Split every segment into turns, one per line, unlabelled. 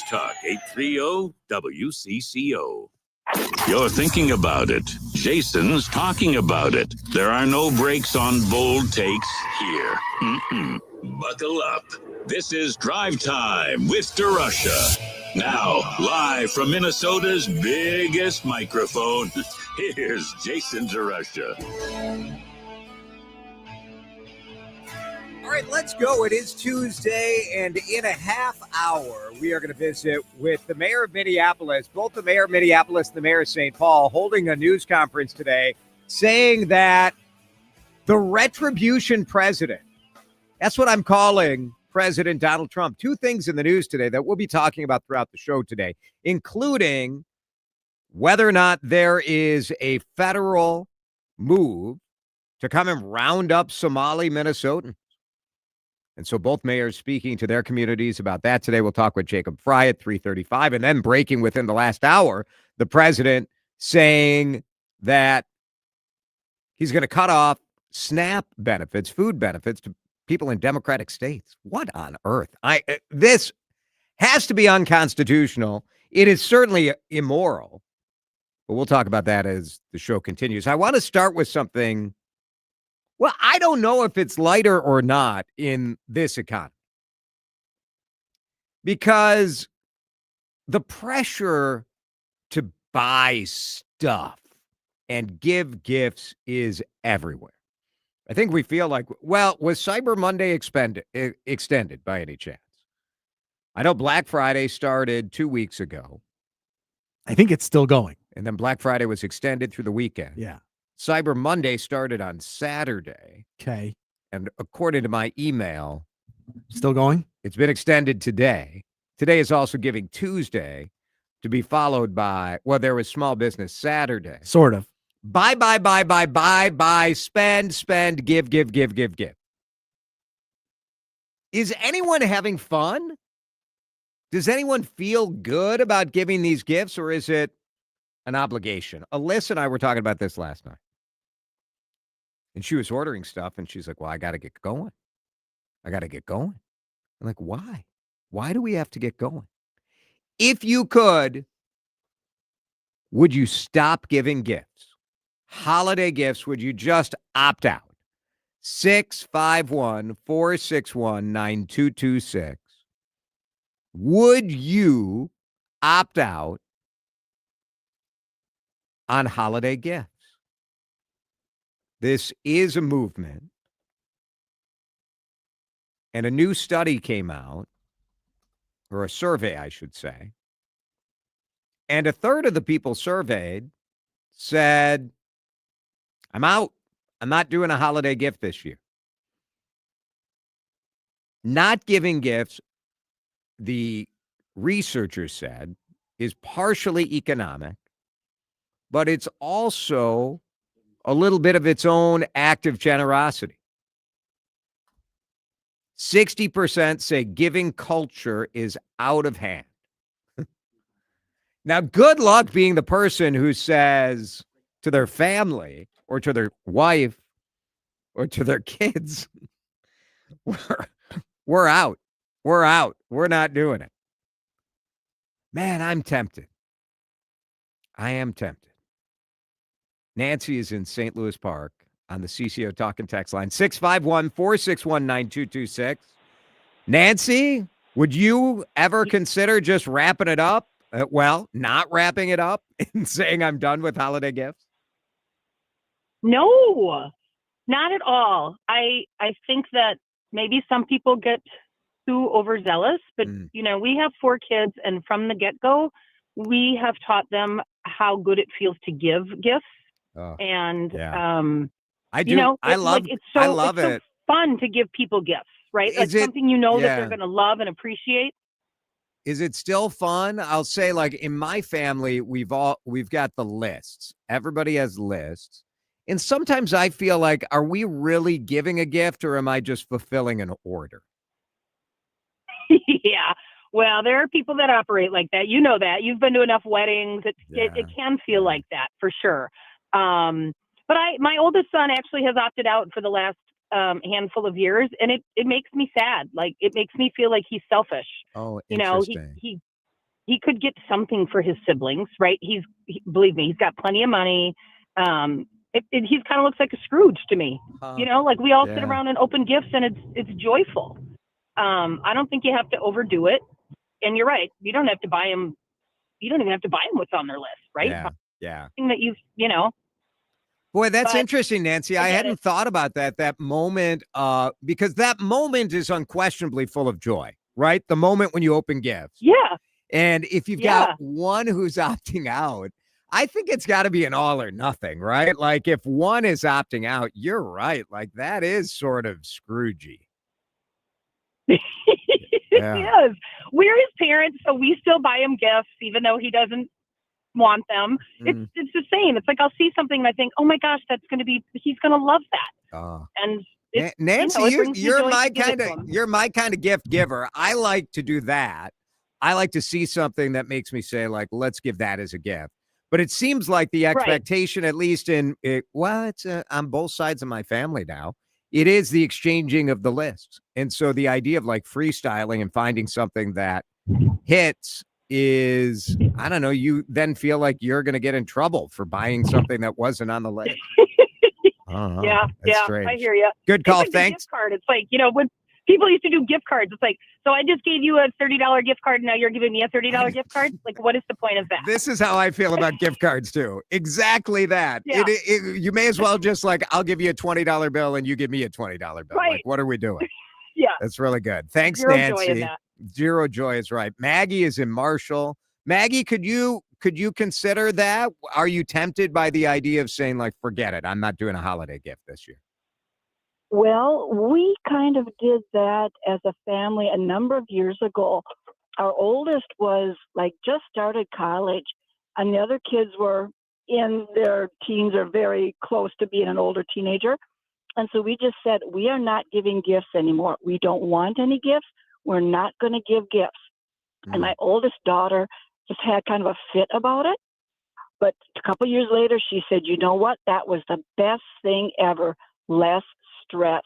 Talk 830 WCCO. You're thinking about it. Jason's talking about it. There are no breaks on bold takes here. Buckle up. This is Drive Time with DeRusha. Now, live from Minnesota's biggest microphone, here's Jason DeRusha.
All right, let's go. It is Tuesday, and in a half hour, we are going to visit with the mayor of Minneapolis, both the mayor of Minneapolis and the mayor of Saint Paul, holding a news conference today, saying that the Retribution president, that's what I'm calling President Donald Trump. Two things in the news today that we'll be talking about throughout the show today, including whether or not there is a federal move to come and round up Somali Minnesotans. And so both mayors speaking to their communities about that today. We'll talk with Jacob Frey at 3:35. And then breaking within the last hour, the president saying that he's going to cut off SNAP benefits, food benefits to people in Democratic states. What on earth? This has to be unconstitutional. It is certainly immoral. But we'll talk about that as the show continues. I want to start with something. Well, I don't know if it's lighter or not in this economy, because the pressure to buy stuff and give gifts is everywhere. I think we feel like, well, was Cyber Monday extended by any chance? I know Black Friday started 2 weeks ago.
I think it's still going.
And then Black Friday was extended through the weekend.
Yeah.
Cyber Monday started on Saturday.
Okay.
And according to my email,
still going?
It's been extended today. Today is also Giving Tuesday, to be followed by, well, there was Small Business Saturday.
Sort of.
Buy, spend, give. Is anyone having fun? Does anyone feel good about giving these gifts, or is it an obligation? Alyssa and I were talking about this last night. And she was ordering stuff, and she's like, well, I got to get going. I'm like, why? Why do we have to get going? If you could, would you stop giving gifts? Holiday gifts, would you just opt out? 651-461-9226. Would you opt out on holiday gifts? This is a movement. And a new study came out, or a survey, I should say. And a third of the people surveyed said, I'm out. I'm not doing a holiday gift this year. Not giving gifts, the researchers said, is partially economic, but it's also a little bit of its own act of generosity. 60% say giving culture is out of hand. Now, good luck being the person who says to their family or to their wife or to their kids, we're out. We're not doing it. Man, I'm tempted. I am tempted. Nancy is in St. Louis Park on the CCO Talk and Text line, 651-461-9226. Nancy, would you ever consider just wrapping it up? Not wrapping it up and saying I'm done with holiday gifts?
No, not at all. I think that maybe some people get too overzealous, but we have 4 kids, and from the get-go, we have taught them how good it feels to give gifts. I do. I love it. It's so fun to give people gifts, right? Like something that they're going to love and appreciate.
Is it still fun? I'll say, like, in my family, we've got the lists. Everybody has lists. And sometimes I feel like, are we really giving a gift, or am I just fulfilling an order?
Yeah. Well, there are people that operate like that. You know that. You've been to enough weddings. It can feel like that for sure. But my oldest son actually has opted out for the last handful of years, and it makes me sad. Like, it makes me feel like he's selfish.
Oh, interesting.
He he could get something for his siblings, right? Believe me, he's got plenty of money. He kind of looks like a Scrooge to me. Like we all sit around and open gifts, and it's joyful. I don't think you have to overdo it. And you're right. You don't have to buy him. You don't even have to buy him what's on their list, right?
Yeah.
That
Boy, that's interesting, Nancy. I hadn't thought about that moment, because that moment is unquestionably full of joy, right? The moment when you open gifts.
Yeah.
And if you've got one who's opting out, I think it's got to be an all or nothing, right? Like if one is opting out, you're right. Like that is sort of Scroogey.
Yes. We're his parents, so we still buy him gifts, even though he doesn't want them. It's the same. It's like I'll see something and I think, oh my gosh, he's gonna love that. And
Nancy, you're my kind of gift giver. I like to do that. I like to see something that makes me say, like, let's give that as a gift. But it seems like the expectation, at least it's on both sides of my family now. It is the exchanging of the lists. And so the idea of like freestyling and finding something that hits is, I don't know, you then feel like you're going to get in trouble for buying something that wasn't on the list.
Yeah,
strange.
I hear you.
Good call.
It's like
Thanks.
Gift card. It's like, when people used to do gift cards, it's like, so I just gave you a $30 gift card. And now you're giving me a $30 gift card. Like, what is the point of that?
This is how I feel about gift cards too. Exactly that.
Yeah.
You may as well just like, I'll give you a $20 bill and you give me a $20 bill.
Right.
Like, what are we doing?
Yeah.
That's really good. Thanks,
Zero
Nancy.
joy in that.
Zero joy is right. Maggie is in Marshall. Maggie, could you consider that? Are you tempted by the idea of saying like, forget it, I'm not doing a holiday gift this year?
Well, we kind of did that as a family a number of years ago. Our oldest was like just started college, and the other kids were in their teens or very close to being an older teenager. And so we just said, we are not giving gifts anymore. We don't want any gifts. We're not going to give gifts. And my oldest daughter just had kind of a fit about it. But a couple years later, she said, you know what? That was the best thing ever. Less stress.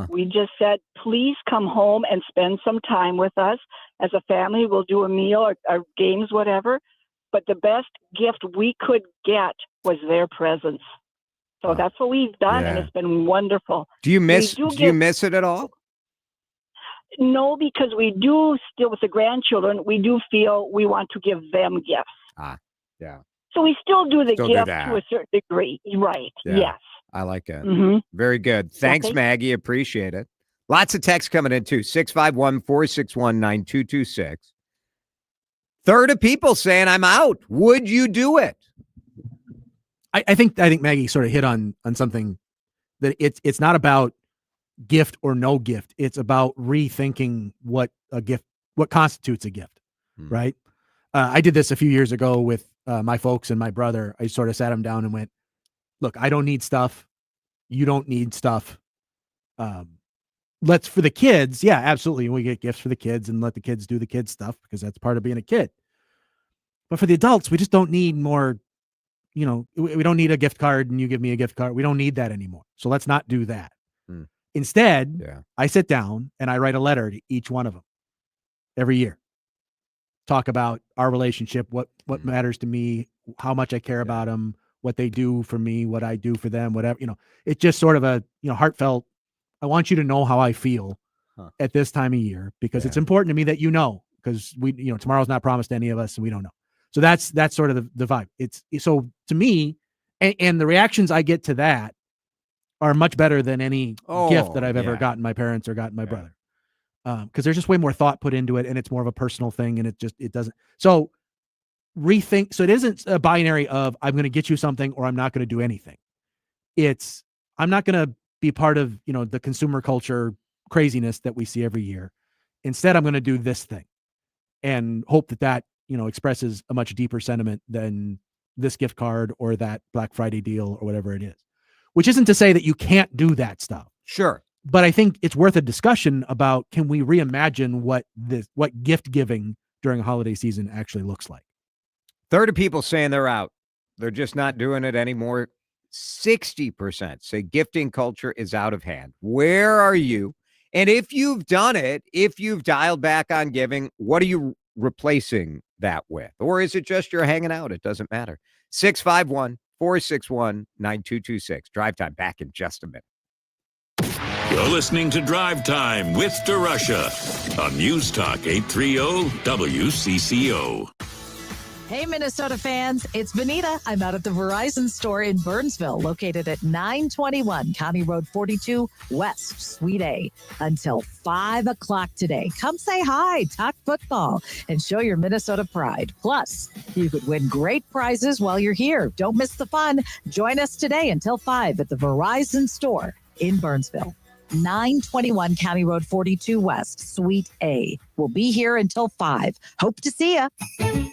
We just said, please come home and spend some time with us. As a family, we'll do a meal or games, whatever. But the best gift we could get was their presence. So that's what we've done, and it's been wonderful.
Do you miss it at all?
No, because we do still, with the grandchildren, we do feel we want to give them gifts.
Yeah.
So we still do the gift to a certain degree. Right.
Yeah.
Yes.
I like it.
Mm-hmm.
Very good. Thanks, Maggie. Appreciate it. Lots of texts coming in too. 651-461-9226. Third of people saying I'm out. Would you do it?
I think Maggie sort of hit on something that it's not about gift or no gift. It's about rethinking what constitutes a gift, right? I did this a few years ago with my folks and my brother. I sort of sat them down and went, look, I don't need stuff. You don't need stuff. For the kids. Yeah, absolutely. We get gifts for the kids and let the kids do the kids stuff because that's part of being a kid. But for the adults, we just don't need more. We don't need a gift card and you give me a gift card. We don't need that anymore. So let's not do that. Instead, I sit down and I write a letter to each one of them every year. Talk about our relationship, what matters to me, how much I care about them, what they do for me, what I do for them, whatever. It's just sort of a heartfelt. I want you to know how I feel at this time of year because it's important to me that because we tomorrow's not promised to any of us and we don't know. So that's sort of the vibe. It's so to me, and the reactions I get to that are much better than any gift that I've ever gotten my parents or gotten my brother. Because there's just way more thought put into it and it's more of a personal thing and it doesn't. So rethink. So it isn't a binary of I'm going to get you something or I'm not going to do anything. It's I'm not going to be part of, the consumer culture craziness that we see every year. Instead, I'm going to do this thing and hope that expresses a much deeper sentiment than this gift card or that Black Friday deal or whatever it is, which isn't to say that you can't do that stuff.
Sure.
But I think it's worth a discussion about, can we reimagine what gift giving during a holiday season actually looks like?
Third of people saying they're out. They're just not doing it anymore. 60% say gifting culture is out of hand. Where are you? And if you've done it, if you've dialed back on giving, what are you replacing that with? Or is it just you're hanging out? It doesn't matter. 651-461-9226. Drive Time back in just a minute.
You're listening to Drive Time with DeRusha on News Talk 830 WCCO.
Hey, Minnesota fans, it's Benita. I'm out at the Verizon store in Burnsville, located at 921 County Road 42 West, Suite A, until 5 o'clock today. Come say hi, talk football, and show your Minnesota pride. Plus, you could win great prizes while you're here. Don't miss the fun. Join us today until 5 at the Verizon store in Burnsville. 921 County Road 42 West, Suite A. We'll be here until 5. Hope to see you.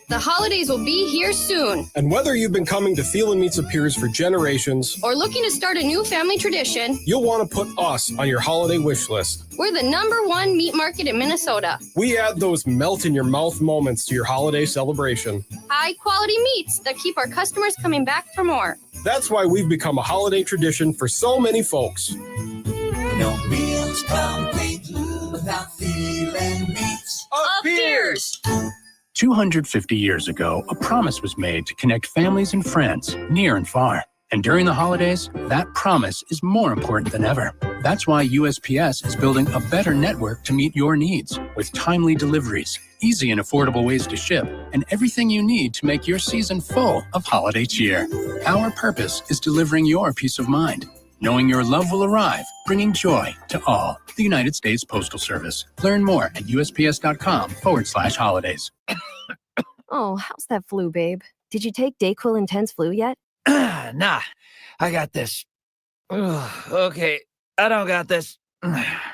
The holidays will be here soon.
And whether you've been coming to Thielen Meats and Piers for generations
or looking to start a new family tradition,
you'll want to put us on your holiday wish list.
We're the #1 meat market in Minnesota.
We add those melt-in-your-mouth moments to your holiday celebration.
High-quality meats that keep our customers coming back for more.
That's why we've become a holiday tradition for so many folks.
No meal's complete without Thielen Meats
Of Piers.
250 years ago, a promise was made to connect families and friends near and far. And during the holidays, that promise is more important than ever. That's why USPS is building a better network to meet your needs with timely deliveries, easy and affordable ways to ship, and everything you need to make your season full of holiday cheer. Our purpose is delivering your peace of mind, knowing your love will arrive, bringing joy to all. The United States Postal Service. Learn more at USPS.com/holidays.
Oh, how's that flu, babe? Did you take DayQuil Intense Flu yet?
Nah, I got this. Okay, I don't got this.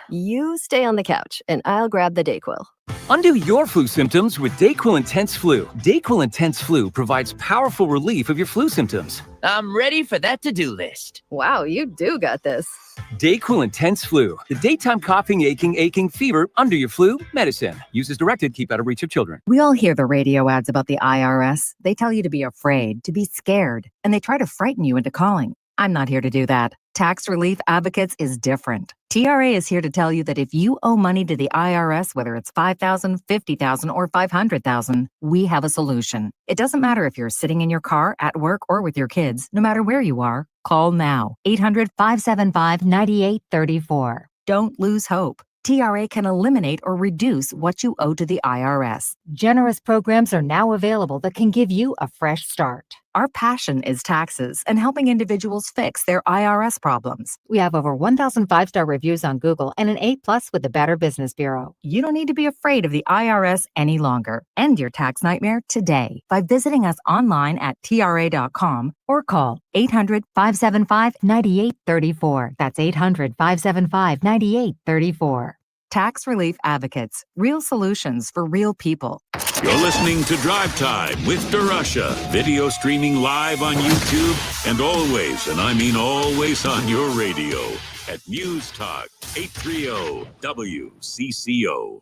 You stay on the couch, and I'll grab the DayQuil.
Undo your flu symptoms with DayQuil Intense Flu. DayQuil Intense Flu provides powerful relief of your flu symptoms.
I'm ready for that to-do list.
Wow, you do got this.
DayQuil Intense Flu. The daytime coughing, aching, fever, under your flu, medicine. Use as directed, keep out of reach of children.
We all hear the radio ads about the IRS. They tell you to be afraid, to be scared, and they try to frighten you into calling. I'm not here to do that. Tax Relief Advocates is different. TRA is here to tell you that if you owe money to the IRS, whether it's $5,000, $50,000, or $500,000, we have a solution. It doesn't matter if you're sitting in your car, at work, or with your kids. No matter where you are, call now. 800-575-9834. Don't lose hope. TRA can eliminate or reduce what you owe to the IRS. Generous programs are now available that can give you a fresh start. Our passion is taxes and helping individuals fix their IRS problems. We have over 1,000 5-star reviews on Google and an A+ with the Better Business Bureau. You don't need to be afraid of the IRS any longer. End your tax nightmare today by visiting us online at tra.com or call 800-575-9834. That's 800-575-9834. Tax Relief Advocates. Real solutions for real people.
You're listening to Drive Time with DeRusha. Video streaming live on YouTube and always, and I mean always, on your radio at News Talk 830 WCCO.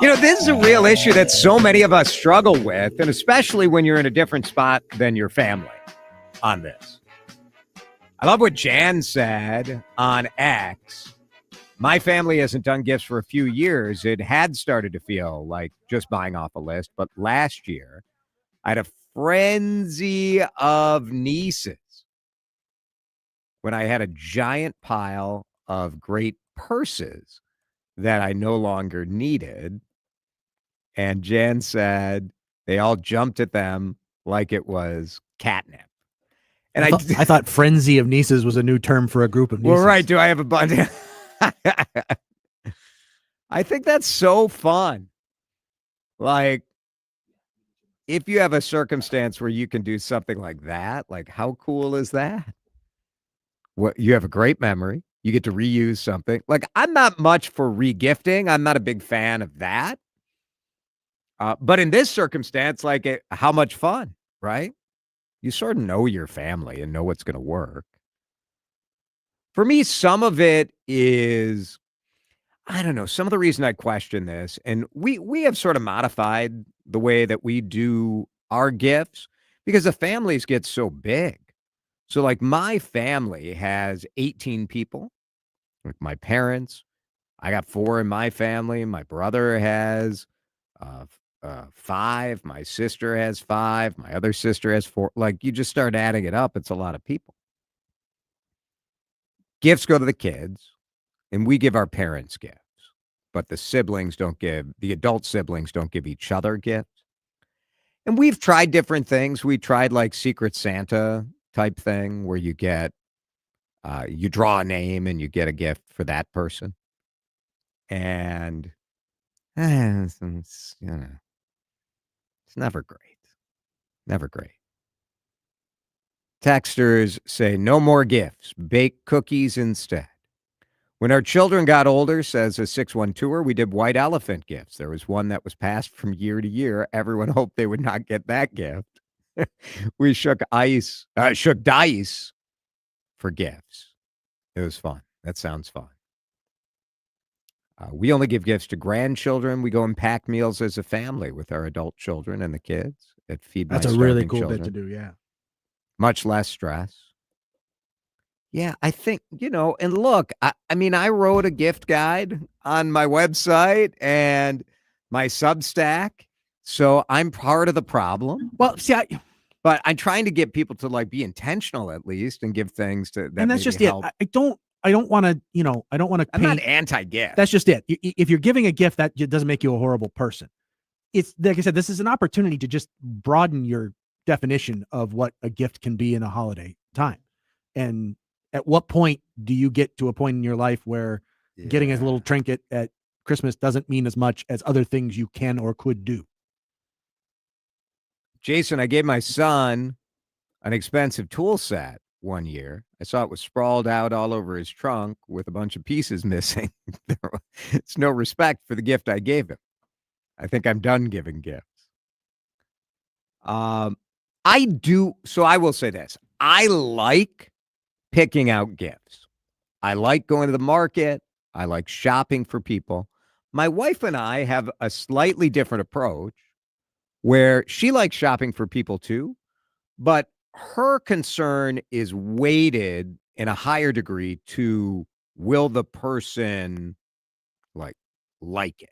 You know, this is a real issue that so many of us struggle with, and especially when you're in a different spot than your family on this. I love what Jan said on X. My family hasn't done gifts for a few years. It had started to feel like just buying off a list. But last year, I had a frenzy of nieces when I had a giant pile of great purses that I no longer needed. And Jan said they all jumped at them like it was catnip. And
I thought frenzy of nieces was a new term for a group of nieces.
Well, right. Do I have a bunch? I think that's so fun. Like, if you have a circumstance where you can do something like that, like how cool is that? What, you have a great memory. You get to reuse something. Like, I'm not much for regifting. I'm not a big fan of that. But in this circumstance, like, how much fun, right? You sort of know your family and know what's going to work. For me, some of it is, I don't know, some of the reason I question this, and we have sort of modified the way that we do our gifts because the families get so big. So like my family has 18 people, like my parents,
I got 4 in my family. My brother has 5. My sister has 5. My other sister has 4. Like, you just start adding it up. It's a lot of people. Gifts go to the kids, and we give our parents gifts. But the adult siblings don't give each other gifts. And we've tried different things. We tried like Secret Santa type thing where you get, you draw a name and you get a gift for that person. And it's never great. Never great. Texters say no more gifts. Bake cookies instead. When our children got older, says a 612er, we did white elephant gifts. There was one that was passed from year to year. Everyone hoped they would not get that gift. We shook dice for gifts. It was fun. That sounds fun. We only give gifts to grandchildren. We go and pack meals as a family with our adult children and the kids at Feed My
That's a
Starving
really cool
Children.
bit to do. Yeah.
Much less stress. Yeah, I think, and look, I mean, I wrote a gift guide on my website and my Substack, so I'm part of the problem.
Well, see,
but I'm trying to get people to like be intentional at least and give things that
and that's just
help.
it. I don't want to, I don't want to.
I'm not anti-gift.
That's just it. If you're giving a gift, that doesn't make you a horrible person. It's like I said, this is an opportunity to just broaden your definition of what a gift can be in a holiday time. And at what point do you get to a point in your life where getting a little trinket at Christmas doesn't mean as much as other things you can or could do?
Jason, I gave my son an expensive tool set one year. I saw it was sprawled out all over his trunk with a bunch of pieces missing. It's no respect for the gift I gave him. I think I'm done giving gifts. I do. So I will say this. I like picking out gifts. I like going to the market. I like shopping for people. My wife and I have a slightly different approach where she likes shopping for people too, but her concern is weighted in a higher degree to will the person like it?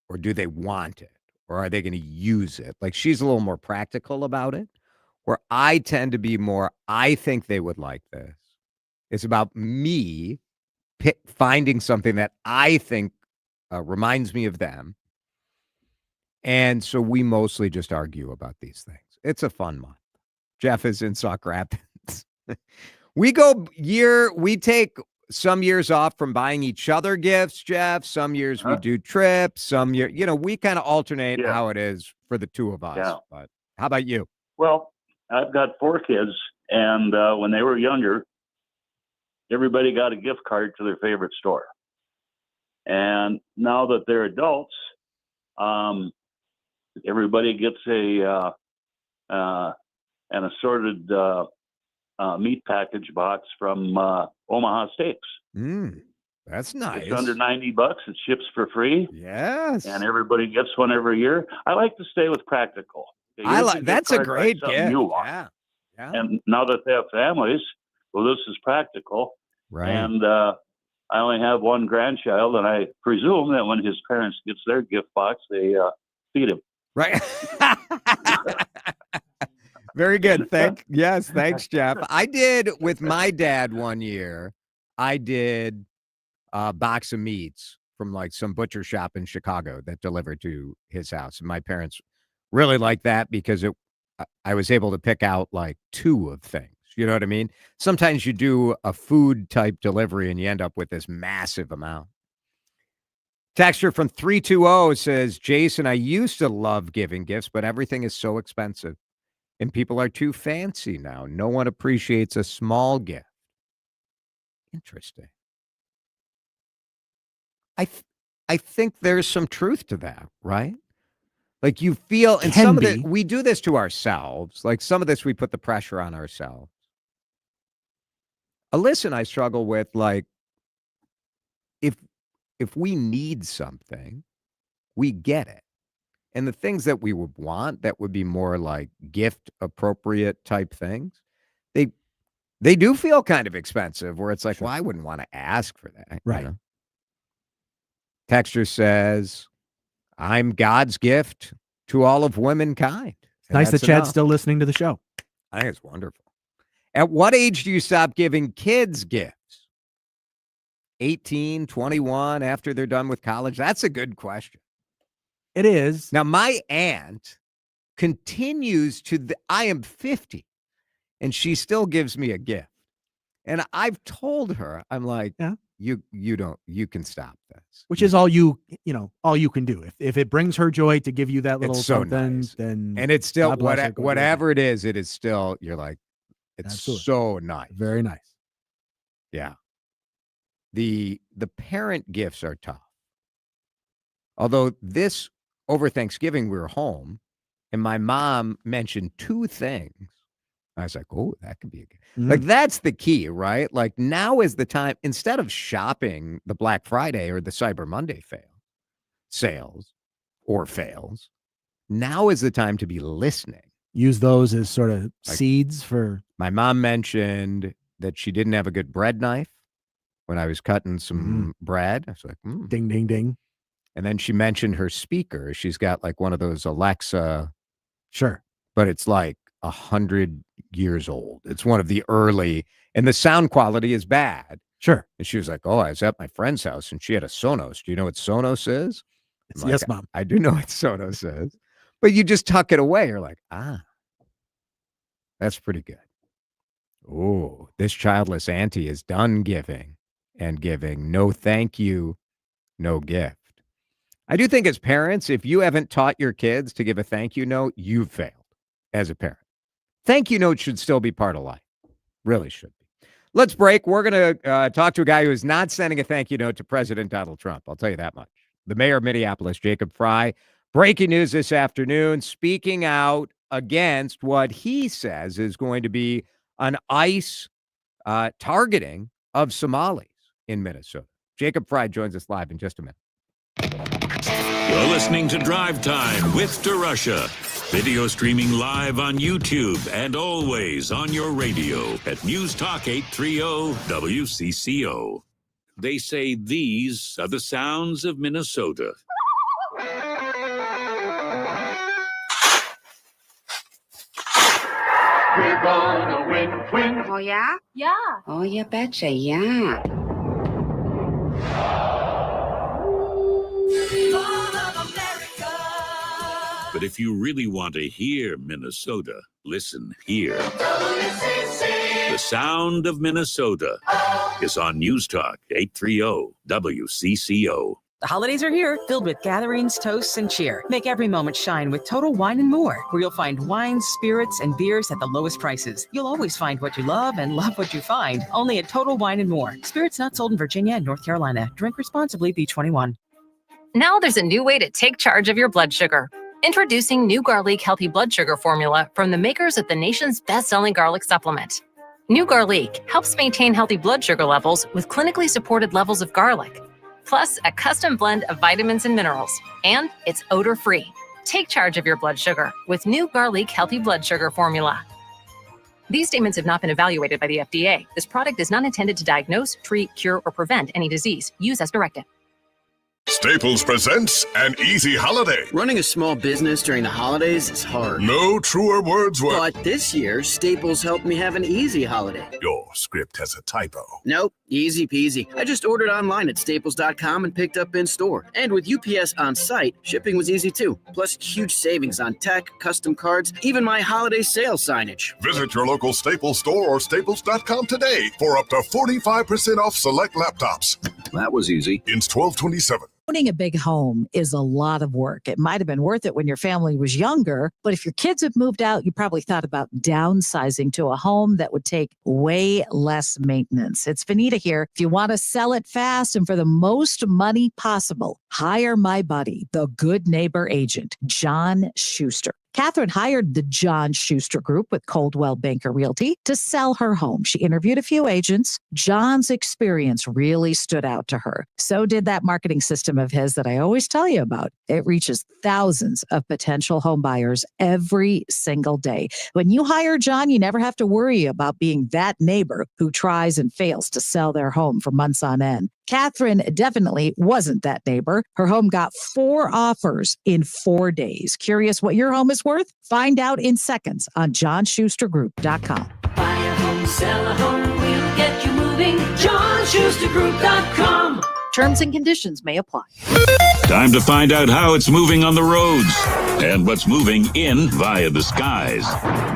Or do they want it? Or are they going to use it? Like, she's a little more practical about it, where I tend to be more, I think they would like this. It's about me finding something that I think reminds me of them. And so we mostly just argue about these things. It's a fun month. Jeff is in Sauk Rapids. We take some years off from buying each other gifts, Jeff. Some years we do trips. Some year, we kind of alternate how it is for the two of us.
Yeah.
But how about you?
Well, I've got 4 kids, and when they were younger, everybody got a gift card to their favorite store. And now that they're adults, everybody gets an assorted meat package box from Omaha Steaks.
That's nice.
It's under $90. It ships for free.
Yes.
And everybody gets one every year. I like to stay with practical.
That's a great gift.
Yeah. And now that they have families, well, this is practical.
Right.
And I only have one grandchild, and I presume that when his parents gets their gift box, they feed him.
Right. Very good. Thanks, Jeff. I did with my dad one year. I did a box of meats from like some butcher shop in Chicago that delivered to his house. And my parents really liked that because I was able to pick out like 2 of things. You know what I mean? Sometimes you do a food type delivery and you end up with this massive amount. Texture from 320 says, Jason, I used to love giving gifts, but everything is so expensive and people are too fancy now. No one appreciates a small gift. Interesting. I think there's some truth to that, right? Like you feel, and some of it, we do this to ourselves. Like some of this, we put the pressure on ourselves. Alyssa and I struggle with like, if we need something, we get it. And the things that we would want that would be more like gift appropriate type things, they do feel kind of expensive where it's like, well, I wouldn't want to ask for that.
Right.
You know? Texture says, I'm God's gift to all of womankind. And
Nice that
that's
Chad's
enough.
still listening to the show.
I think it's wonderful. At what age do you stop giving kids gifts? 18, 21, after they're done with college? That's a good question.
It is.
Now, my aunt continues to, I am 50, and she still gives me a gift. And I've told her, I'm like,
yeah.
You can stop this.
Which is all you can do. If it brings her joy to give you that little
It's so
something,
nice.
then
And it's still,
God bless her, go
whatever it is still, you're like, it's
Absolutely.
so nice.
Very nice.
Yeah. The parent gifts are tough. Although over Thanksgiving, we were home and my mom mentioned two things. I was like, oh, that could be a gift.
Mm-hmm.
Like, that's the key, right? Like, now is the time, instead of shopping the Black Friday or the Cyber Monday sales or fails, now is the time to be listening.
Use those as sort of seeds for.
My mom mentioned that she didn't have a good bread knife when I was cutting some bread. I was like,
ding, ding, ding.
And then she mentioned her speaker. She's got like one of those Alexa.
Sure.
But it's like 100 years old. It's one of the early, and the sound quality is bad.
Sure.
And she was like, oh, I was at my friend's house and she had a Sonos. Do you know what Sonos is?
Like, yes, Mom.
I do know what Sonos is. But you just tuck it away. You're like, that's pretty good. Oh, this childless auntie is done giving and giving. No thank you, no gift. I do think as parents, if you haven't taught your kids to give a thank you note, you've failed as a parent. Thank you note should still be part of life. Really should be. Let's break. We're going to talk to a guy who is not sending a thank you note to President Donald Trump. I'll tell you that much. The mayor of Minneapolis, Jacob Frey, breaking news this afternoon, speaking out against what he says is going to be an ICE targeting of Somalis in Minnesota. Jacob Frey joins us live in just a minute.
You're listening to Drive Time with DeRusha. Video streaming live on YouTube and always on your radio at News Talk 830 WCCO. They say these are the sounds of Minnesota.
We're gonna win.
Oh, yeah?
Yeah.
Oh, you betcha, yeah.
But if you really want to hear Minnesota, listen here.
WCCO.
The sound of Minnesota is on News Talk 830 WCCO.
The holidays are here, filled with gatherings, toasts, and cheer. Make every moment shine with Total Wine & More, where you'll find wines, spirits, and beers at the lowest prices. You'll always find what you love and love what you find. Only at Total Wine & More. Spirits not sold in Virginia and North Carolina. Drink responsibly. B21.
Now there's a new way to take charge of your blood sugar. Introducing New Garlic Healthy Blood Sugar Formula from the makers of the nation's best-selling garlic supplement. New Garlic helps maintain healthy blood sugar levels with clinically supported levels of garlic, plus a custom blend of vitamins and minerals, and it's odor-free. Take charge of your blood sugar with New Garlic Healthy Blood Sugar Formula. These statements have not been evaluated by the FDA. This product is not intended to diagnose, treat, cure, or prevent any disease. Use as directed.
Staples presents An Easy Holiday.
Running a small business during the holidays is hard.
No truer words were.
But this year, Staples helped me have an easy holiday.
Your script has a typo.
Nope, easy peasy. I just ordered online at staples.com and picked up in store. And with UPS on site, shipping was easy too. Plus, huge savings on tech, custom cards, even my holiday sale signage.
Visit your local Staples store or staples.com today for up to 45% off select laptops.
That was easy.
Ends 12/27.
Owning a big home is a lot of work. It might have been worth it when your family was younger, but if your kids have moved out, you probably thought about downsizing to a home that would take way less maintenance. It's Vanita here. If you want to sell it fast and for the most money possible, hire my buddy, the good neighbor agent, John Schuster. Catherine hired the John Schuster Group with Coldwell Banker Realty to sell her home. She interviewed a few agents. John's experience really stood out to her. So did that marketing system of his that I always tell you about. It reaches thousands of potential home buyers every single day. When you hire John, you never have to worry about being that neighbor who tries and fails to sell their home for months on end. Catherine definitely wasn't that neighbor. Her home got 4 offers in 4 days. Curious what your home is worth? Find out in seconds on johnschustergroup.com.
Buy a home, sell a home, we'll get you moving. JohnSchusterGroup.com.
Terms and conditions may apply.
Time to find out how it's moving on the roads and what's moving in via the skies.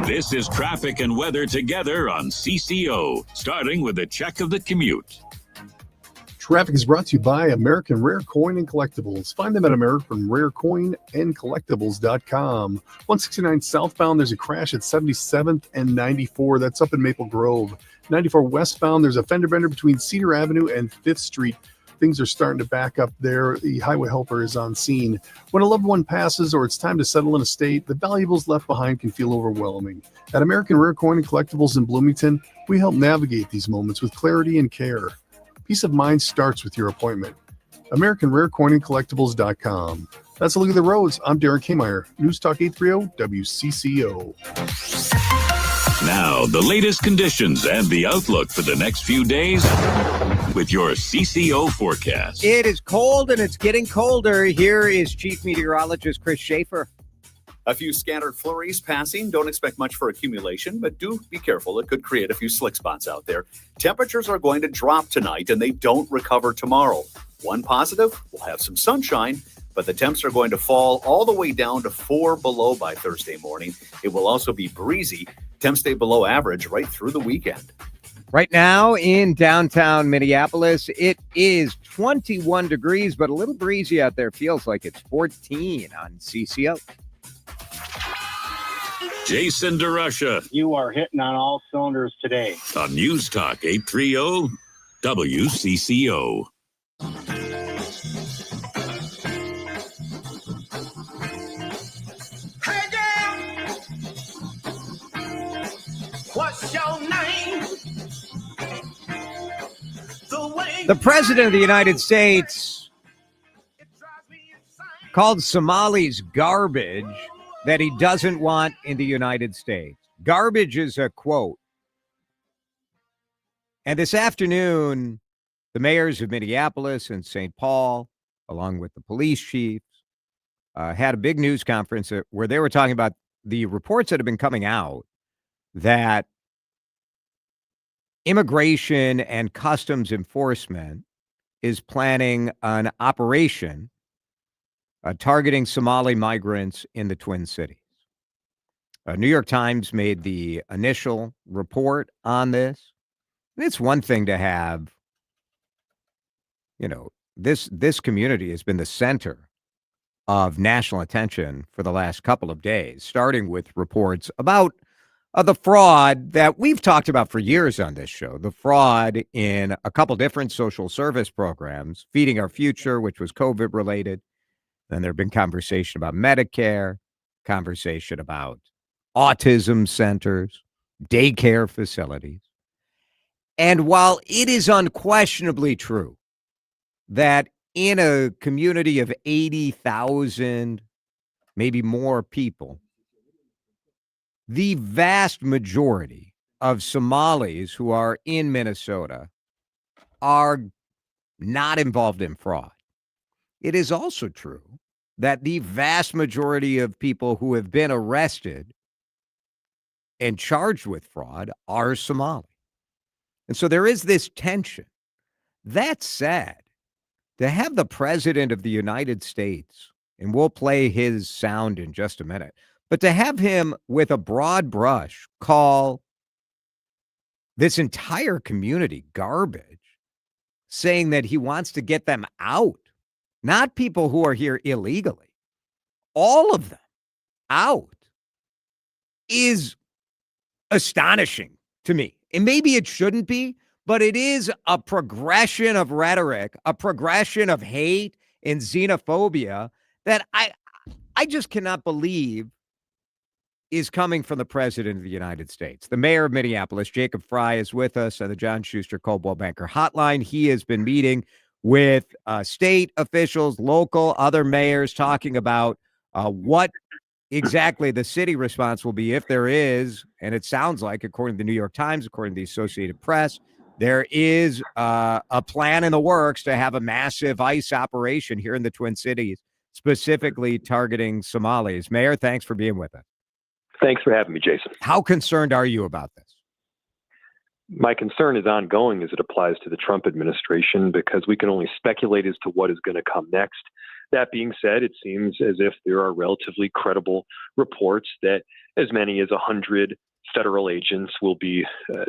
This is traffic and weather together on CCO, starting with a check of the commute.
Traffic is brought to you by American Rare Coin and Collectibles. Find them at AmericanRareCoinAndCollectibles.com. 169 southbound, there's a crash at 77th and 94. That's up in Maple Grove. 94 westbound, there's a fender bender between Cedar Avenue and 5th Street. Things are starting to back up there. The highway helper is on scene. When a loved one passes or it's time to settle in a state, the valuables left behind can feel overwhelming. At American Rare Coin and Collectibles in Bloomington, we help navigate these moments with clarity and care. Peace of mind starts with your appointment. AmericanRareCoinAndCollectibles.com. That's a look at the roads. I'm Darren Kmeyer, News Talk 830 WCCO.
Now, the latest conditions and the outlook for the next few days with your CCO forecast.
It is cold and it's getting colder. Here is Chief Meteorologist Chris Schaefer.
A few scattered flurries passing. Don't expect much for accumulation, but do be careful. It could create a few slick spots out there. Temperatures are going to drop tonight, and they don't recover tomorrow. One positive, we'll have some sunshine, but the temps are going to fall all the way down to 4 below by Thursday morning. It will also be breezy. Temps stay below average right through the weekend.
Right now in downtown Minneapolis, it is 21 degrees, but a little breezy out there. Feels like it's 14 on CCO.
Jason DeRusha.
You are hitting on all cylinders today.
On News Talk 830 WCCO.
Hey girl, what's your name?
The President of the United States called Somalis garbage that he doesn't want in the United States. Garbage is a quote. And this afternoon, the mayors of Minneapolis and Saint Paul, along with the police chiefs, had a big news conference where they were talking about the reports that have been coming out that Immigration and Customs Enforcement is planning an operation targeting Somali migrants in the Twin Cities. New York Times made the initial report on this. And it's one thing to have, this community has been the center of national attention for the last couple of days, starting with reports about the fraud that we've talked about for years on this show, the fraud in a couple different social service programs, Feeding Our Future, which was COVID related. Then there have been conversation about Medicare, conversation about autism centers, daycare facilities. And while it is unquestionably true that in a community of 80,000, maybe more people, the vast majority of Somalis who are in Minnesota are not involved in fraud. It is also true that the vast majority of people who have been arrested and charged with fraud are Somali. And so there is this tension. That said, to have the President of the United States, and we'll play his sound in just a minute, but to have him with a broad brush call this entire community garbage, saying that he wants to get them out, not people who are here illegally, all of them out, is astonishing to me. And maybe it shouldn't be, but it is a progression of rhetoric, a progression of hate and xenophobia that I just cannot believe is coming from the President of the United States. The mayor of Minneapolis, Jacob Frey, is with us on the John Schuster Coldwell Banker Hotline. He has been meeting with state officials, local, other mayors, talking about what exactly the city response will be if there is, and it sounds like, according to the New York Times, according to the Associated Press, there is a plan in the works to have a massive ICE operation here in the Twin Cities, specifically targeting Somalis. Mayor, thanks for being with us.
Thanks for having me, Jason.
How concerned are you about this?
My concern is ongoing as it applies to the Trump administration because we can only speculate as to what is going to come next. That being said, it seems as if there are relatively credible reports that as many as 100 federal agents will be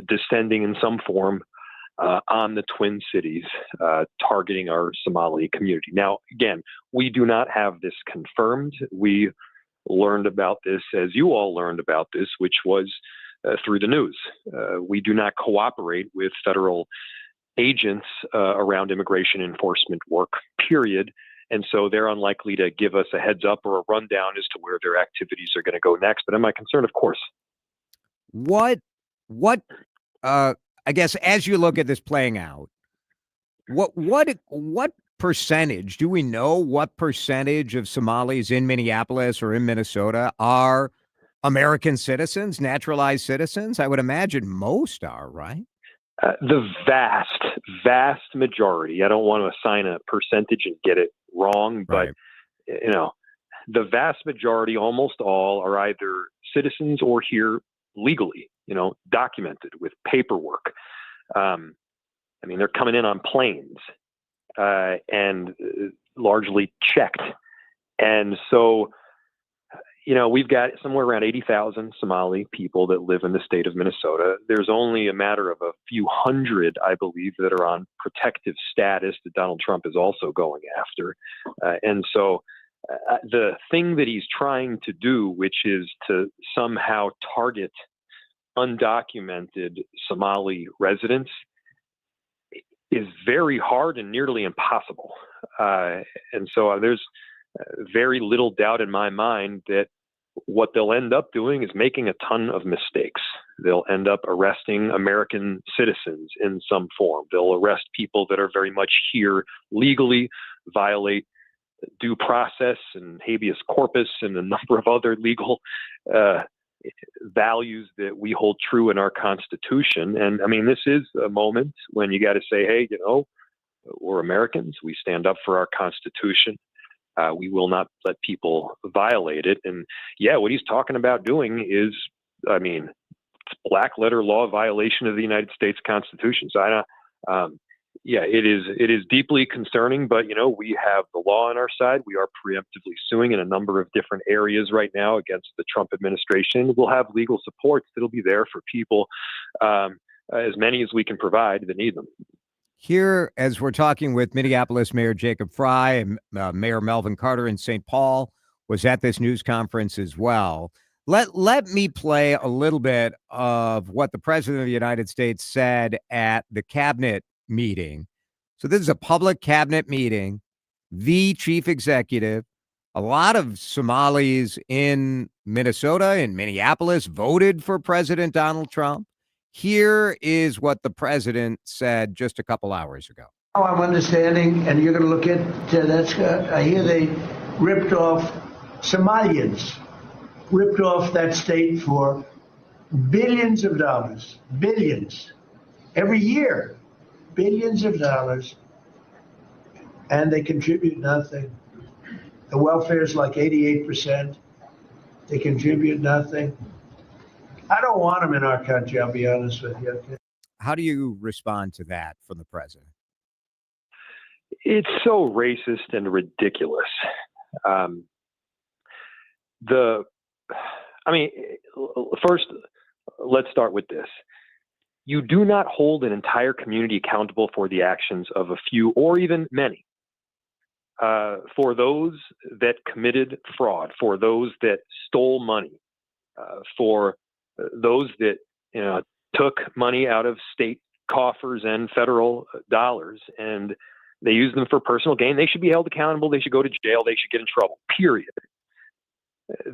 descending in some form on the Twin Cities, targeting our Somali community. Now, again, we do not have this confirmed. We learned about this as you all learned about this, which was through the news. We do not cooperate with federal agents around immigration enforcement work, period. And so they're unlikely to give us a heads up or a rundown as to where their activities are going to go next. But am I concerned? Of course.
What, I guess, as you look at this playing out, what percentage, do we know what percentage of Somalis in Minneapolis or in Minnesota are American citizens, naturalized citizens? I would imagine most are, right?
The vast majority. I don't want to assign a percentage and get it wrong, but the vast majority, almost all, are either citizens or here legally, documented with paperwork. They're coming in on planes and largely checked. And so, we've got somewhere around 80,000 Somali people that live in the state of Minnesota. There's only a matter of a few hundred, I believe, that are on protective status that Donald Trump is also going after. And so the thing that he's trying to do, which is to somehow target undocumented Somali residents, is very hard and nearly impossible. And so there's very little doubt in my mind that what they'll end up doing is making a ton of mistakes. They'll end up arresting American citizens in some form. They'll arrest people that are very much here legally, violate due process and habeas corpus and a number of other legal values that we hold true in our Constitution. And this is a moment when you got to say, hey, we're Americans. We stand up for our Constitution. We will not let people violate it. And what he's talking about doing is, it's black letter law violation of the United States Constitution. So it is deeply concerning, but we have the law on our side. We are preemptively suing in a number of different areas right now against the Trump administration. We'll have legal supports that'll be there for people, as many as we can provide that need them.
Here, as we're talking with Minneapolis Mayor Jacob Frey and Mayor Melvin Carter in Saint Paul was at this news conference as well. Let me play a little bit of what the President of the United States said at the cabinet meeting. So this is a public cabinet meeting. The chief executive, a lot of Somalis in Minnesota and Minneapolis voted for President Donald Trump. Here is what the president said just a couple hours ago.
Now I'm understanding, and you're going to look at I hear they ripped off Somalians, ripped off that state for billions of dollars, billions, every year, billions of dollars, and they contribute nothing. The welfare is like 88%. They contribute nothing. I don't want them in our country, I'll be honest with you.
How do you respond to that from the president?
It's so racist and ridiculous. First, let's start with this. You do not hold an entire community accountable for the actions of a few or even many. For those that committed fraud, for those that stole money, for those that took money out of state coffers and federal dollars and they use them for personal gain, they should be held accountable. They should go to jail. They should get in trouble, period.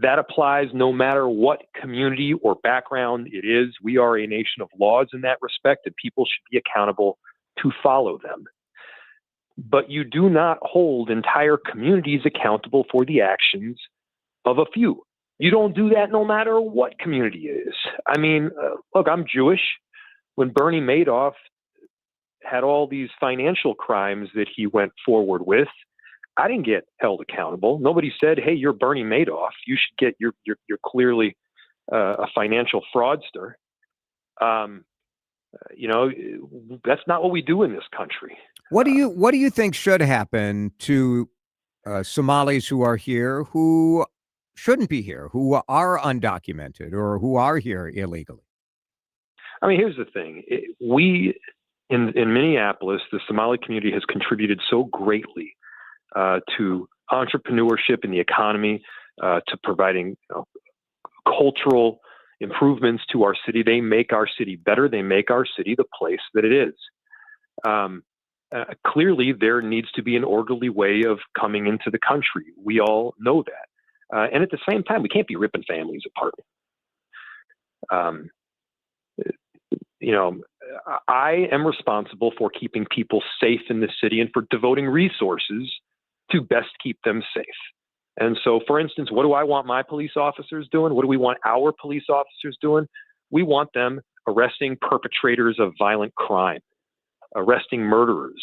That applies no matter what community or background it is. We are a nation of laws in that respect, and people should be accountable to follow them. But you do not hold entire communities accountable for the actions of a few. You don't do that no matter what community it is. Look, I'm Jewish. When Bernie Madoff had all these financial crimes that he went forward with. I didn't get held accountable. Nobody said, "Hey, you're Bernie Madoff. You should get you're clearly a financial fraudster." That's not what we do in this country.
What do you think should happen to Somalis who are here who shouldn't be here, who are undocumented or who are here illegally?
I mean, here's the thing. We in Minneapolis, the Somali community has contributed so greatly to entrepreneurship in the economy, to providing cultural improvements to our city. They make our city better. They make our city the place that it is. Clearly, there needs to be an orderly way of coming into the country. We all know that. And at the same time, we can't be ripping families apart. I am responsible for keeping people safe in the city and for devoting resources to best keep them safe. And so, for instance, what do I want my police officers doing? What do we want our police officers doing? We want them arresting perpetrators of violent crime, arresting murderers,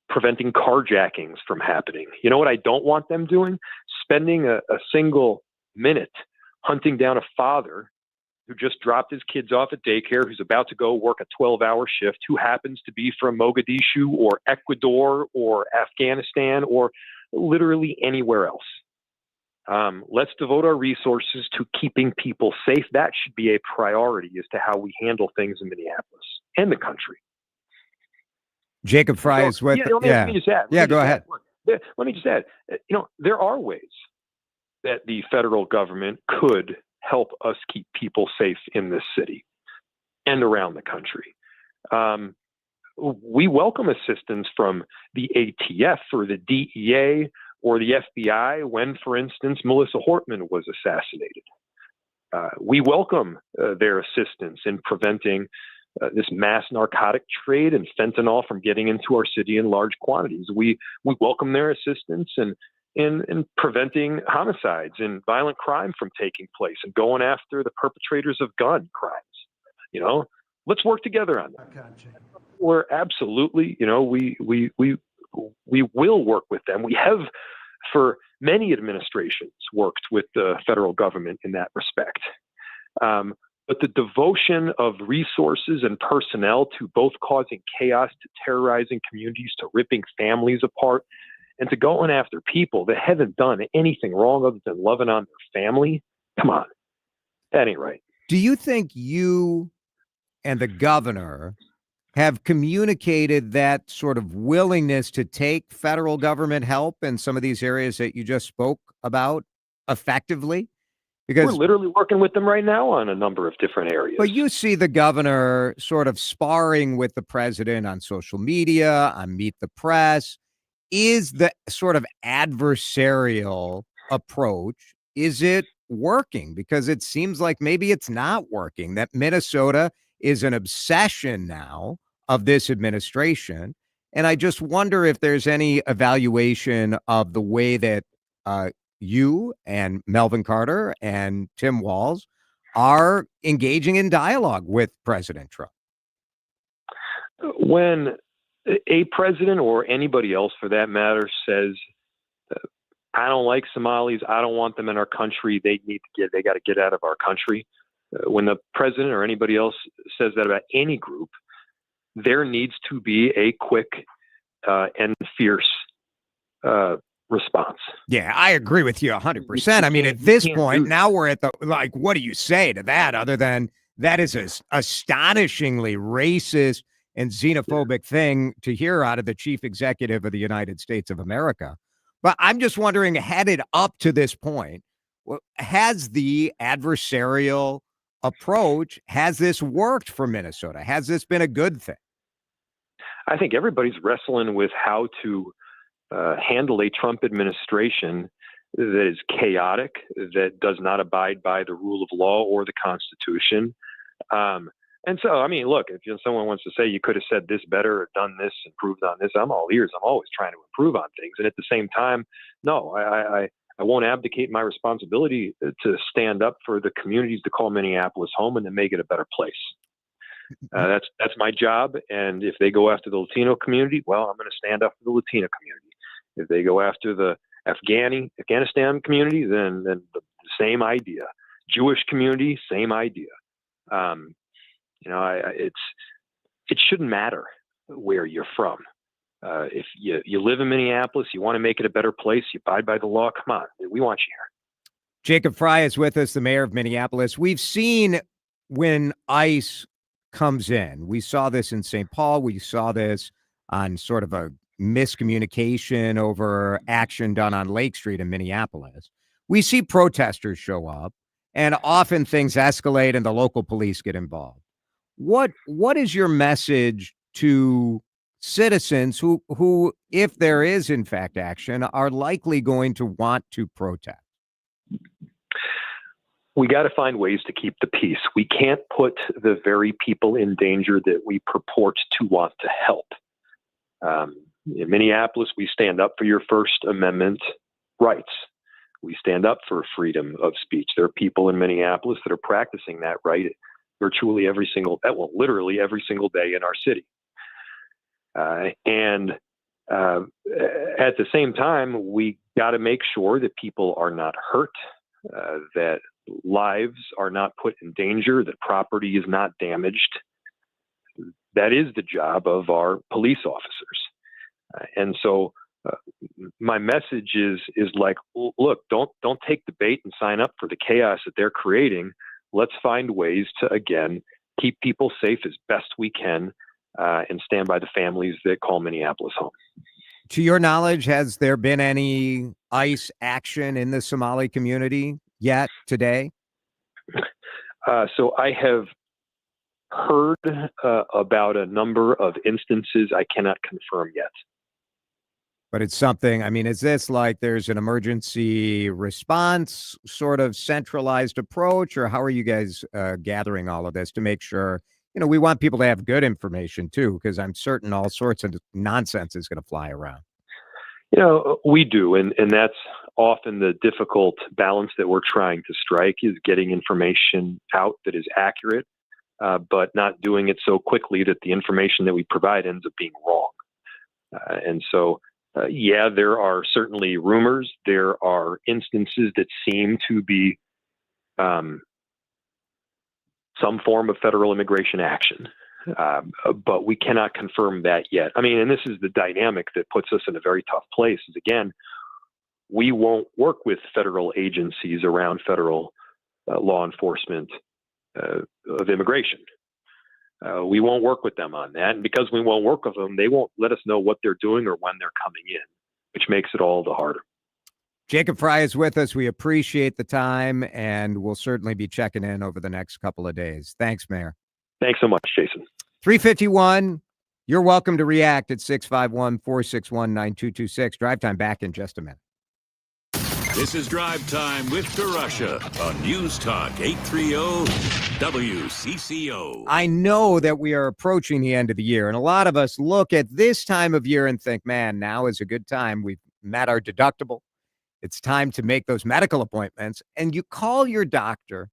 preventing carjackings from happening. You know what I don't want them doing? Spending a single minute hunting down a father who just dropped his kids off at daycare, who's about to go work a 12-hour shift, who happens to be from Mogadishu or Ecuador or Afghanistan or literally anywhere else. Let's devote our resources to keeping people safe. That should be a priority as to how we handle things in Minneapolis and the country.
Jacob Frey is with.
Let me just add.
Go ahead.
Let me just add. There are ways that the federal government could help us keep people safe in this city and around the country. We welcome assistance from the ATF or the DEA or the FBI when, for instance, Melissa Hortman was assassinated. We welcome their assistance in preventing this mass narcotic trade and fentanyl from getting into our city in large quantities. We welcome their assistance in preventing homicides and violent crime from taking place and going after the perpetrators of gun crimes. Let's work together on that. We're absolutely, we will work with them. We have, for many administrations, worked with the federal government in that respect. But the devotion of resources and personnel to both causing chaos, to terrorizing communities, to ripping families apart, and to going after people that haven't done anything wrong other than loving on their family, come on, that ain't right.
Do you think you and the governor have communicated that sort of willingness to take federal government help in some of these areas that you just spoke about effectively? Because
we're literally working with them right now on a number of different areas.
But you see the governor sort of sparring with the president on social media, on Meet the Press. Is the sort of adversarial approach, is it working? Because it seems like maybe it's not working, that Minnesota is an obsession now of this administration. And I just wonder if there's any evaluation of the way that you and Melvin Carter and Tim Walz are engaging in dialogue with President Trump.
When a president or anybody else for that matter says, I don't like Somalis, I don't want them in our country, they got to get out of our country. When the president or anybody else says that about any group, there needs to be a quick and fierce response.
Yeah, I agree with you 100%. I mean, at this point, now we're at the, what do you say to that other than that is an astonishingly racist and xenophobic thing to hear out of the chief executive of the United States of America. But I'm just wondering, headed up to this point, has the adversarial approach, has this worked for Minnesota? Has this been a good thing?
I think everybody's wrestling with how to handle a Trump administration that is chaotic, that does not abide by the rule of law or the Constitution. And so, I mean, look, if someone wants to say you could have said this better or done this, improved on this, I'm all ears. I'm always trying to improve on things. And at the same time, no, I won't abdicate my responsibility to stand up for the communities to call Minneapolis home and to make it a better place. That's my job. And if they go after the Latino community, well, I'm going to stand up for the Latino community. If they go after the Afghanistan community, then the same idea. Jewish community, same idea. It shouldn't matter where you're from. If you live in Minneapolis, you want to make it a better place, you abide by the law. Come on, we want you here.
Jacob Frey is with us, the mayor of Minneapolis. We've seen when ICE comes in. We saw this in Saint Paul. We saw this on sort of a miscommunication over action done on Lake Street in Minneapolis. We see protesters show up, and often things escalate and the local police get involved. What is your message to citizens who, if there is in fact action, are likely going to want to protest?
We got to find ways to keep the peace. We can't put the very people in danger that we purport to want to help. In Minneapolis, we stand up for your First Amendment rights. We stand up for freedom of speech. There are people in Minneapolis that are practicing that right literally every single day in our city. And at the same time, we got to make sure that people are not hurt, that lives are not put in danger, that property is not damaged. That is the job of our police officers. And so my message is like, look, don't take the bait and sign up for the chaos that they're creating. Let's find ways to, again, keep people safe as best we can and stand by the families that call Minneapolis home.
To your knowledge, has there been any ICE action in the Somali community yet today?
So I have heard about a number of instances. I cannot confirm yet.
But it's something, I mean, is this like there's an emergency response sort of centralized approach, or how are you guys gathering all of this to make sure, we want people to have good information too, because I'm certain all sorts of nonsense is going to fly around.
We do. And that's often the difficult balance that we're trying to strike, is getting information out that is accurate, but not doing it so quickly that the information that we provide ends up being wrong. And so, there are certainly rumors. There are instances that seem to be some form of federal immigration action, but we cannot confirm that yet. I mean, and this is the dynamic that puts us in a very tough place, is, again, we won't work with federal agencies around federal law enforcement of immigration. We won't work with them on that. And because we won't work with them, they won't let us know what they're doing or when they're coming in, which makes it all the harder.
Jacob Frey is with us. We appreciate the time, and we'll certainly be checking in over the next couple of days. Thanks, Mayor.
Thanks so much, Jason.
351. You're welcome to react at 651-461-9226. Drive Time back in just a minute.
This is Drive Time with DeRusha on News Talk 830 WCCO.
I know that we are approaching the end of the year, and a lot of us look at this time of year and think, man, now is a good time. We've met our deductible. It's time to make those medical appointments. And you call your doctor,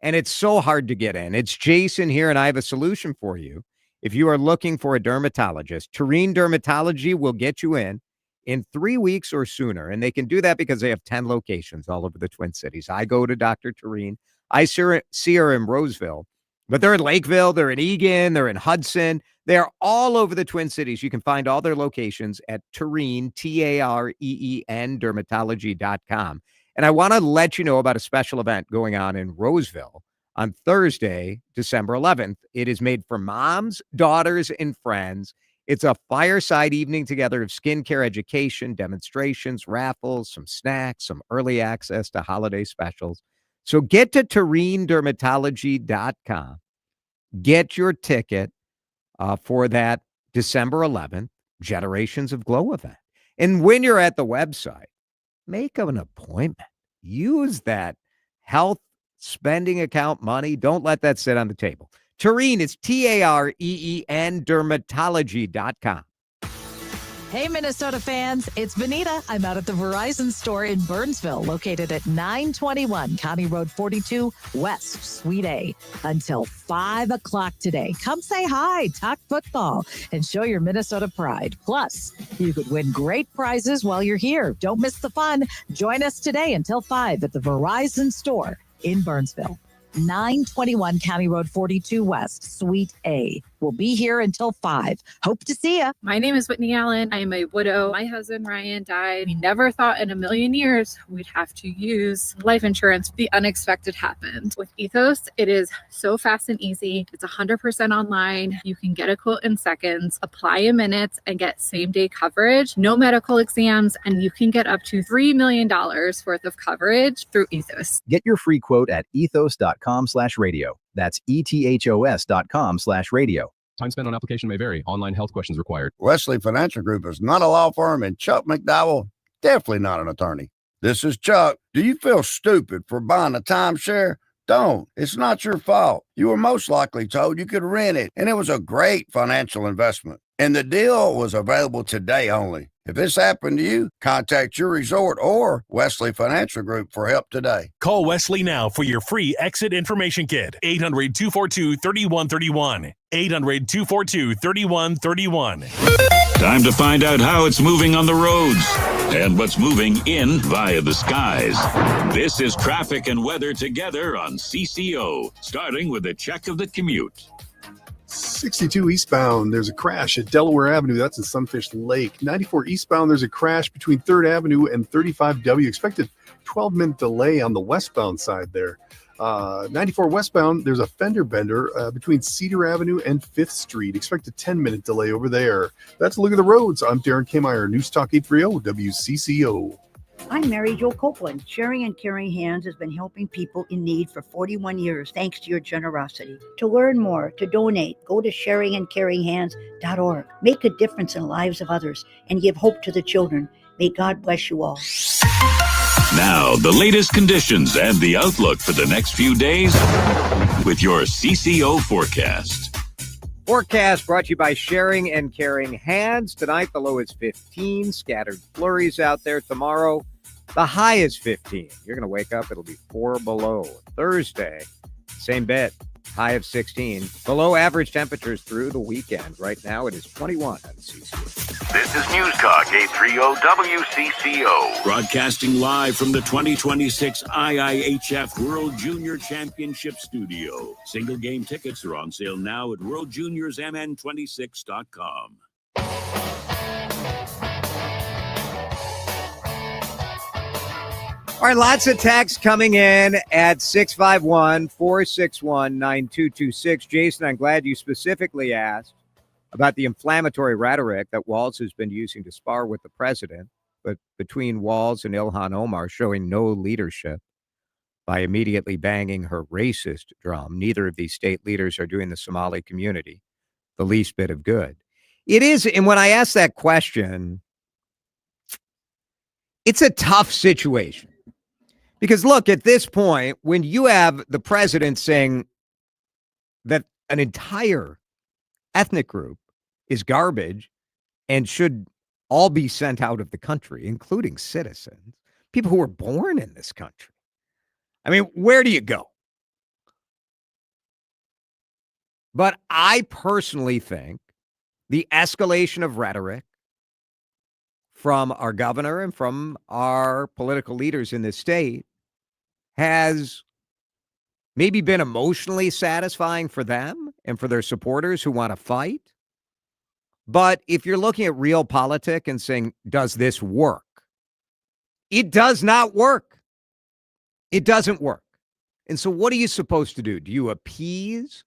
and it's so hard to get in. It's Jason here, and I have a solution for you. If you are looking for a dermatologist, Tureen Dermatology will get you in 3 weeks or sooner. And they can do that because they have 10 locations all over the Twin Cities. I go to Dr. Tureen. I see her in Roseville, but they're in Lakeville, they're in Eagan, they're in Hudson. They're all over the Twin Cities. You can find all their locations at Tureen, Tareen, dermatology.com. And I want to let you know about a special event going on in Roseville on Thursday, December 11th. It is made for moms, daughters, and friends. It's a fireside evening together of skincare education, demonstrations, raffles, some snacks, some early access to holiday specials. So get to TareenDermatology.com. Get your ticket for that December 11th Generations of Glow event. And when you're at the website, make an appointment. Use that health spending account money. Don't let that sit on the table. Tureen is Tareen, dermatology.com.
Hey, Minnesota fans, it's Benita. I'm out at the Verizon store in Burnsville, located at 921 County Road 42 West, Suite A, until 5 o'clock today. Come say hi, talk football, and show your Minnesota pride. Plus, you could win great prizes while you're here. Don't miss the fun. Join us today until 5 at the Verizon store in Burnsville. 921 County Road 42 West, Suite A. We'll be here until 5. Hope to see you.
My name is Whitney Allen. I am a widow. My husband, Ryan, died. We never thought in a million years we'd have to use life insurance. The unexpected happened. With Ethos, it is so fast and easy. It's 100% online. You can get a quote in seconds, apply in minutes, and get same-day coverage. No medical exams, and you can get up to $3 million worth of coverage through Ethos.
Get your free quote at ethos.com/radio. That's ethos.com/radio.
Time spent on application may vary. Online health questions required.
Wesley Financial Group is not a law firm, and Chuck McDowell, definitely not an attorney. This is Chuck. Do you feel stupid for buying a timeshare? Don't. It's not your fault. You were most likely told you could rent it, and it was a great financial investment. And the deal was available today only. If this happened to you, contact your resort or Wesley Financial Group for help today.
Call Wesley now for your free exit information kit. 800-242-3131. 800-242-3131.
Time to find out how it's moving on the roads and what's moving in via the skies. This is traffic and weather together on CCO, starting with a check of the commute.
62 eastbound, there's a crash at Delaware Avenue. That's in Sunfish Lake. 94 eastbound, there's a crash between 3rd Avenue and 35W. Expected 12-minute delay on the westbound side there. 94 westbound, there's a fender bender between Cedar Avenue and 5th Street. Expect a 10-minute delay over there. That's a look at the roads. I'm Darren Kmeyer, News Talk 830 WCCO.
I'm Mary Jo Copeland. Sharing and Caring Hands has been helping people in need for 41 years, thanks to your generosity. To learn more, to donate, go to sharingandcaringhands.org. Make a difference in the lives of others and give hope to the children. May God bless you all.
Now, the latest conditions and the outlook for the next few days with your CCO forecast.
Forecast brought to you by Sharing and Caring Hands. Tonight, the low is 15. Scattered flurries out there. Tomorrow, the high is 15. You're going to wake up, it'll be 4 below. Thursday, same bit. High of 16. Below average temperatures through the weekend. Right now, it is 21 on CCO.
This is News Talk 830 WCCO. Broadcasting live from the 2026 IIHF World Junior Championship Studio. Single game tickets are on sale now at worldjuniorsmn26.com.
All right, lots of texts coming in at 651-461-9226. Jason, I'm glad you specifically asked about the inflammatory rhetoric that Walz has been using to spar with the president, but between Walz and Ilhan Omar showing no leadership by immediately banging her racist drum. Neither of these state leaders are doing the Somali community the least bit of good. It is, and when I ask that question, it's a tough situation. Because look, at this point, when you have the president saying that an entire ethnic group is garbage and should all be sent out of the country, including citizens, people who were born in this country. I mean, where do you go? But I personally think the escalation of rhetoric from our governor and from our political leaders in this state has maybe been emotionally satisfying for them and for their supporters who want to fight. But if you're looking at real politics and saying, does this work? It does not work. It doesn't work. And so what are you supposed to do? Do you appease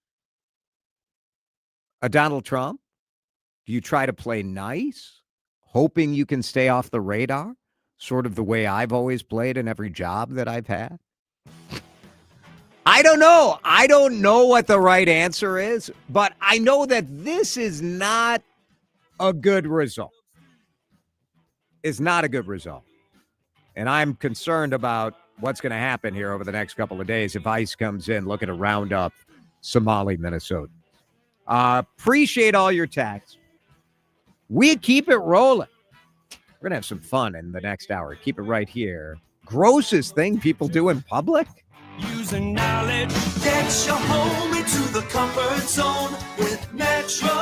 a Donald Trump? Do you try to play nice, hoping you can stay off the radar, sort of the way I've always played in every job that I've had? I don't know. I don't know what the right answer is, but I know that this is not a good result. It's not a good result. And I'm concerned about what's going to happen here over the next couple of days if ICE comes in looking to round up Somali Minnesota. Appreciate all your texts. We keep it rolling.
We're going to have some fun in the next hour. Keep it right here. Grossest thing people do in public?
Using knowledge gets your home into the comfort zone with Metro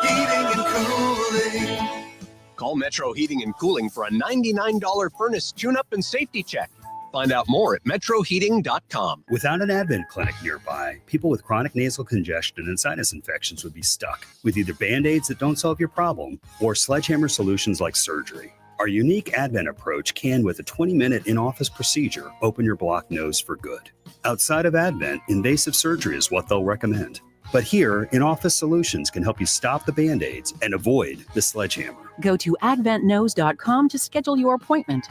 Heating and Cooling.
Call Metro Heating and Cooling for a $99 furnace tune-up and safety check. Find out more at metroheating.com.
Without an Advent clinic nearby, people with chronic nasal congestion and sinus infections would be stuck with either Band-Aids that don't solve your problem or sledgehammer solutions like surgery. Our unique Advent approach can, with a 20-minute in-office procedure, open your blocked nose for good. Outside of Advent, invasive surgery is what they'll recommend. But here, in-office solutions can help you stop the Band-Aids and avoid the sledgehammer.
Go to adventnose.com to schedule your appointment.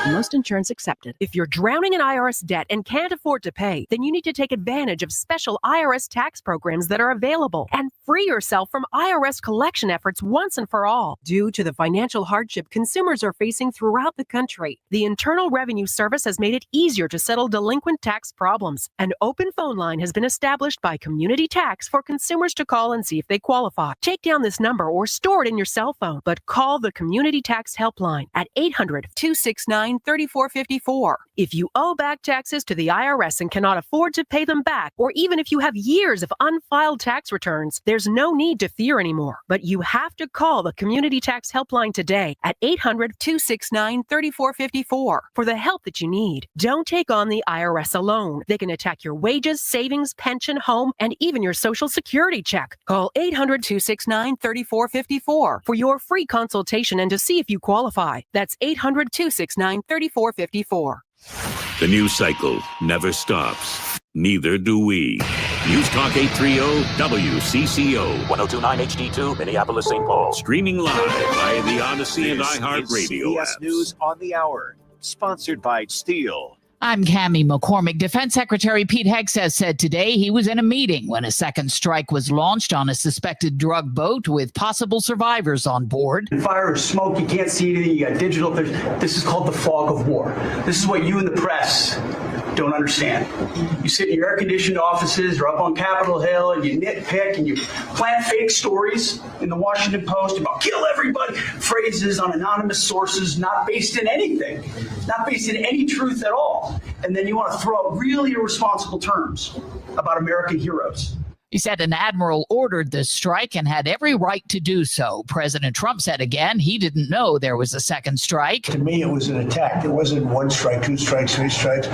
Most insurance accepted. If you're drowning in IRS debt and can't afford to pay, then you need to take advantage of special IRS tax programs that are available and free yourself from IRS collection efforts once and for all. Due to the financial hardship consumers are facing throughout the country, the Internal Revenue Service has made it easier to settle delinquent tax problems. An open phone line has been established by Community Tax for consumers to call and see if they qualify. Take down this number or store it in your cell phone, but call the Community Tax Helpline at 800-269-3454. If you owe back taxes to the IRS and cannot afford to pay them back, or even if you have years of unfiled tax returns, there's no need to fear anymore. But you have to call the Community Tax Helpline today at 800-269-3454 for the help that you need. Don't take on the IRS alone. They can attack your wages, savings, pension, home, and even your Social Security check. Call 800-269-3454 for your free consultation and to see if you qualify. That's 800-269-3454.
The news cycle never stops. Neither do we. News Talk 830 WCCO 1029 HD2 Minneapolis Saint Paul. Streaming live via the Odyssey and iHeartRadio
CBS
apps.
News on the Hour, sponsored by Steel.
I'm Cammie McCormick. Defense Secretary Pete Hegseth said today he was in a meeting when a second strike was launched on a suspected drug boat with possible survivors on board.
Fire or smoke, you can't see anything, you got digital. This is called the fog of war. This is what you in the press don't understand. You sit in your air-conditioned offices or up on Capitol Hill and you nitpick and you plant fake stories in the Washington Post about kill everybody, phrases on anonymous sources not based in anything, not based in any truth at all. And then you want to throw out really irresponsible terms about American heroes.
He said an admiral ordered the strike and had every right to do so. President Trump said again he didn't know there was a second strike.
To me, it was an attack. It wasn't one strike, two strikes, three strikes.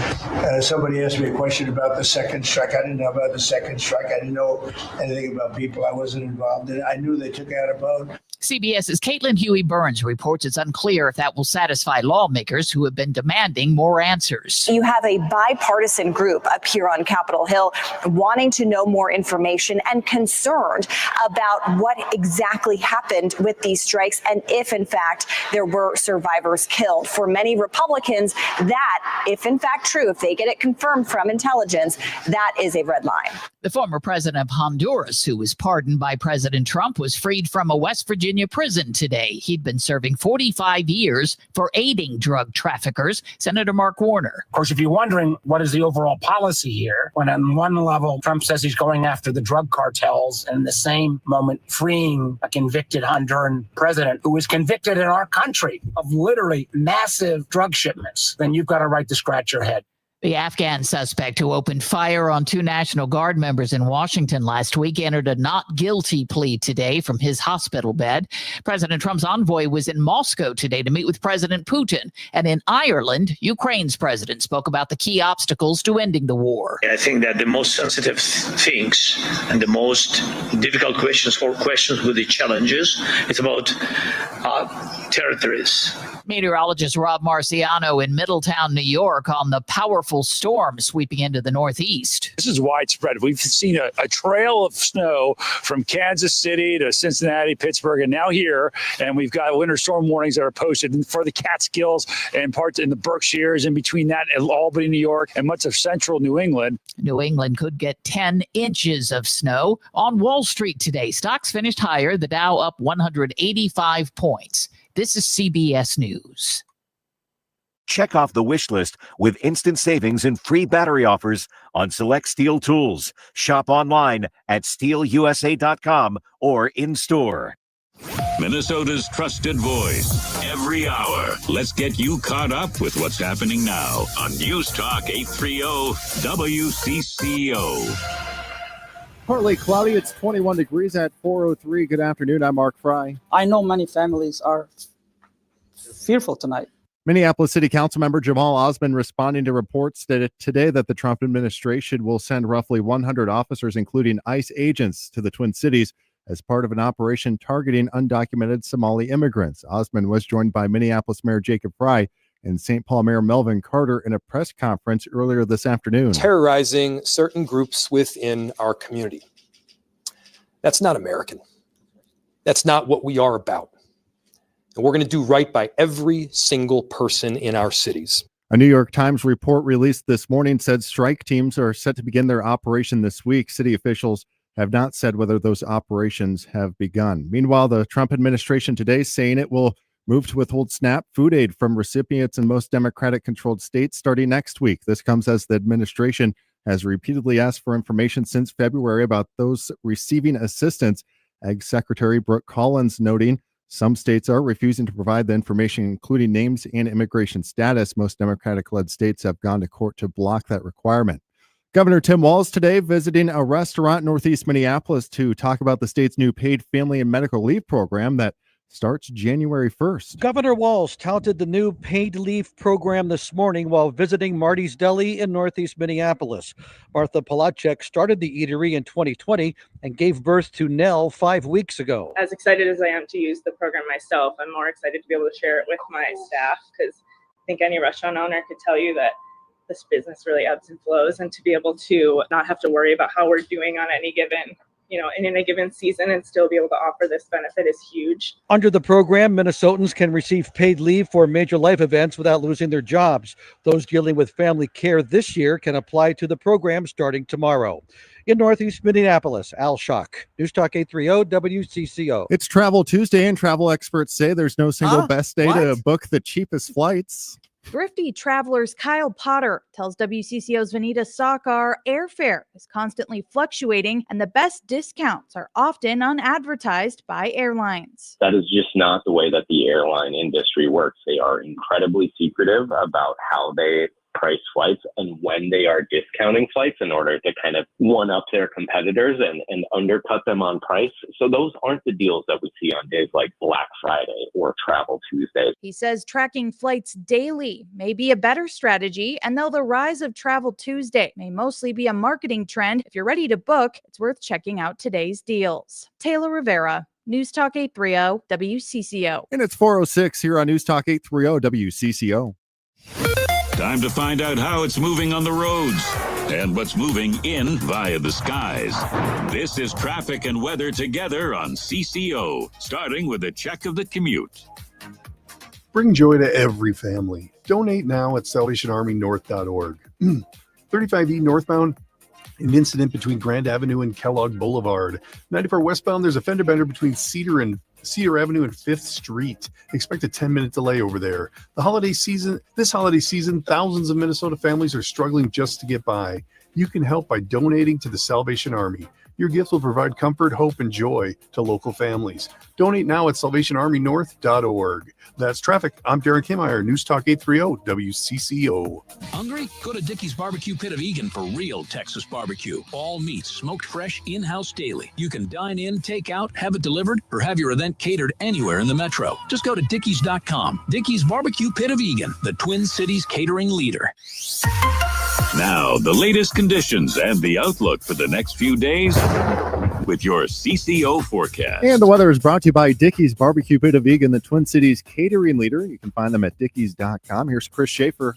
Somebody asked me a question about the second strike. I didn't know about the second strike. I didn't know anything about people. I wasn't involved in it. I knew they took out a boat.
CBS's Caitlin Huey-Burns reports it's unclear if that will satisfy lawmakers who have been demanding more answers.
You have a bipartisan group up here on Capitol Hill wanting to know more information and concerned about what exactly happened with these strikes and if, in fact, there were survivors killed. For many Republicans, that, if in fact true, if they get it confirmed from intelligence, that is a red line.
The former president of Honduras, who was pardoned by President Trump, was freed from a West Virginia prison today. He'd been serving 45 years for aiding drug traffickers. Senator Mark Warner.
Of course, if you're wondering what is the overall policy here, when on one level Trump says he's going after the drug cartels, and in the same moment freeing a convicted Honduran president who was convicted in our country of literally massive drug shipments, then you've got a right to scratch your head.
The Afghan suspect who opened fire on 2 National Guard members in Washington last week entered a not guilty plea today from his hospital bed. President Trump's envoy was in Moscow today to meet with President Putin. And in Ireland, Ukraine's president spoke about the key obstacles to ending the war.
I think that the most sensitive things and the most difficult questions with the challenges, it's about territories.
Meteorologist Rob Marciano in Middletown, New York, on the powerful storm sweeping into the Northeast.
This is widespread. We've seen a trail of snow from Kansas City to Cincinnati, Pittsburgh, and now here. And we've got winter storm warnings that are posted for the Catskills and parts in the Berkshires, in between that and Albany, New York, and much of central New England.
New England could get 10 inches of snow. On Wall Street today, stocks finished higher, the Dow up 185 points. This is CBS News.
Check off the wish list with instant savings and free battery offers on select Steel tools. Shop online at steelusa.com or in-store.
Minnesota's trusted voice every hour. Let's get you caught up with what's happening now on News Talk 830 WCCO.
Partly cloudy. It's 21 degrees at 4:03. Good afternoon. I'm Mark Frey.
I know many families are fearful tonight.
Minneapolis City Council member Jamal Osman responding to reports today that the Trump administration will send roughly 100 officers, including ICE agents, to the Twin Cities as part of an operation targeting undocumented Somali immigrants. Osman was joined by Minneapolis Mayor Jacob Frey and Saint Paul Mayor Melvin Carter in a press conference earlier this afternoon.
Terrorizing certain groups within our community. That's not American. That's not what we are about. And we're going to do right by every single person in our cities.
A New York Times report released this morning said strike teams are set to begin their operation this week. City officials have not said whether those operations have begun. Meanwhile, the Trump administration today is saying it will move to withhold SNAP food aid from recipients in most Democratic-controlled states starting next week. This comes as the administration has repeatedly asked for information since February about those receiving assistance. Ag Secretary Brooke Collins noting some states are refusing to provide the information, including names and immigration status. Most Democratic-led states have gone to court to block that requirement. Governor Tim Walz today visiting a restaurant in Northeast Minneapolis to talk about the state's new paid family and medical leave program that starts January 1st.
Governor Walz touted the new paid leave program this morning while visiting Marty's Deli in Northeast Minneapolis. Martha Polacek started the eatery in 2020 and gave birth to Nell 5 weeks ago.
As excited as I am to use the program myself, I'm more excited to be able to share it with my staff, because I think any restaurant owner could tell you that this business really ebbs and flows, and to be able to not have to worry about how we're doing on any given, in a given season and still be able to offer this benefit is huge.
Under the program, Minnesotans can receive paid leave for major life events without losing their jobs. Those dealing with family care this year can apply to the program starting tomorrow. In Northeast Minneapolis, Al Schock, News Talk 830 WCCO.
It's Travel Tuesday, and travel experts say there's no single best day to book the cheapest flights.
Thrifty Travelers Kyle Potter tells WCCO's Vanita Sakar airfare is constantly fluctuating and the best discounts are often unadvertised by airlines.
That is just not the way that the airline industry works. They are incredibly secretive about how they price flights and when they are discounting flights in order to kind of one up their competitors and undercut them on price. So those aren't the deals that we see on days like Black Friday or Travel Tuesday.
He says tracking flights daily may be a better strategy, and though the rise of Travel Tuesday may mostly be a marketing trend, if you're ready to book, it's worth checking out today's deals. Taylor Rivera, News Talk 830 WCCO.
And it's 4:06 here on News Talk 830 WCCO.
Time to find out how it's moving on the roads and what's moving in via the skies. This is traffic and weather together on CCO, starting with a check of the commute.
Bring joy to every family. Donate now at SalvationArmyNorth.org. 35E northbound, an incident between Grand Avenue and Kellogg Boulevard. 94 westbound, there's a fender bender between Cedar Avenue and 5th Street. Expect a 10-minute delay over there. This holiday season, thousands of Minnesota families are struggling just to get by. You can help by donating to the Salvation Army. Your gift will provide comfort, hope, and joy to local families. Donate now at SalvationArmyNorth.org. That's traffic. I'm Darren Kimmeyer, News Talk 830 WCCO.
Hungry? Go to Dickey's Barbecue Pit of Egan for real Texas barbecue. All meats smoked fresh in-house daily. You can dine in, take out, have it delivered, or have your event catered anywhere in the metro. Just go to Dickeys.com. Dickey's Barbecue Pit of Egan, the Twin Cities catering leader.
Now, the latest conditions and the outlook for the next few days with your CCO forecast.
And the weather is brought to you by Dickey's Barbecue Pit of Egan, the Twin Cities catering leader. You can find them at Dickeys.com. Here's Chris Schaefer.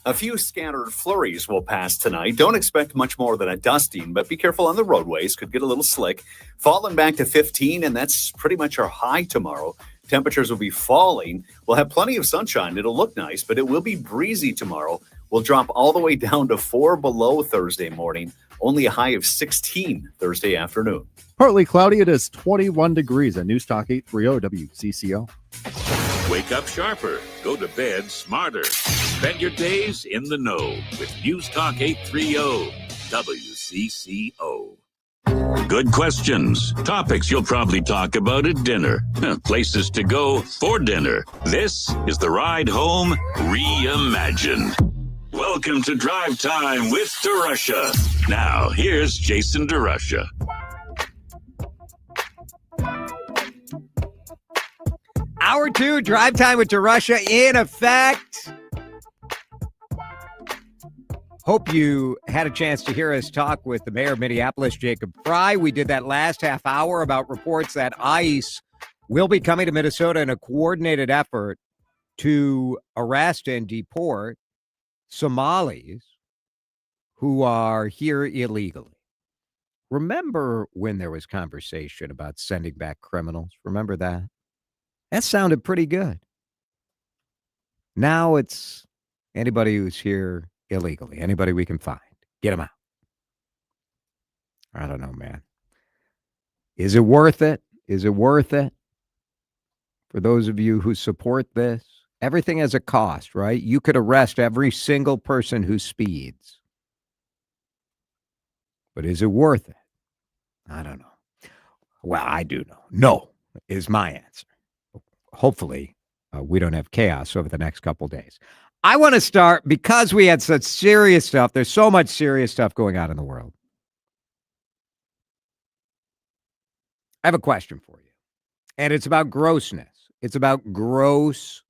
A few scattered flurries will pass tonight. Don't expect much more than a dusting, but be careful on the roadways. Could get a little slick. Falling back to 15, and that's pretty much our high tomorrow. Temperatures will be falling. We'll have plenty of sunshine. It'll look nice, but it will be breezy tomorrow. We'll drop all the way down to 4 below Thursday morning. Only a high of 16 Thursday afternoon.
Partly cloudy. It is 21 degrees at News Talk 830 WCCO.
Wake up sharper. Go to bed smarter. Spend your days in the know with News Talk 830 WCCO. Good questions. Topics you'll probably talk about at dinner. Places to go for dinner. This is the Ride Home Reimagined. Welcome to Drive Time with DeRusha. Now, here's Jason DeRusha.
Hour 2, Drive Time with DeRusha in effect. Hope you had a chance to hear us talk with the mayor of Minneapolis, Jacob Frey. We did that last half hour about reports that ICE will be coming to Minnesota in a coordinated effort to arrest and deport Somalis who are here illegally. Remember when there was conversation about sending back criminals? Remember that? That sounded pretty good. Now it's anybody who's here illegally, anybody we can find, get them out. I don't know, man. Is it worth it? Is it worth it? For those of you who support this, everything has a cost, right? You could arrest every single person who speeds. But is it worth it? I don't know. Well, I do know. No is my answer. Hopefully, we don't have chaos over the next couple days. I want to start, because we had such serious stuff. There's so much serious stuff going on in the world. I have a question for you. And it's about grossness. It's about gross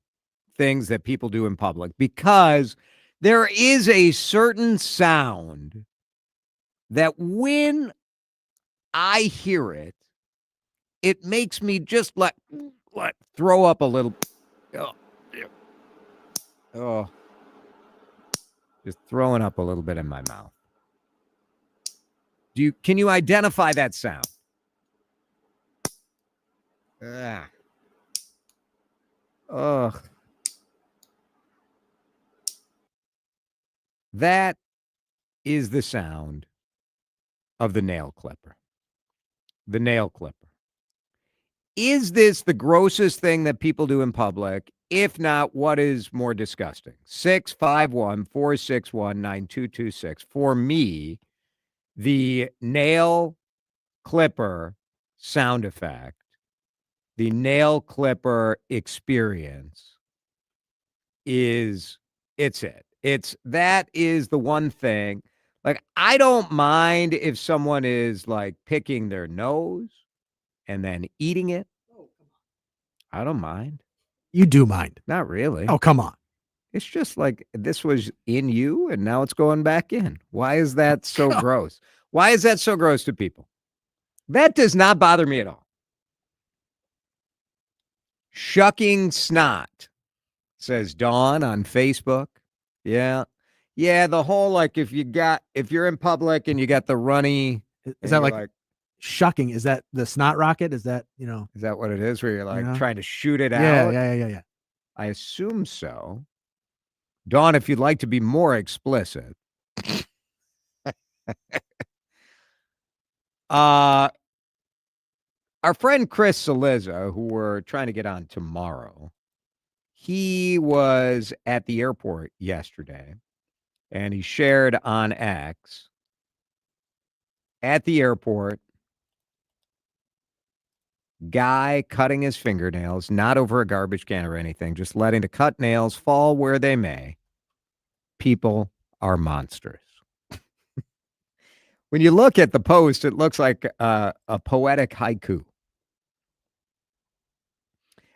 things that people do in public, because there is a certain sound that when I hear it, it makes me just like throw up a little. Oh, just throwing up a little bit in my mouth. Can you identify that sound? Ugh. That is the sound of the nail clipper. The nail clipper. Is this the grossest thing that people do in public? If not, what is more disgusting? 651-461-9226. For me, the nail clipper sound effect, the nail clipper experience that is the one thing. Like, I don't mind if someone is like picking their nose and then eating it. I don't mind.
You do mind.
Not really.
Oh, come on.
It's just like this was in you and now it's going back in. Why is that so gross? Why is that so gross to people? That does not bother me at all. Shucking snot, says Dawn on Facebook. Yeah. Yeah, the whole, like, if you're in public and you got the runny.
Is that like shucking? Is that the snot rocket? Is that,
Is that what it is, where you're like trying to shoot it
yeah,
out?
Yeah.
I assume so. Dawn, if you'd like to be more explicit. Our friend Chris Saliza, who we're trying to get on tomorrow, he was at the airport yesterday, and he shared on X, at the airport, guy cutting his fingernails, not over a garbage can or anything, just letting the cut nails fall where they may. People are monsters. When you look at the post, it looks like a poetic haiku.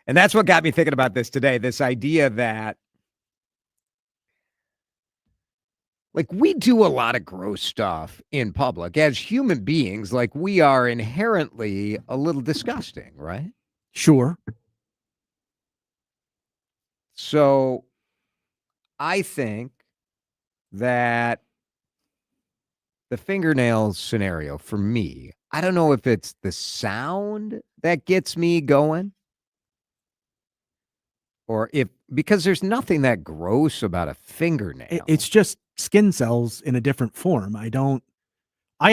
And that's what got me thinking about this today, this idea that, like, we do a lot of gross stuff in public. As human beings, like, we are inherently a little disgusting, right?
Sure.
So I think that the fingernails scenario for me, I don't know if it's the sound that gets me going, or because there's nothing that gross about a fingernail.
It's just skin cells in a different form. I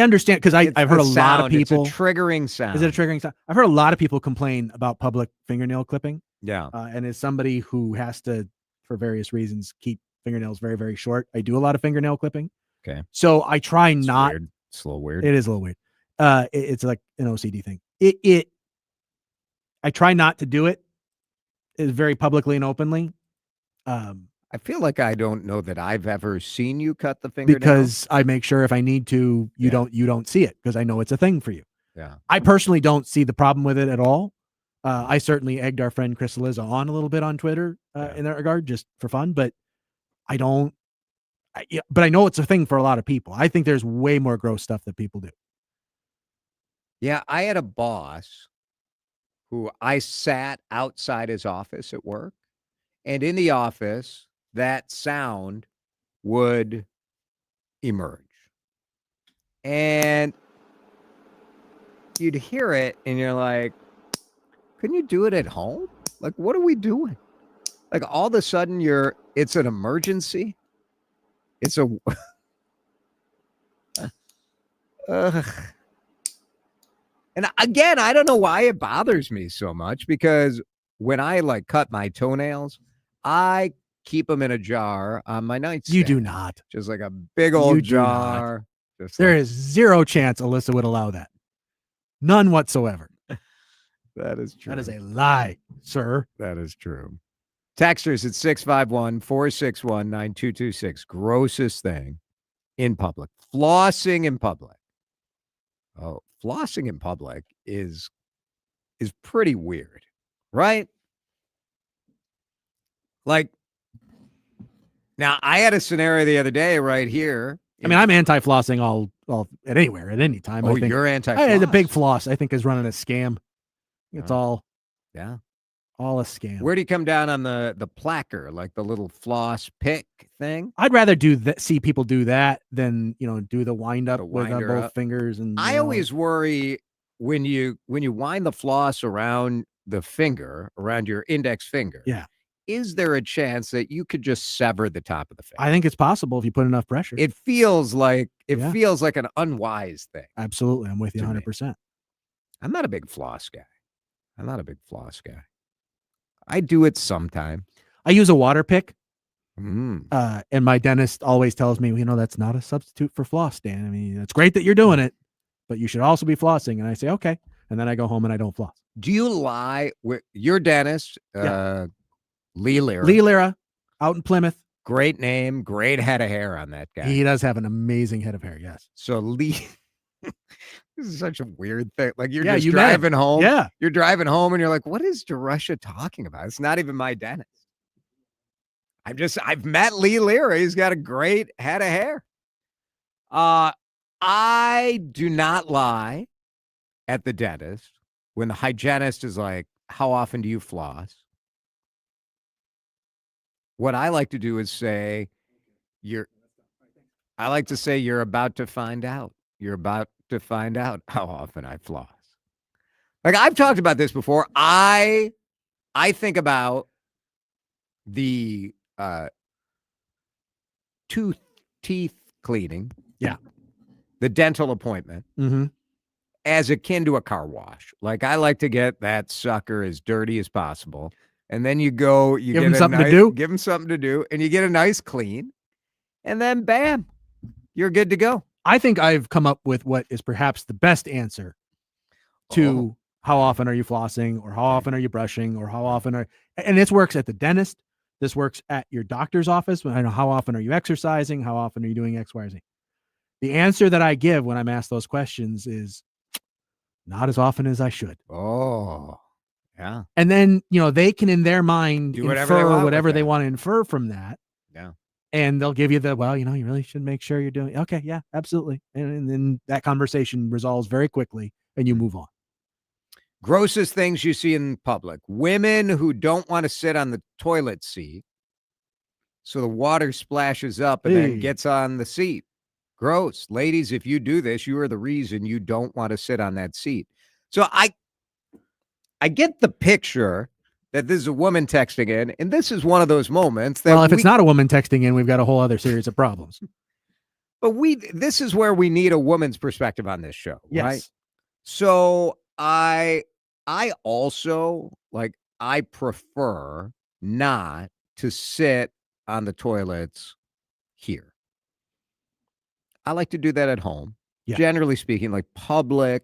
understand, because I've heard a lot of people.
It's a triggering sound.
Is it a triggering sound? I've heard a lot of people complain about public fingernail clipping.
Yeah.
And as somebody who has to, for various reasons, keep fingernails very, very short, I do a lot of fingernail clipping.
Okay.
So I try not.
Weird. It's a little weird.
It is a little weird. It's like an OCD thing. I try not to do it very publicly and openly.
I feel like I don't know that I've ever seen you cut the fingernail.
Because I make sure if I need to, you don't see it, because I know it's a thing for you.
Yeah.
I personally don't see the problem with it at all. I certainly egged our friend Chris Eliza on a little bit on Twitter in that regard, just for fun, but I don't. But I know it's a thing for a lot of people. I think there's way more gross stuff that people do.
Yeah, I had a boss who I sat outside his office at work, and in the office, that sound would emerge. And you'd hear it, and you're like, couldn't you do it at home? Like, what are we doing? Like, all of a sudden, it's an emergency. It's a... And again, I don't know why it bothers me so much, because when I like cut my toenails, I keep them in a jar on my nightstand.
You do not.
Just like a big old jar.
There is zero chance Alyssa would allow that. None whatsoever.
That is true.
That is a lie, sir.
That is true. Texters at 651-461-9226. Grossest thing in public. Flossing in public. Oh, flossing in public is pretty weird, right? Like, now I had a scenario the other day right here.
I mean, I'm anti-flossing all at anywhere, at any time.
Oh,
I think.
you're anti-floss?
The big floss, I think, is running a scam. It's all
a
scam.
Where do you come down on the placker, like the little floss pick thing?
I'd rather see people do that than, do the wind up with both fingers. And
I always worry when you wind the floss around the finger, around your index finger.
Yeah.
Is there a chance that you could just sever the top of the finger?
I think it's possible if you put enough pressure.
It feels like an unwise thing.
Absolutely. I'm with you 100%.
I'm not a big floss guy. I do it sometime.
I use a water pick.
And
my dentist always tells me, that's not a substitute for floss, Dan. I mean, it's great that you're doing it, but you should also be flossing. And I say, okay. And then I go home and I don't floss.
Do you lie with your dentist? Lee Lira.
Lee Lira, out in Plymouth.
Great name, great head of hair on that guy.
He does have an amazing head of hair, yes.
So Lee, this is such a weird thing. Like you're
you
driving home.
Yeah.
You're driving home and you're like, what is DeRusha talking about? It's not even my dentist. I've met Lee Lira. He's got a great head of hair. I do not lie at the dentist when the hygienist is like, how often do you floss? What I like to do is say, you're about to find out. You're about to find out how often I floss. Like I've talked about this before. I think about the teeth cleaning.
Yeah.
The dental appointment.
Mm-hmm.
As akin to a car wash. Like I like to get that sucker as dirty as possible. And then you give
him something to do.
Give him something to do, and you get a nice clean, and then bam, you're good to go.
I think I've come up with what is perhaps the best answer to how often are you flossing, or how often are you brushing, or how often and this works at the dentist. This works at your doctor's office. I know how often are you exercising, how often are you doing X, Y, or Z. The answer that I give when I'm asked those questions is not as often as I should.
Oh. Yeah.
And then, they can in their mind
do
whatever they want to infer from that.
Yeah.
And they'll give you you really should make sure you're doing. Okay. Yeah, absolutely. And then that conversation resolves very quickly and you move on.
Grossest things you see in public. Women who don't want to sit on the toilet seat. So the water splashes up and then gets on the seat. Gross. Ladies, if you do this, you are the reason you don't want to sit on that seat. So I get the picture that this is a woman texting in, and this is one of those moments that
if it's not a woman texting in, we've got a whole other series of problems.
But this is where we need a woman's perspective on this show,
yes.
Right? So I also I prefer not to sit on the toilets here. I like to do that at home, generally speaking, like public,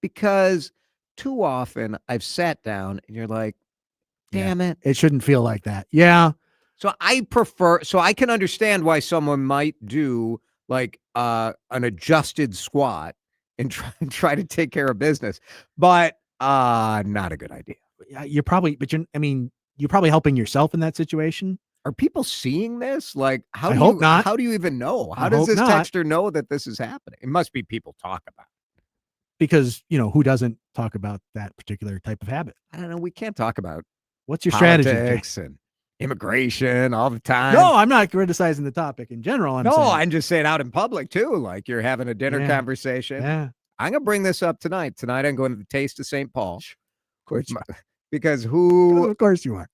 because too often I've sat down and you're like, damn it.
It shouldn't feel like that. Yeah.
So I can understand why someone might do like an adjusted squat and try to take care of business, but not a good idea.
You're probably helping yourself in that situation.
Are people seeing this? Like,
I hope not.
How do you even know? How
I
does
hope
this
not.
texter know that this is happening? It must be people talk about it.
Because, who doesn't talk about that particular type of habit?
I don't know. We can't talk about
what's your strategy
and immigration all the time.
No, I'm not criticizing the topic in general.
I'm just saying out in public too. Like you're having a dinner conversation.
Yeah.
I'm going to bring this up tonight. Tonight I'm going to the Taste of Saint Paul. Of course. Because of
course you are.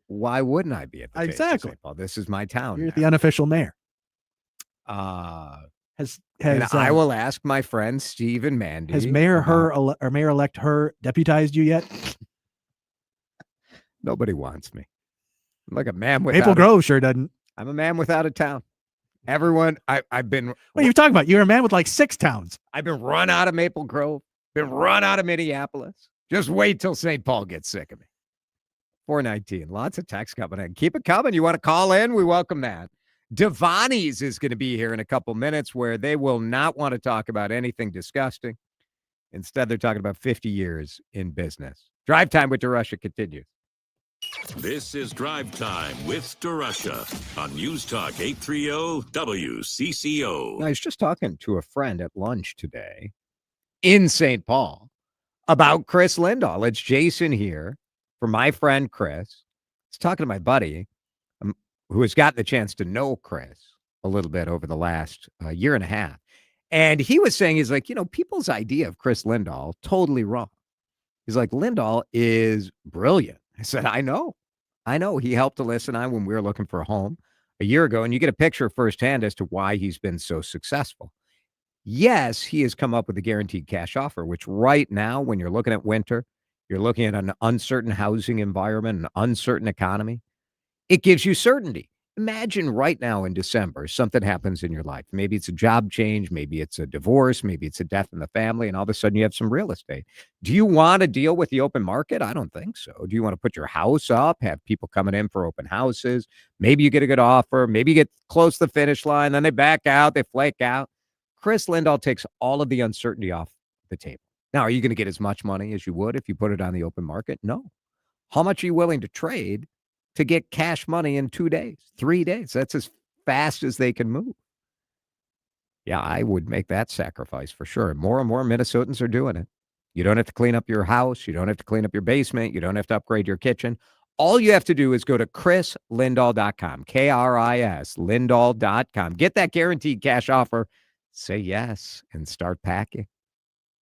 Why wouldn't I be at the Taste of Saint Paul? This is my town.
You're the unofficial mayor.
And I will ask my friend Steve and Mandy.
Has Mayor-elect her deputized you yet?
Nobody wants me. I'm like a man without
Maple Grove sure doesn't.
I'm a man without a town. Everyone, I've been.
What are you talking about? You're a man with like 6 towns.
I've been run out of Maple Grove. Been run out of Minneapolis. Just wait till St. Paul gets sick of me. 419. Lots of texts coming in. Keep it coming. You want to call in? We welcome that. Davanni's is going to be here in a couple minutes where they will not want to talk about anything disgusting. Instead, they're talking about 50 years in business. Drive Time with DeRusha continues.
This is Drive Time with DeRusha on News Talk 830 WCCO.
I was just talking to a friend at lunch today in St. Paul about Chris Lindahl. It's Jason here for my friend Chris. He's talking to my buddy who has gotten the chance to know Chris a little bit over the last year and a half. And he was saying, he's like, people's idea of Chris Lindahl, totally wrong. He's like, Lindahl is brilliant. I said, I know. He helped Alyssa and I when we were looking for a home a year ago, and you get a picture firsthand as to why he's been so successful. Yes, he has come up with a guaranteed cash offer, which right now, when you're looking at winter, you're looking at an uncertain housing environment, an uncertain economy. It gives you certainty. Imagine right now in December, something happens in your life. Maybe it's a job change. Maybe it's a divorce. Maybe it's a death in the family. And all of a sudden you have some real estate. Do you want to deal with the open market? I don't think so. Do you want to put your house up, have people coming in for open houses? Maybe you get a good offer. Maybe you get close to the finish line. Then they back out. They flake out. Chris Lindahl takes all of the uncertainty off the table. Now, are you going to get as much money as you would if you put it on the open market? No. How much are you willing to trade to get cash money in 2 days, 3 days? That's as fast as they can move. Yeah, I would make that sacrifice for sure. More and more Minnesotans are doing it. You don't have to clean up your house. You don't have to clean up your basement. You don't have to upgrade your kitchen. All you have to do is go to chrislindahl.com, K-R-I-S, Lindahl.com. Get that guaranteed cash offer. Say yes and start packing.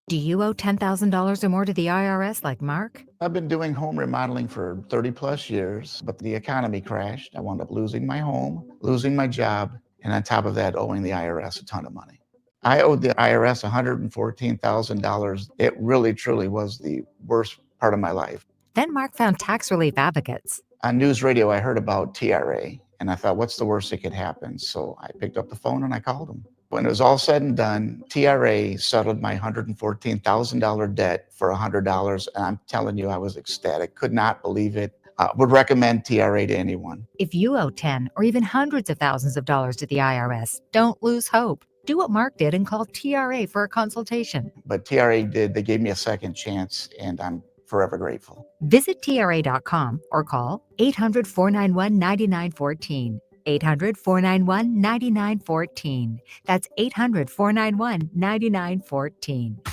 Do you owe $10,000 or more to the IRS like Mark?
I've been doing home remodeling for 30 plus years, but the economy crashed. I wound up losing my home, losing my job, and on top of that, owing the IRS a ton of money. I owed the IRS $114,000. It really, truly was the worst part of my life.
Then Mark found tax relief advocates.
On news radio, I heard about TRA, and I thought, what's the worst that could happen? So I picked up the phone and I called them. When it was all said and done, TRA settled my $114,000 debt for $100. And I'm telling you, I was ecstatic. Could not believe it. Would recommend TRA to anyone.
If you owe 10 or even hundreds of thousands of dollars to the IRS, don't lose hope. Do what Mark did and call TRA for a consultation.
But TRA did. They gave me a second chance, and I'm forever grateful.
Visit TRA.com or call 800-491-9914. 800-491-9914. That's 800-491-9914.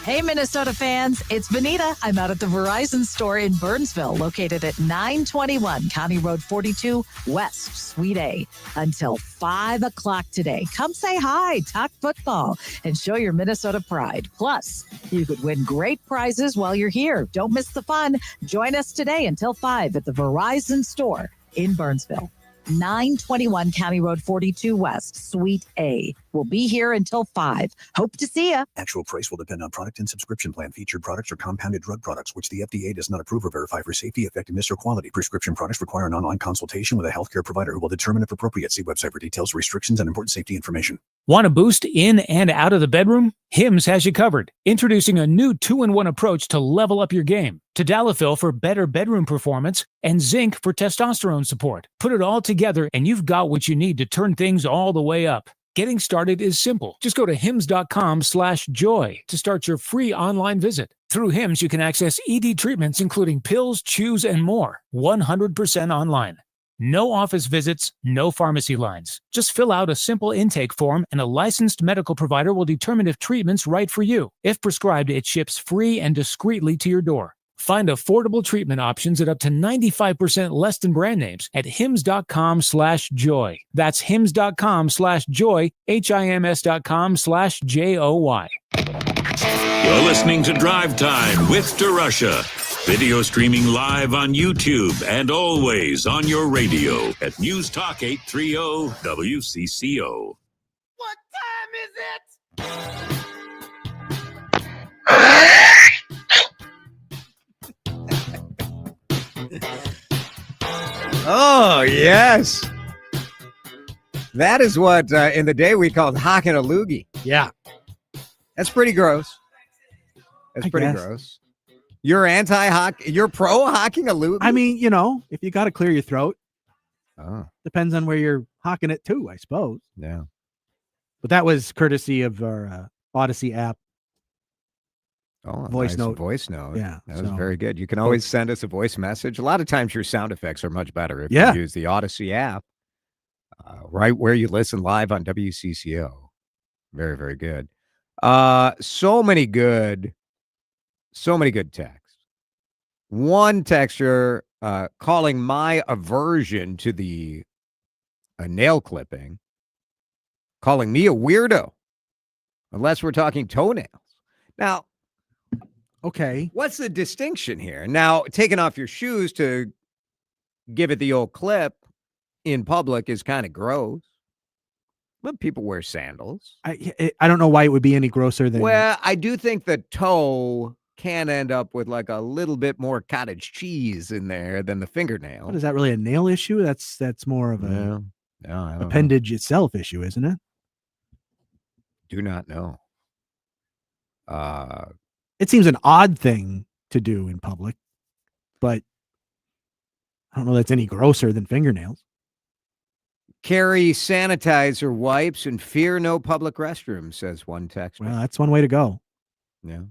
Hey, Minnesota fans, it's Benita. I'm out at the Verizon store in Burnsville, located at 921 County Road 42 West, Suite A, until 5 o'clock today. Come say hi, talk football, and show your Minnesota pride. Plus, you could win great prizes while you're here. Don't miss the fun. Join us today until 5 at the Verizon store in Burnsville. 921 County Road 42 West, Suite A. We'll be here until 5. Hope to see you.
Actual price will depend on product and subscription plan. Featured products are compounded drug products, which the FDA does not approve or verify for safety, effectiveness, or quality. Prescription products require an online consultation with a healthcare provider who will determine if appropriate. See website for details, restrictions, and important safety information.
Want a boost in and out of the bedroom? Hims has you covered. Introducing a new 2-in-1 approach to level up your game. Tadalafil for better bedroom performance and zinc for testosterone support. Put it all together and you've got what you need to turn things all the way up. Getting started is simple. Just go to hims.com/joy to start your free online visit. Through Hims, you can access ED treatments including pills, chews, and more. 100% online. No office visits, no pharmacy lines. Just fill out a simple intake form and a licensed medical provider will determine if treatment's right for you. If prescribed, it ships free and discreetly to your door. Find affordable treatment options at up to 95% less than brand names at hims.com/joy. That's hims.com/joy, hims.com/joy.
You're listening to Drive Time with DeRusha. Video streaming live on YouTube and always on your radio at News Talk 830 WCCO.
What time is it?
Oh, yes. That is what in the day we called hocking a loogie.
Yeah.
That's pretty gross. That's
I
pretty
guess.
gross. You're anti-hock. You're pro hocking a loogie?
I mean, if you got to clear your throat,
Oh,
depends on where you're hocking it to, I suppose.
yeah.
But that was courtesy of our Odyssey app.
Oh,
Voice
nice
note.
Voice note.
Yeah,
That was
so-
very good. You can always send us a voice message. A lot of times your sound effects are much better if
Yeah.
you use the Odyssey app, right where you listen live on WCCO. Very, very good. So many good texts. One texture calling my aversion to the nail clipping, calling me a weirdo, unless we're talking toenails. Now,
okay,
what's the distinction here? Now, taking off your shoes to give it the old clip in public is kind of gross. But people wear sandals.
I don't know why it would be any grosser than.
Well, I do think the toe can end up with like a little bit more cottage cheese in there than the fingernail.
What is that really a nail issue? That's more of a
I don't know.
appendage itself issue, isn't it?
Do not know.
It seems an odd thing to do in public, but I don't know that's any grosser than fingernails.
Carry sanitizer wipes and fear no public restrooms, says one texter.
Well, that's one way to go.
Yeah.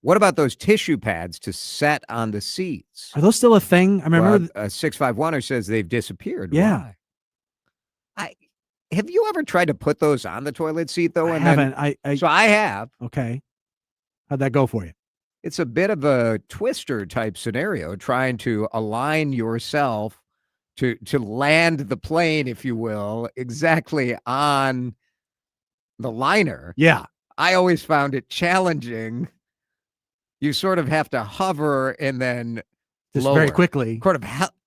What about those tissue pads to set on the seats?
Are those still a thing? I remember.
Well, 651er says they've disappeared.
Yeah.
Why? Have you ever tried to put those on the toilet seat though?
I
And
haven't.
So I have.
Okay. How'd that go for you?
It's a bit of a twister type scenario, trying to align yourself to land the plane, if you will, exactly on the liner.
Yeah.
I always found it challenging. You sort of have to hover and then
Just
lower.
very quickly.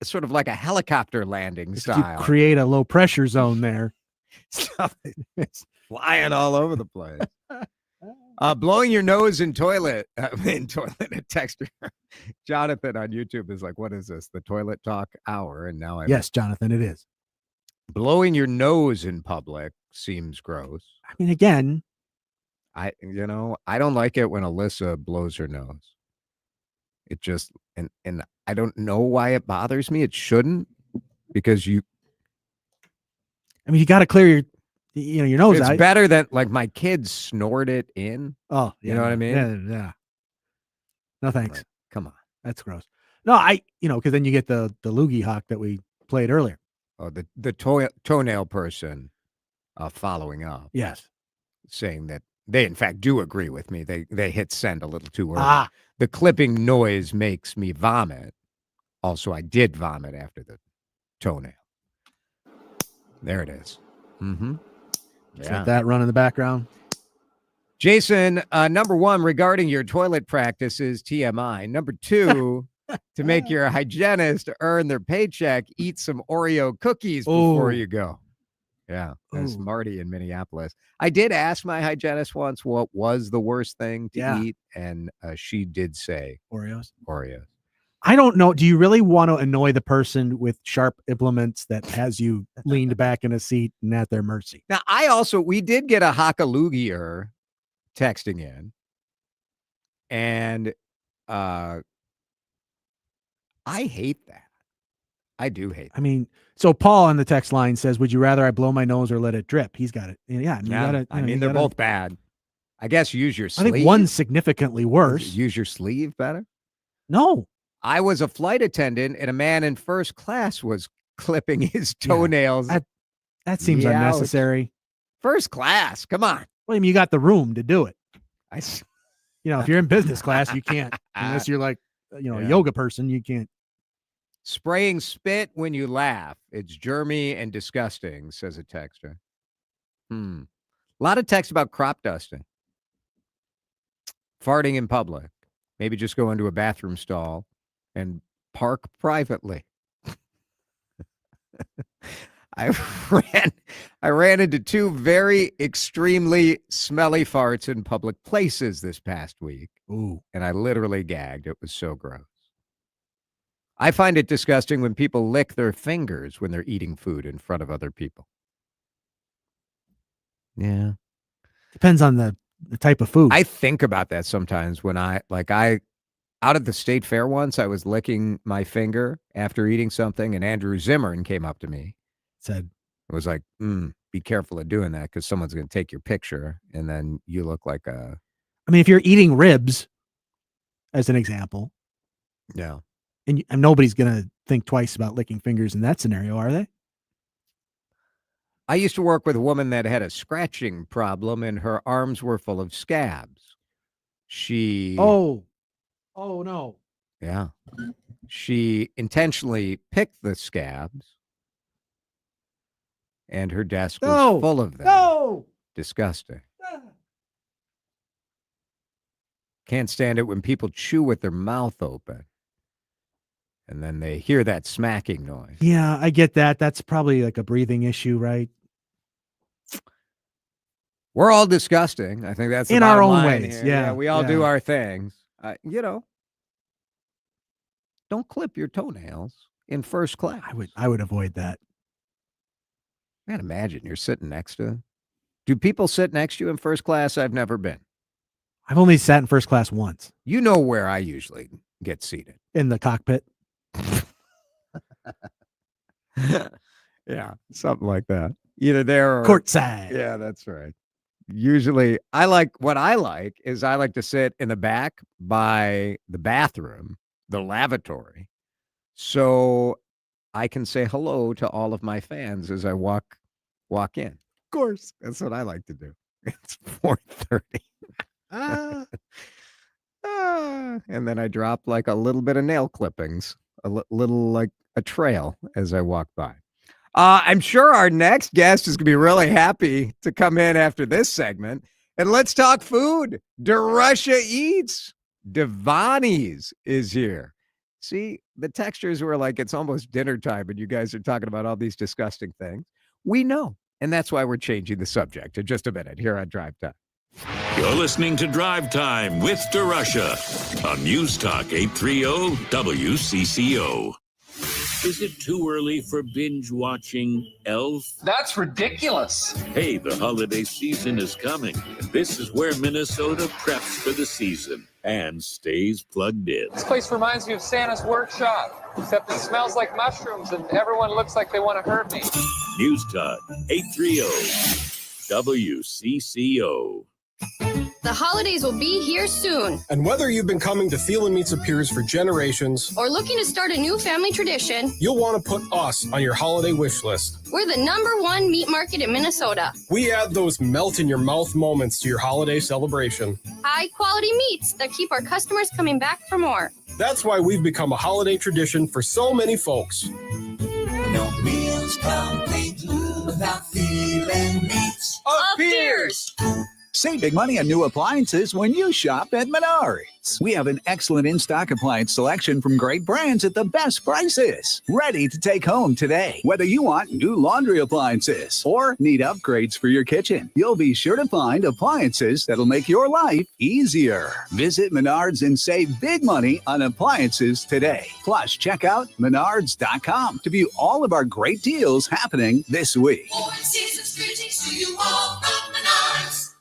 Sort of like a helicopter landing
You
style.
create a low pressure zone there.
Stuff is flying all over the place. Blowing your nose in toilet. A texture. Jonathan on YouTube is like, what is this? The Toilet Talk Hour. And now
Yes, Jonathan, it is.
blowing your nose in public seems gross.
I mean, again,
I don't like it when Alyssa blows her nose. It just, and I don't know why it bothers me. It shouldn't, because you
got to clear your nose
it's
out.
better than like my kids snort it in.
Oh,
You know what I mean?
Yeah. No thanks.
Like, come on.
That's gross. No, because then you get the loogie hawk that we played earlier.
Oh, the toenail person following up.
Yes.
Saying that they in fact do agree with me. They hit send a little too early.
Ah.
The clipping noise makes me vomit. Also, I did vomit after the toenail. There it is. Mm-hmm.
Just let that run in the background.
Jason, number one, regarding your toilet practices, TMI. Number two, to make your hygienist earn their paycheck, eat some Oreo cookies before you go.
Yeah, that's
Ooh.
Marty in Minneapolis. I did ask my hygienist once what was the worst thing to eat, and she did say
Oreos.
I
I don't know. Do you really want to annoy the person with sharp implements that has you leaned back in a seat and at their mercy?
Now, we did get a Hakalugier texting in, and I hate that. I do hate that.
I mean, so Paul on the text line says, would you rather I blow my nose or let it drip? He's got it. Yeah. You gotta,
they're both bad. I guess use your sleeve.
I think one's significantly worse.
Use your sleeve better?
No.
I was a flight attendant, and a man in first class was clipping his toenails.
That seems unnecessary.
First class, come on.
Well, I mean, you got the room to do it. If you're in business class, you can't. Unless you're like, a yoga person, you can't.
Spraying spit when you laugh. It's germy and disgusting, says a texter. A lot of text about crop dusting. Farting in public. Maybe just go into a bathroom stall and park privately. I ran into 2 very extremely smelly farts in public places this past week.
Ooh.
And I literally gagged. It was so gross. I find it disgusting when people lick their fingers when they're eating food in front of other people. Yeah.
Depends on the type of food.
I think about that sometimes when I out at the state fair once, I was licking my finger after eating something, and Andrew Zimmern came up to me.
Said,
it was like, be careful of doing that because someone's going to take your picture, and then you look like a...
I mean, if you're eating ribs, as an example.
Yeah.
And nobody's going to think twice about licking fingers in that scenario, are they?
I used to work with a woman that had a scratching problem, and her arms were full of scabs.
Oh, no.
Yeah. She intentionally picked the scabs, and her desk was full of them.
No!
Disgusting. Can't stand it when people chew with their mouth open, and then they hear that smacking noise.
Yeah, I get that. That's probably like a breathing issue, right?
We're all disgusting. I think that's
in our own ways. Yeah,
we all do our things. Don't clip your toenails in first class.
I would avoid that.
I can't imagine you're sitting next to. Do people sit next to you in first class? I've never been.
I've only sat in first class once.
You know where I usually get seated.
In the cockpit.
Yeah, something like that. Either there or
courtside.
Yeah, that's right. Usually, I like to sit in the back by the bathroom, the lavatory, so I can say hello to all of my fans as I walk in.
Of course.
That's what I like to do. It's 4:30. And then I drop like a little bit of nail clippings, a little like a trail as I walk by. I'm sure our next guest is going to be really happy to come in after this segment. And let's talk food. DeRusha Eats. Davanni's is here. See, the textures were like, it's almost dinner time, and you guys are talking about all these disgusting things. We know. And that's why we're changing the subject in just a minute here on Drive Time.
You're listening to Drive Time with DeRusha on News Talk 830 WCCO. Is it too early for binge watching Elf?
That's ridiculous.
Hey, the holiday season is coming, and this is where Minnesota preps for the season and stays plugged in.
This place reminds me of Santa's workshop, except it smells like mushrooms and everyone looks like they want to hurt me.
News Talk 830 WCCO.
The holidays will be here soon.
And whether you've been coming to Thielen Meats and Piers for generations
or looking to start a new family tradition,
you'll want to put us on your holiday wish list.
We're the #1 meat market in Minnesota.
We add those melt-in-your-mouth moments to your holiday celebration.
High-quality meats that keep our customers coming back for more.
That's why we've become a holiday tradition for so many folks.
No meals complete without Thielen Meats
of Piers.
Save big money on new appliances when you shop at Menards. We have an excellent in-stock appliance selection from great brands at the best prices. Ready to take home today. Whether you want new laundry appliances or need upgrades for your kitchen, you'll be sure to find appliances that'll make your life easier. Visit Menards and save big money on appliances today. Plus, check out Menards.com to view all of our great deals happening this week.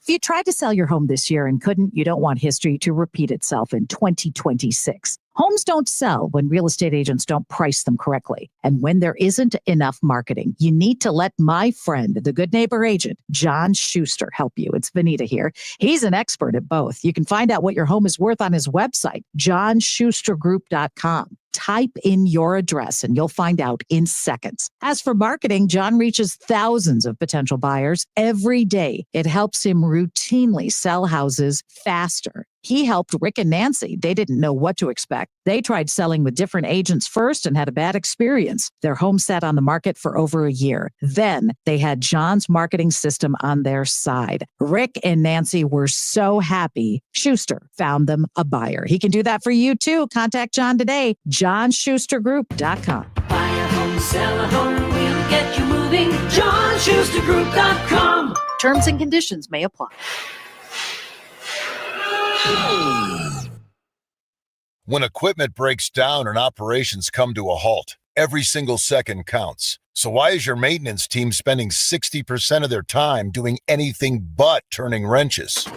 If you tried to sell your home this year and couldn't, you don't want history to repeat itself in 2026. Homes don't sell when real estate agents don't price them correctly. And when there isn't enough marketing, you need to let my friend, the Good Neighbor agent, John Schuster, help you. It's Vanita here. He's an expert at both. You can find out what your home is worth on his website, johnschustergroup.com. Type in your address and you'll find out in seconds. As for marketing, John reaches thousands of potential buyers every day. It helps him routinely sell houses faster. He helped Rick and Nancy. They didn't know what to expect. They tried selling with different agents first and had a bad experience. Their home sat on the market for over a year. Then they had John's marketing system on their side. Rick and Nancy were so happy. Schuster found them a buyer. He can do that for you too. Contact John today. JohnSchusterGroup.com.
Buy a home, sell a home, we'll get you moving. JohnSchusterGroup.com.
Terms and conditions may apply.
When equipment breaks down and operations come to a halt, every single second counts. So why is your maintenance team spending 60% of their time doing anything but turning wrenches?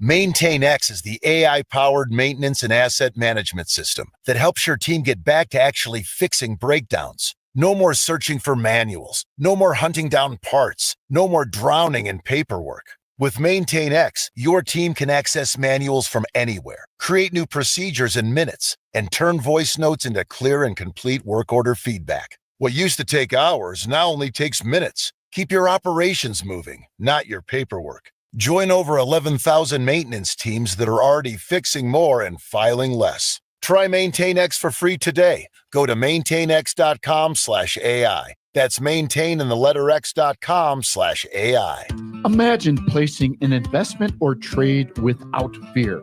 MaintainX is the AI-powered maintenance and asset management system that helps your team get back to actually fixing breakdowns. No more searching for manuals. No more hunting down parts. No more drowning in paperwork. With MaintainX, your team can access manuals from anywhere, create new procedures in minutes, and turn voice notes into clear and complete work order feedback. What used to take hours now only takes minutes. Keep your operations moving, not your paperwork. Join over 11,000 maintenance teams that are already fixing more and filing less. Try MaintainX for free today. Go to maintainx.com/AI. That's maintain and the letter x.com/AI.
Imagine placing an investment or trade without fear.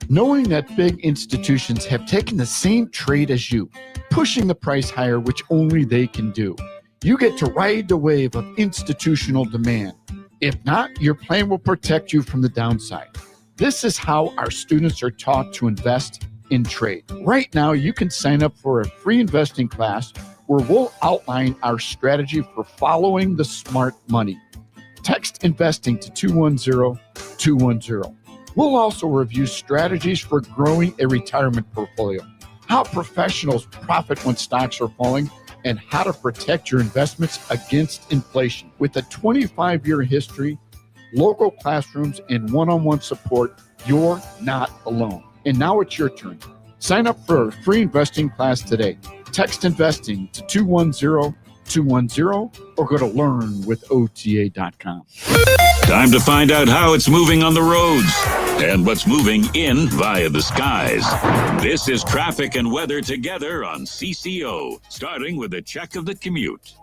Knowing that big institutions have taken the same trade as you, pushing the price higher, which only they can do. You get to ride the wave of institutional demand. If not, your plan will protect you from the downside. This is how our students are taught to invest in trade. Right now, you can sign up for a free investing class where we'll outline our strategy for following the smart money. Text investing to 210-210. We'll also review strategies for growing a retirement portfolio, how professionals profit when stocks are falling, and how to protect your investments against inflation. With a 25-year history, local classrooms, and one-on-one support, you're not alone. And now it's your turn. Sign up for a free investing class today. Text investing to 210-210 or go to learnwithota.com.
Time to find out how it's moving on the roads and what's moving in via the skies. This is traffic and weather together on CCO, starting with a check of the commute.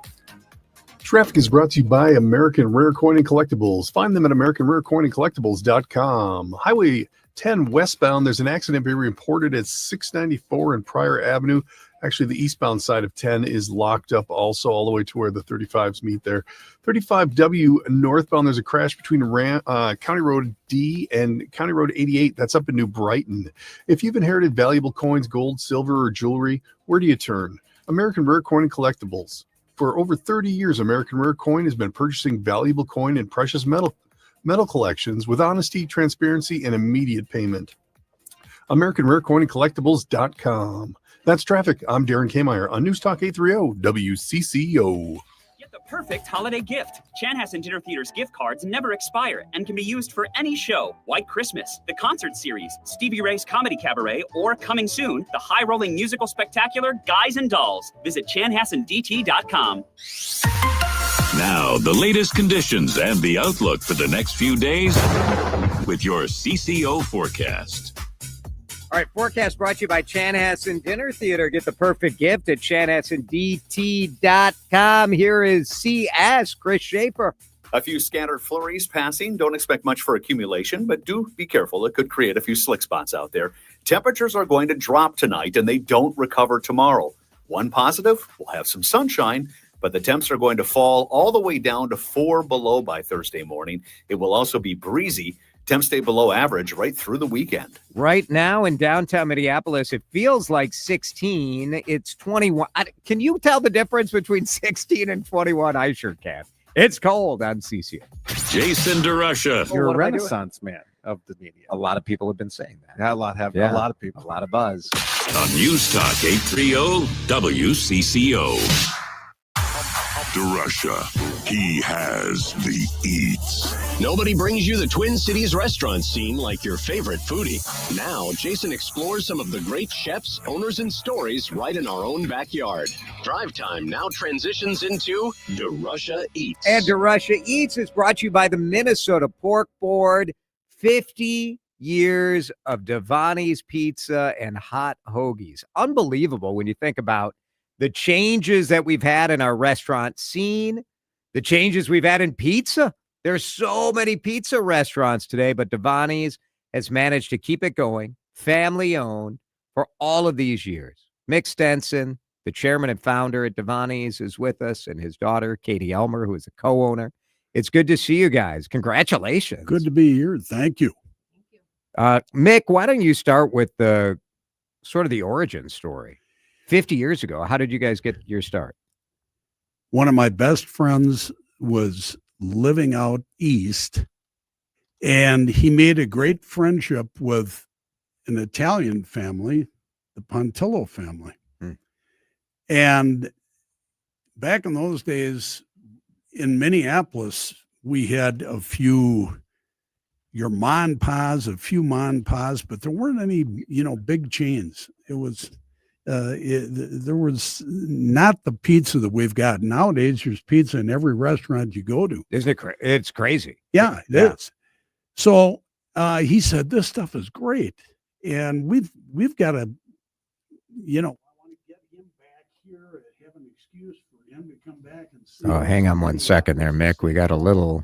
Traffic is brought to you by American Rare Coin and Collectibles. Find them at AmericanRareCoinandCollectibles.com. Highway 10 westbound, there's an accident being reported at 694 and Pryor Avenue. Actually, the eastbound side of 10 is locked up also all the way to where the 35s meet there. 35W northbound, there's a crash between County Road D and County Road 88. That's up in New Brighton. If you've inherited valuable coins, gold, silver, or jewelry, where do you turn? American Rare Coin and Collectibles. For over 30 years, American Rare Coin has been purchasing valuable coin and precious metal collections with honesty, transparency, and immediate payment. AmericanRareCoinandCollectibles.com. That's traffic. I'm Darren Kmeyer on News Talk 830 WCCO.
Get the perfect holiday gift. Chanhassen Dinner Theater's gift cards never expire and can be used for any show. White Christmas, the concert series, Stevie Ray's Comedy Cabaret, or coming soon, the high-rolling musical spectacular Guys and Dolls. Visit chanhassendt.com.
Now, the latest conditions and the outlook for the next few days with your CCO forecast.
All right, forecast brought to you by Chanhassen Dinner Theater. Get the perfect gift at chanhassendt.com. Here is CS Chris Schaefer.
A few scattered flurries passing. Don't expect much for accumulation, but do be careful. It could create a few slick spots out there. Temperatures are going to drop tonight, and they don't recover tomorrow. One positive, we'll have some sunshine, but the temps are going to fall all the way down to 4 below by Thursday morning. It will also be breezy. Temps stay below average right through the weekend.
Right now in downtown Minneapolis, it feels like 16. It's 21. Can you tell the difference between 16 and 21? I sure can. It's cold on CCO.
Jason DeRusha.
You're a renaissance man of the media.
A lot of people have been saying that.
A lot of people.
A lot of buzz.
On News Talk 830 WCCO. DeRusha, he has the eats.
Nobody brings you the Twin Cities restaurant scene like your favorite foodie. Now, Jason explores some of the great chefs, owners, and stories right in our own backyard. Drive Time now transitions into DeRusha Eats.
And DeRusha Eats is brought to you by the Minnesota Pork Board. 50 years of Davanni's pizza and hot hoagies. Unbelievable when you think about the changes that we've had in our restaurant scene, the changes we've had in pizza. There's so many pizza restaurants today, but Davanni's has managed to keep it going, family-owned, for all of these years. Mick Stenson, the chairman and founder at Davanni's, is with us, and his daughter, Katie Elmer, who is a co-owner. It's good to see you guys. Congratulations.
Good to be here. Thank you.
Mick, why don't you start with the sort of the origin story? 50 years ago, how did you guys get your start?
One of my best friends was living out east, and he made a great friendship with an Italian family, the Pontillo family. And back in those days in Minneapolis, we had a few mon pas, but there weren't any, big chains. It was there was not the pizza that we've got nowadays. There's pizza in every restaurant you go to.
Isn't it? It's crazy.
Yeah, it is. So he said, "This stuff is great, and we've got to, I want to get him back here and have an excuse for him to come back and see."
Oh, hang on one second there, Mick. We got a little.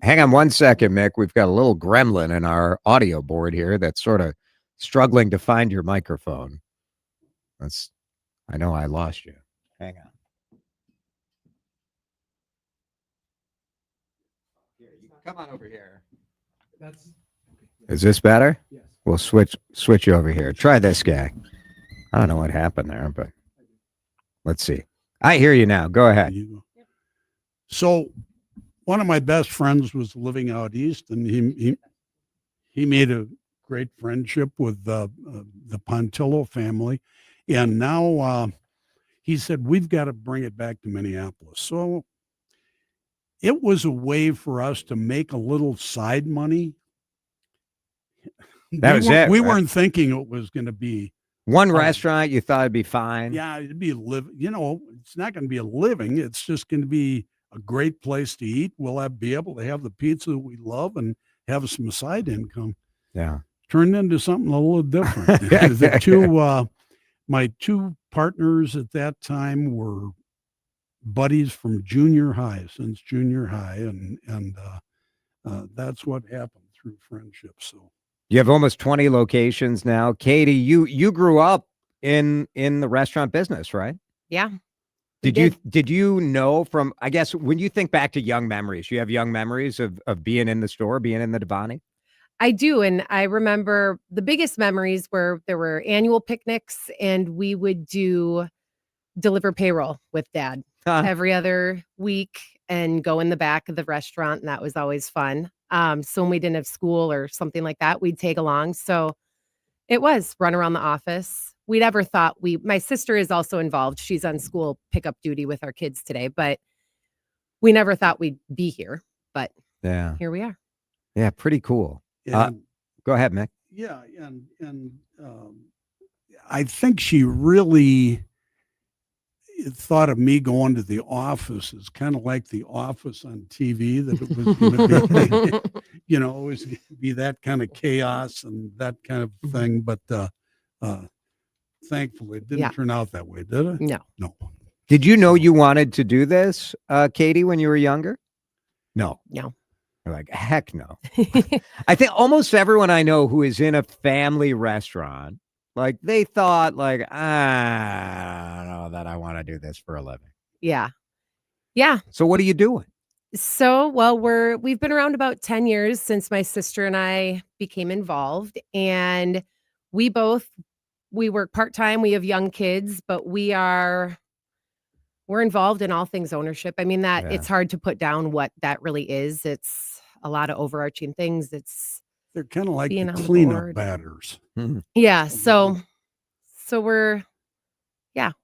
Hang on one second, Mick. We've got a little gremlin in our audio board here that's sort of struggling to find your microphone. I know I lost you. Hang on. Here, you come on over here. Is this better? Yes. We'll switch you over here. Try this guy. I don't know what happened there, but let's see. I hear you now. Go ahead.
So one of my best friends was living out east, and he made a great friendship with the Pontillo family. And now he said, we've got to bring it back to Minneapolis. So it was a way for us to make a little side money. We weren't thinking it was going to be
one restaurant. You thought it'd be fine.
Yeah, it'd be it's not going to be a living. It's just going to be a great place to eat. We'll be able to have the pizza that we love and have some side income.
Yeah.
Turned into something a little different. My two partners at that time were buddies from junior high, since junior high, and that's what happened through friendship. So
you have almost 20 locations now. Katie, you grew up in the restaurant business, right?
Yeah.
Did you know from, I guess, when you think back to young memories, you have young memories of being in the store, being in the Davanni?
I do. And I remember the biggest memories were there were annual picnics, and we would deliver payroll with Dad every other week and go in the back of the restaurant. And that was always fun. So when we didn't have school or something like that, we'd tag along. So it was run around the office. We never thought my sister is also involved. She's on school pickup duty with our kids today, but we never thought we'd be here. But
yeah,
here we are.
Yeah, pretty cool. Go ahead, Mick.
Yeah, and I think she really thought of me going to the office as kind of like the Office on TV, that it was going to be, it was going to be that kind of chaos and that kind of thing. But thankfully, it didn't turn out that way, did it?
No.
No.
Did you know you wanted to do this, Katie, when you were younger? No.
No.
They're like, heck no. I think almost everyone I know who is in a family restaurant, like they thought like, I don't know that I want to do this for a living.
Yeah. Yeah.
So what are you doing?
So, well, we've been around about 10 years since my sister and I became involved, and we work part-time. We have young kids, but we're involved in all things ownership. I mean, that it's hard to put down what that really is. It's a lot of overarching things.
They're kind of like
being
the
on the
cleanup
board.
batters.
Yeah. So we're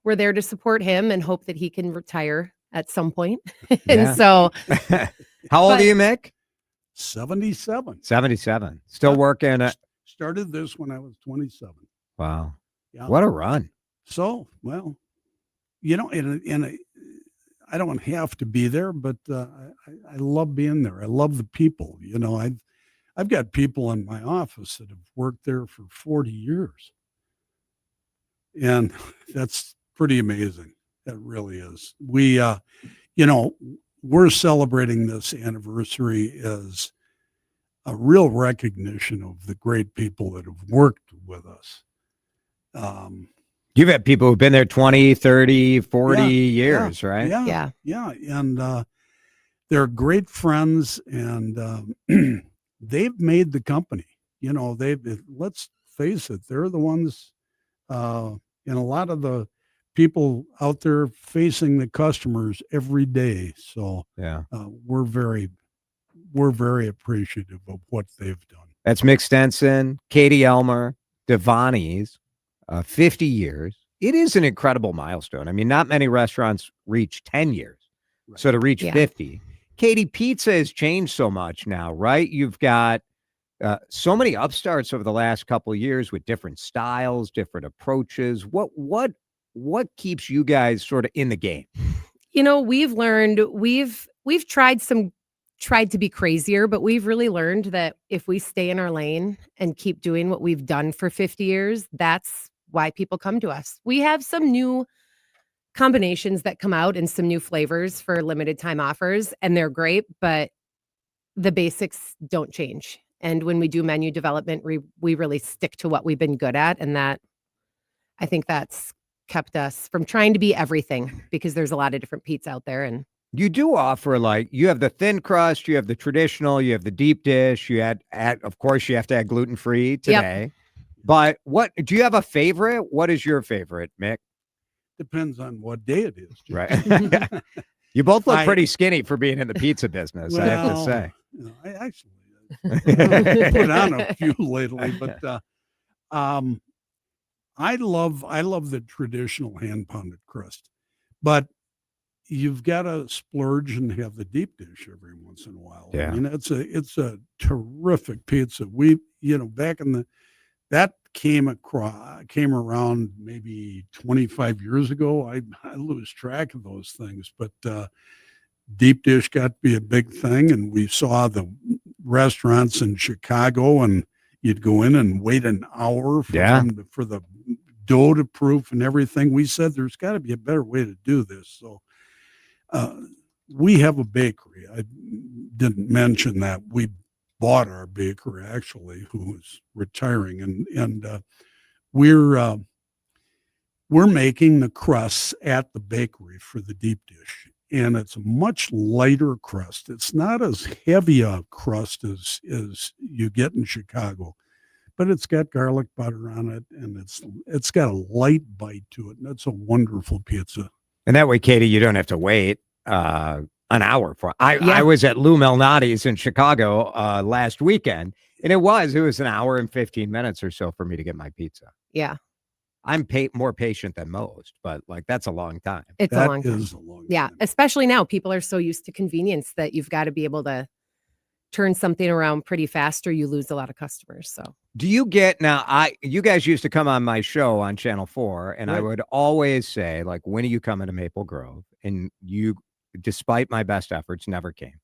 there to support him and hope that he can retire at some point. And so
how old are you, Mick?
77.
77. Still working at
Started this when I was 27.
Wow.
Yeah.
What a run.
So, well, you know, and I don't have to be there, but I love being there. I love the people. You know, I've got people in my office that have worked there for 40 years. And that's pretty amazing. That really is. We, you know, we're celebrating this anniversary as a real recognition of the great people that have worked with us.
You've had people who've been there 20, 30, 40 years, right?
Yeah. And they're great friends, and they've made the company. You know, let's face it, they're the ones, and a lot of the people out there facing the customers every day. So we're very appreciative of what they've done.
That's Mick Stenson, Katie Elmer, Davanni's, 50 years. It is an incredible milestone. I mean, not many restaurants reach 10 years. Right. So to reach 50, Katie, pizza has changed so much now, right? You've got so many upstarts over the last couple of years with different styles, different approaches. What keeps you guys sort of in the game?
You know, we've learned, we've tried to be crazier, but we've really learned that if we stay in our lane and keep doing what we've done for 50 years, that's why people come to us. We have some new combinations that come out and some new flavors for limited time offers, and they're great, but the basics don't change. And when we do menu development, we really stick to what we've been good at, and that, I think that's kept us from trying to be everything, because there's a lot of different pizza out there. And
you do offer, like, you have the thin crust, you have the traditional, you have the deep dish, you of course you have to add gluten-free today. Yep. But do you have a favorite? What is your favorite, Mick?
Depends on what day it is.
Right. You both look pretty skinny for being in the pizza business, well, I have to say.
You know, I actually put on a few lately, but I love the traditional hand-pounded crust. But you've got to splurge and have the deep dish every once in a while. Yeah. I mean, it's a terrific pizza. Back in that came around maybe 25 years ago. I lose track of those things, but deep dish got to be a big thing. And we saw the restaurants in Chicago, and you'd go in and wait an hour for the dough to proof and everything. We said there's got to be a better way to do this. So we have a bakery. I didn't mention that. We bought our baker, actually, who is retiring, and we're making the crusts at the bakery for the deep dish, and it's a much lighter crust. It's not as heavy a crust as you get in Chicago, but it's got garlic butter on it, and it's got a light bite to it, and it's a wonderful pizza.
And that way, Katie, you don't have to wait an hour for it. I was at Lou Malnati's in Chicago last weekend, and it was an hour and 15 minutes or so for me to get my pizza.
Yeah.
I'm more patient than most, but like, that's a long time.
It's a long time. Yeah. Especially now, people are so used to convenience that you've got to be able to turn something around pretty fast, or you lose a lot of customers. So
do you get you guys used to come on my show on Channel 4, and I would always say, like, when are you coming to Maple Grove? And you, despite my best efforts, never came.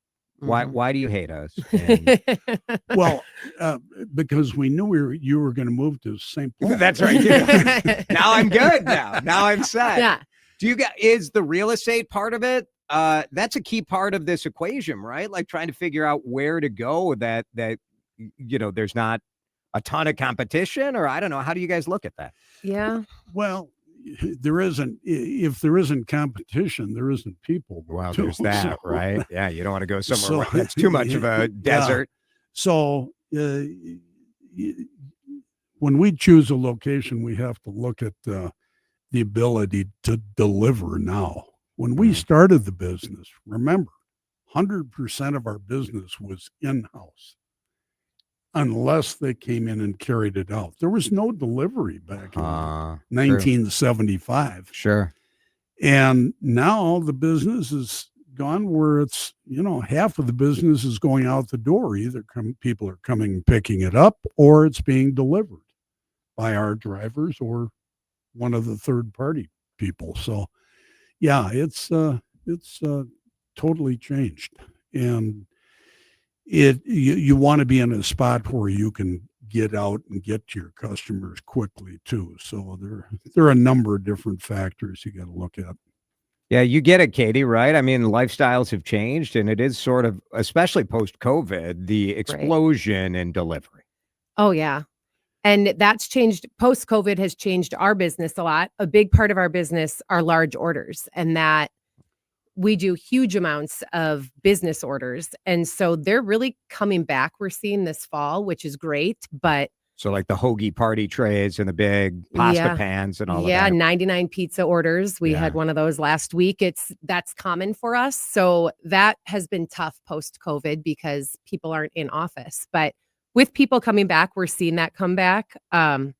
Mm-hmm. Why do you hate us? And
well, because we knew you were going to move to Saint Paul.
That's right. Yeah. Now I'm good. Now I'm set.
Yeah.
Is the real estate part of it
that's a key part of this equation, right? Like trying to figure out where to go that there's not a ton of competition, or I don't know. How do you guys look at that?
Yeah.
Well, there isn't. If there isn't competition, there isn't people.
Well,
too,
there's that,
so-
right? Yeah, you don't want to go somewhere
So-
where that's too much of a desert.
So when we choose a location, we have to look at the ability to deliver now. When we started the business, remember, 100% of our business was in-house, unless they came in and carried it out. There was no delivery back in 1975.
Sure.
And now the business is gone where it's, half of the business is going out the door. Either people are coming and picking it up, or it's being delivered by our drivers or one of the third party people. So yeah, it's totally changed. And you want to be in a spot where you can get out and get to your customers quickly too. So there are a number of different factors you got to look at.
Yeah, you get it, Katie, right? I mean, lifestyles have changed, and it is sort of, especially post-COVID, the explosion in delivery.
Oh, yeah. And that's changed. Post-COVID has changed our business a lot. A big part of our business are large orders, and that we do huge amounts of business orders. And so they're really coming back. We're seeing this fall, which is great. But
so like the hoagie party trays and the big pasta pans and all of that.
Yeah, 99 pizza orders. We had one of those last week. That's common for us. So that has been tough post-COVID because people aren't in office. But with people coming back, we're seeing that come back. But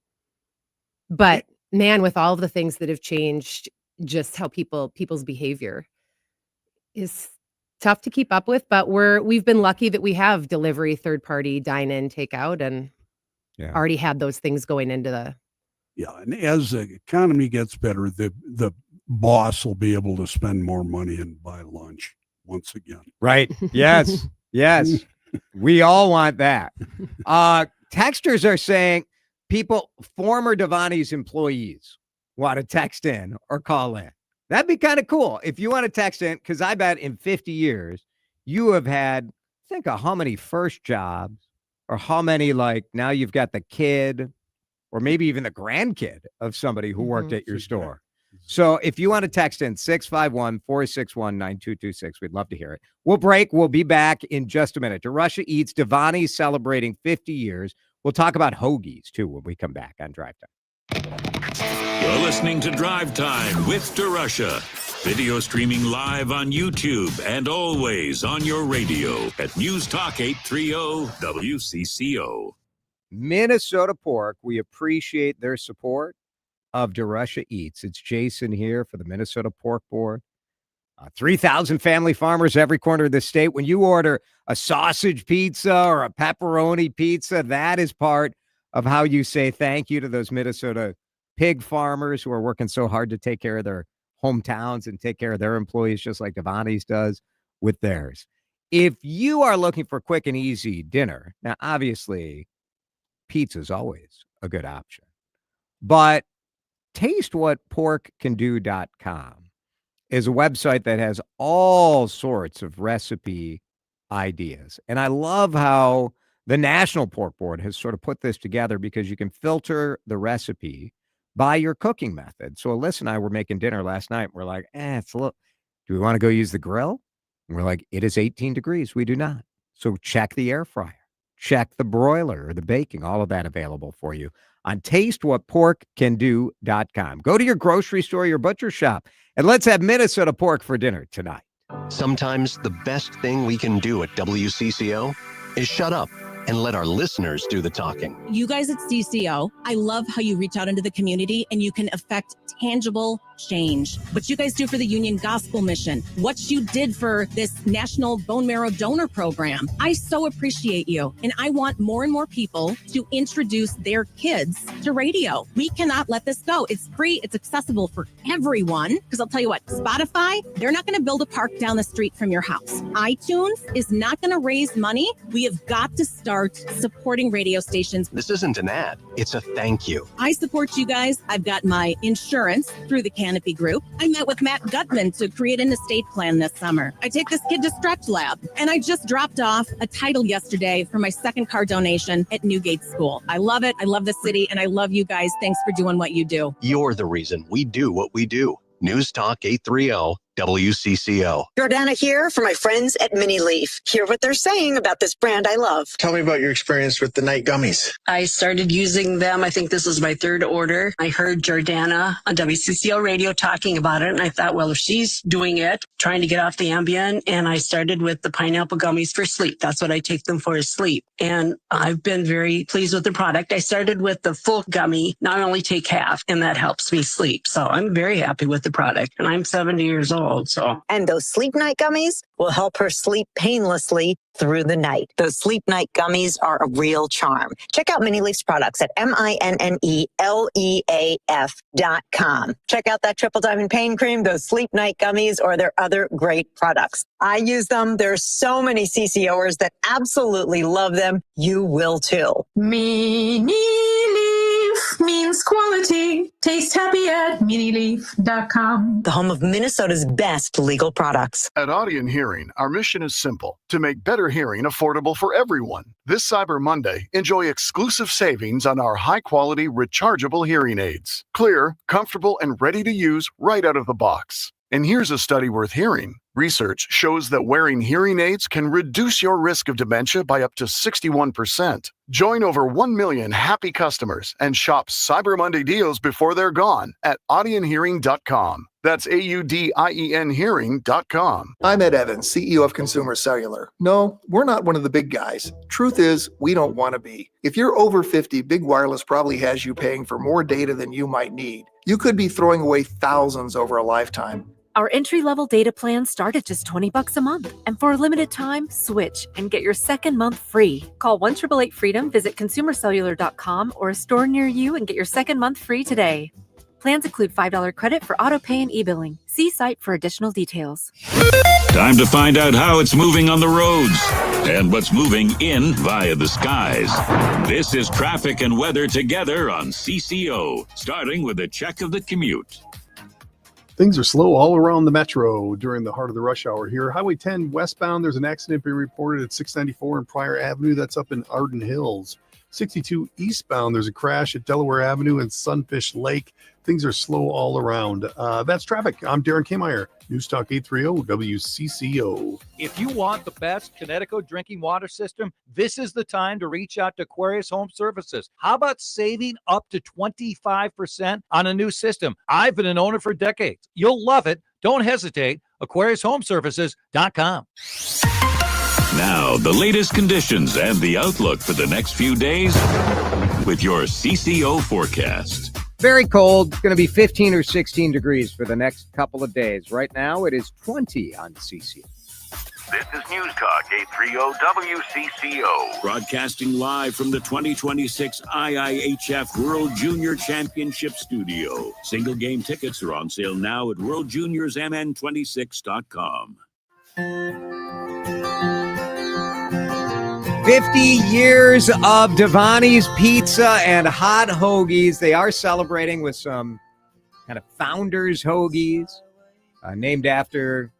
man, with all of the things that have changed, just how people's behavior is tough to keep up with. But we've been lucky that we have delivery, third party, dine in, takeout, and already had those things going into the.
Yeah, and as the economy gets better, the boss will be able to spend more money and buy lunch once again.
Right. Yes. Yes. We all want that. Texters are saying former Davanni's employees want to text in or call in. That'd be kind of cool. If you want to text in, because I bet in 50 years, you have had, think of how many first jobs, or how many, like now you've got the kid or maybe even the grandkid of somebody who worked at your store. So if you want to text in 651-461-9226, we'd love to hear it. We'll break. We'll be back in just a minute. DeRusha Eats, Davanni celebrating 50 years. We'll talk about hoagies too when we come back on Drive Time.
You're listening to Drive Time with DeRusha. Video streaming live on YouTube and always on your radio at News Talk 830 WCCO.
Minnesota Pork, we appreciate their support of DeRusha Eats. It's Jason here for the Minnesota Pork Board. 3,000 family farmers every corner of the state. When you order a sausage pizza or a pepperoni pizza, that is part of how you say thank you to those Minnesota pig farmers who are working so hard to take care of their hometowns and take care of their employees, just like Davanni's does with theirs. If you are looking for quick and easy dinner, now obviously pizza is always a good option, but tastewhatporkcando.com is a website that has all sorts of recipe ideas. And I love how the National Pork Board has sort of put this together because you can filter the recipe by your cooking method. So Alyssa and I were making dinner last night. We're like, it's a little, do we want to go use the grill? And we're like, it is 18 degrees. We do not. So check the air fryer, check the broiler or the baking, all of that available for you on tastewhatporkcando.com. Go to your grocery store, your butcher shop, and let's have Minnesota pork for dinner tonight.
Sometimes the best thing we can do at WCCO is shut up and let our listeners do the talking.
You guys at CCO, I love how you reach out into the community and you can affect tangible change. What you guys do for the Union Gospel Mission, what you did for this National Bone Marrow Donor Program. I so appreciate you. And I want more and more people to introduce their kids to radio. We cannot let this go. It's free. It's accessible for everyone. Because I'll tell you what, Spotify, they're not going to build a park down the street from your house. iTunes is not going to raise money. We have got to start supporting radio stations.
This isn't an ad. It's a thank you.
I support you guys. I've got my insurance through the campaign. Canopy Group, I met with Matt Gutman to create an estate plan this summer. I take this kid to Stretch Lab, and I just dropped off a title yesterday for my second car donation at Newgate School. I love it. I love the city, and I love you guys. Thanks for doing what you do.
You're the reason we do what we do. News Talk 830 WCCO.
Jordana here for my friends at Mini Leaf. Hear what they're saying about this brand I love.
Tell me about your experience with the night gummies.
I started using them. I think this is my third order. I heard Jordana on WCCO radio talking about it, and I thought, well, if she's doing it, trying to get off the Ambien, and I started with the pineapple gummies for sleep. That's what I take them for, is sleep. And I've been very pleased with the product. I started with the full gummy. Now I only take half, and that helps me sleep. So I'm very happy with the product, and I'm 70 years old.
And those sleep night gummies will help her sleep painlessly through the night. Those sleep night gummies are a real charm. Check out Mini Leaf's products at MINNELEAF.com. Check out that Triple Diamond Pain Cream, those sleep night gummies, or their other great products. I use them. There's so many CCOers that absolutely love them. You will too.
Mini Leaf means quality. Taste happy at minileaf.com.
The home of Minnesota's best legal products.
At Audion Hearing, our mission is simple: to make better hearing affordable for everyone. This Cyber Monday, enjoy exclusive savings on our high-quality rechargeable hearing aids. Clear, comfortable, and ready to use right out of the box. And here's a study worth hearing. Research shows that wearing hearing aids can reduce your risk of dementia by up to 61%. Join over 1 million happy customers and shop Cyber Monday deals before they're gone at audionhearing.com. That's AUDIEN hearing.com.
I'm Ed Evans, CEO of Consumer Cellular. No, we're not one of the big guys. Truth is, we don't want to be. If you're over 50, Big Wireless probably has you paying for more data than you might need. You could be throwing away thousands over a lifetime.
Our entry-level data plans start at just $20 a month. And for a limited time, switch and get your second month free. Call 1-888-FREEDOM, visit consumercellular.com or a store near you and get your second month free today. Plans include $5 credit for auto pay and e-billing. See site for additional details.
Time to find out how it's moving on the roads and what's moving in via the skies. This is traffic and weather together on CCO, starting with a check of the commute.
Things are slow all around the metro during the heart of the rush hour here. Highway 10 westbound, there's an accident being reported at 694 and Pryor Avenue. That's up in Arden Hills. 62 eastbound, there's a crash at Delaware Avenue and Sunfish Lake. Things are slow all around. That's traffic. I'm Darren Kmeyer, News Talk 830 WCCO.
If you want the best Connecticut drinking water system, this is the time to reach out to Aquarius Home Services. How about saving up to 25% on a new system? I've been an owner for decades. You'll love it. Don't hesitate. AquariusHomeservices.com.
Now, the latest conditions and the outlook for the next few days with your CCO forecast.
Very cold. It's going to be 15 or 16 degrees for the next couple of days. Right now, it is 20 on CCO.
This is News Talk 830 WCCO. Broadcasting live from the 2026 IIHF World Junior Championship Studio. Single game tickets are on sale now at worldjuniorsmn26.com.
50 years of Davanni's Pizza and hot hoagies. They are celebrating with some kind of founders hoagies named after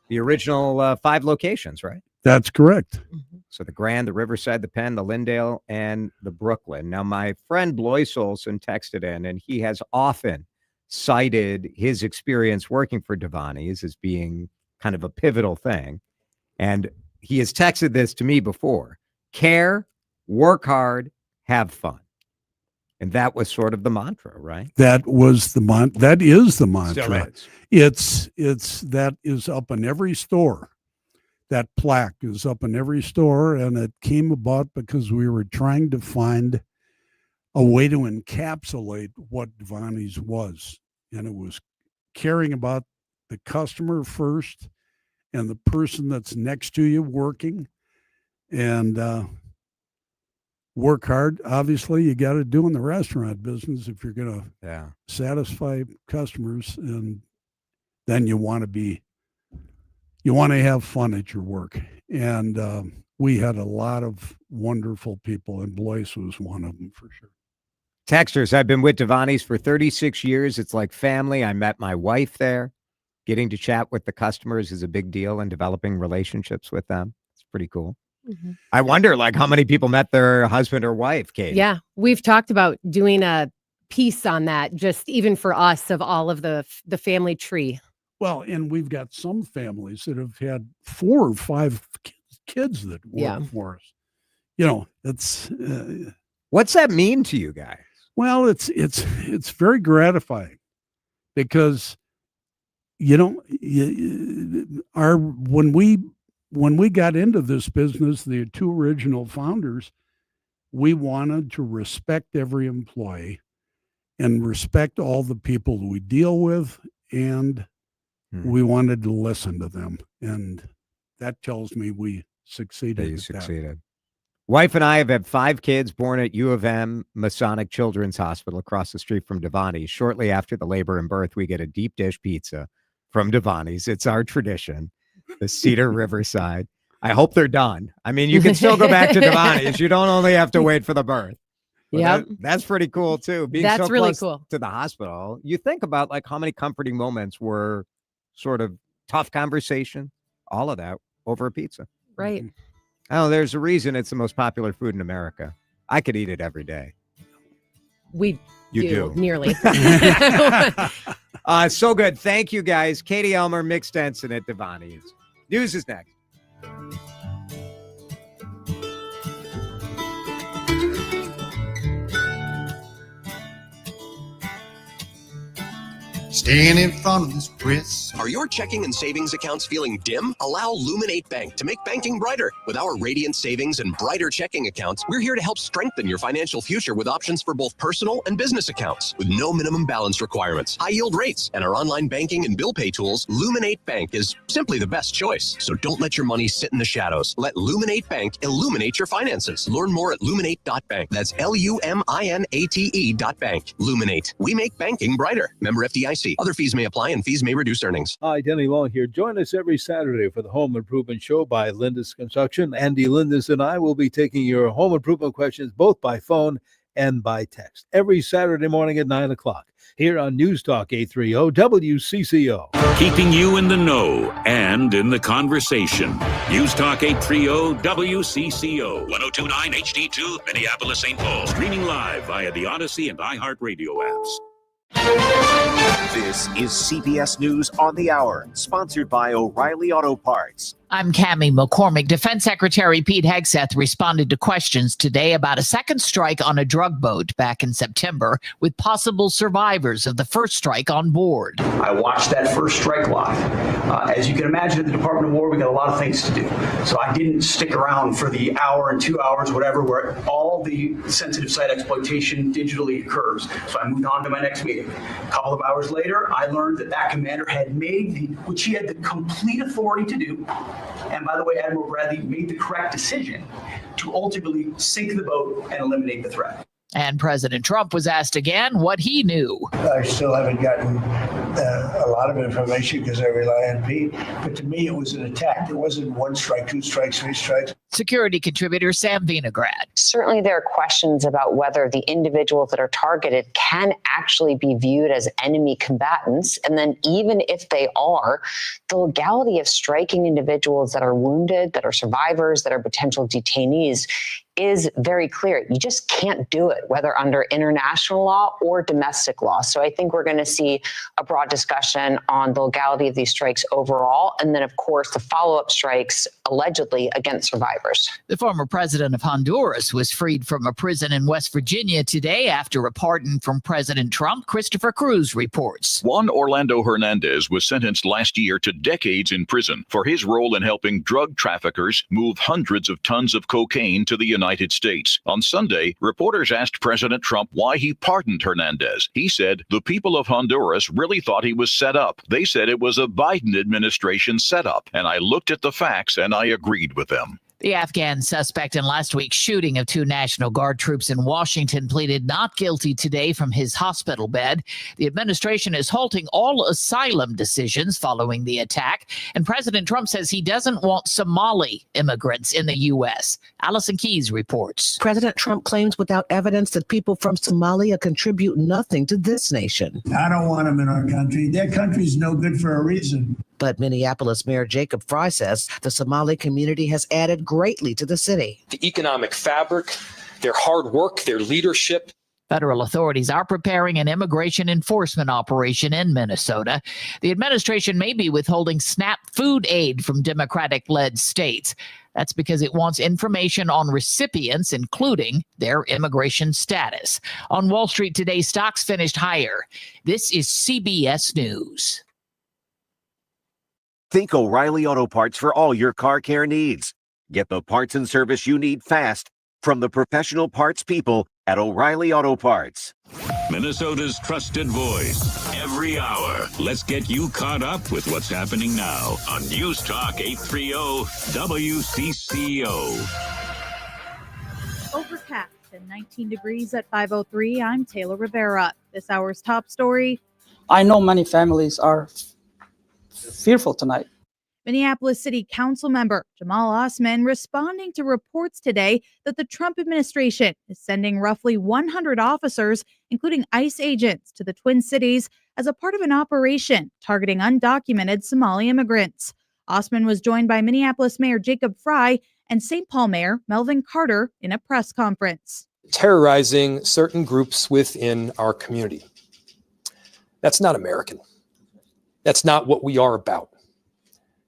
the original 5 locations, right?
That's correct.
So the Grand, the Riverside, the Penn, the Lyndale, and the Brooklyn. Now, my friend Blois Olson texted in, and he has often cited his experience working for Davanni's as being kind of a pivotal thing. And he has texted this to me before: care, work hard, have fun. And that was sort of the mantra, right?
That was the that is the mantra.
Still is.
It's that is up in every store. That plaque is up in every store, and it came about because we were trying to find a way to encapsulate what Davanni's was. And it was caring about the customer first and the person that's next to you working, and work hard. Obviously, you got to do in the restaurant business if you're going to satisfy customers, and then you want to have fun at your work. And we had a lot of wonderful people, and Blois was one of them for sure.
Texters, I've been with Davanni's for 36 years. It's like family. I met my wife there. Getting to chat with the customers is a big deal, and developing relationships with them. It's pretty cool.
Mm-hmm.
I wonder, like, how many people met their husband or wife, Kate?
Yeah, we've talked about doing a piece on that, just even for us, of all of the family tree.
Well, and we've got some families that have had 4 or 5 kids that work for us. You know, it's
what's that mean to you guys?
Well, it's very gratifying because, you know, when we got into this business, the 2 original founders, we wanted to respect every employee and respect all the people we deal with, and we wanted to listen to them, and that tells me we succeeded.
You succeeded. Wife and I have had 5 kids born at U of M Masonic Children's Hospital across the street from Davanni. Shortly after the labor and birth, we get a deep dish pizza from Davanni's. It's our tradition, the Cedar Riverside. I hope they're done. I mean, you can still go back to Davanni's. You don't only have to wait for the birth.
Yeah,
that's pretty cool too. Being
that's
so
really
close
cool
to the hospital. You think about like how many comforting moments were sort of tough conversation, all of that over a pizza.
Right.
Oh, there's a reason it's the most popular food in America. I could eat it every day.
You do. Nearly.
So good. Thank you, guys. Katie Elmer, Mick Stenson at Davanni's. News is next.
Staying in front of this press.
Are your checking and savings accounts feeling dim? Allow Luminate Bank to make banking brighter. With our radiant savings and brighter checking accounts, we're here to help strengthen your financial future with options for both personal and business accounts. With no minimum balance requirements, high yield rates, and our online banking and bill pay tools, Luminate Bank is simply the best choice. So don't let your money sit in the shadows. Let Luminate Bank illuminate your finances. Learn more at luminate.bank. That's LUMINATE.bank. Luminate. We make banking brighter. Member FDIC. Other fees may apply and fees may reduce earnings.
Hi, Denny Long here. Join us every Saturday for the Home Improvement Show by Lindis Construction. Andy Lindis and I will be taking your home improvement questions both by phone and by text every Saturday morning at 9 o'clock here on News Talk 830 WCCO.
Keeping you in the know and in the conversation. News Talk 830 WCCO. 1029 HD2, Minneapolis, Saint Paul. Streaming live via the Odyssey and iHeartRadio apps.
This is CBS News on the Hour, sponsored by O'Reilly Auto Parts.
I'm Cammie McCormick. Defense Secretary Pete Hegseth responded to questions today about a second strike on a drug boat back in September with possible survivors of the first strike on board.
I watched that first strike live. As you can imagine, at the Department of War, we got a lot of things to do. So I didn't stick around for the hour and 2 hours, whatever, where all the sensitive site exploitation digitally occurs. So I moved on to my next meeting. A couple of hours later, I learned that commander had made, which he had the complete authority to do. And by the way, Admiral Bradley made the correct decision to ultimately sink the boat and eliminate the threat.
And President Trump was asked again what he knew.
I still haven't gotten a lot of information because I rely on Pete. But to me, it was an attack. There wasn't 1 strike, 2 strikes, 3 strikes.
Security contributor Sam Vinograd.
Certainly there are questions about whether the individuals that are targeted can actually be viewed as enemy combatants. And then even if they are, the legality of striking individuals that are wounded, that are survivors, that are potential detainees is very clear. You just can't do it, whether under international law or domestic law. So I think we're going to see a broad discussion on the legality of these strikes overall. And then, of course, the follow-up strikes allegedly against survivors.
The former president of Honduras was freed from a prison in West Virginia today after a pardon from President Trump. Christopher Cruz reports.
Juan Orlando Hernandez was sentenced last year to decades in prison for his role in helping drug traffickers move hundreds of tons of cocaine to the United States. On Sunday, reporters asked President Trump why he pardoned Hernandez. He said the people of Honduras really thought he was set up. They said it was a Biden administration setup, and I looked at the facts and I agreed with them.
The Afghan suspect in last week's shooting of 2 National Guard troops in Washington pleaded not guilty today from his hospital bed. The administration is halting all asylum decisions following the attack, and President Trump says he doesn't want Somali immigrants in the U.S. Allison Keyes reports.
President Trump claims without evidence that people from Somalia contribute nothing to this nation.
I don't want them in our country. Their country's no good for a reason.
But Minneapolis Mayor Jacob Frey says the Somali community has added greatly to the city.
The economic fabric, their hard work, their leadership.
Federal authorities are preparing an immigration enforcement operation in Minnesota. The administration may be withholding SNAP food aid from Democratic-led states. That's because it wants information on recipients, including their immigration status. On Wall Street today, stocks finished higher. This is CBS News.
Think O'Reilly Auto Parts for all your car care needs. Get the parts and service you need fast from the professional parts people at O'Reilly Auto Parts.
Minnesota's trusted voice. Every hour. Let's get you caught up with what's happening now on News Talk 830 WCCO.
Overcast and 19 degrees at 5:03. I'm Taylor Rivera. This hour's top story.
I know many families are fearful tonight.
Minneapolis City Council member Jamal Osman responding to reports today that the Trump administration is sending roughly 100 officers, including ICE agents, to the Twin Cities as a part of an operation targeting undocumented Somali immigrants. Osman was joined by Minneapolis Mayor Jacob Frey and Saint Paul Mayor Melvin Carter in a press conference.
Terrorizing certain groups within our community. That's not American. That's not what we are about.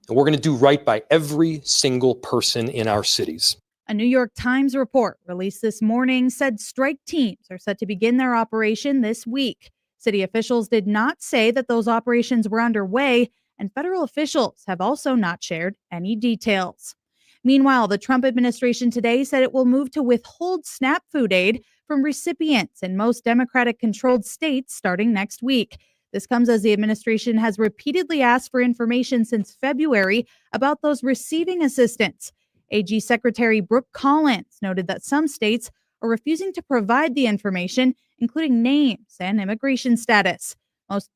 And we're going to do right by every single person in our cities.
A New York Times report released this morning said strike teams are set to begin their operation this week. City officials did not say that those operations were underway, and federal officials have also not shared any details. Meanwhile, the Trump administration today said it will move to withhold SNAP food aid from recipients in most Democratic-controlled states starting next week. This comes as the administration has repeatedly asked for information since February about those receiving assistance. AG Secretary Brooke Collins noted that some states are refusing to provide the information, including names and immigration status.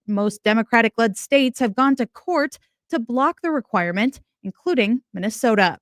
Most Democratic-led states have gone to court to block the requirement, including Minnesota.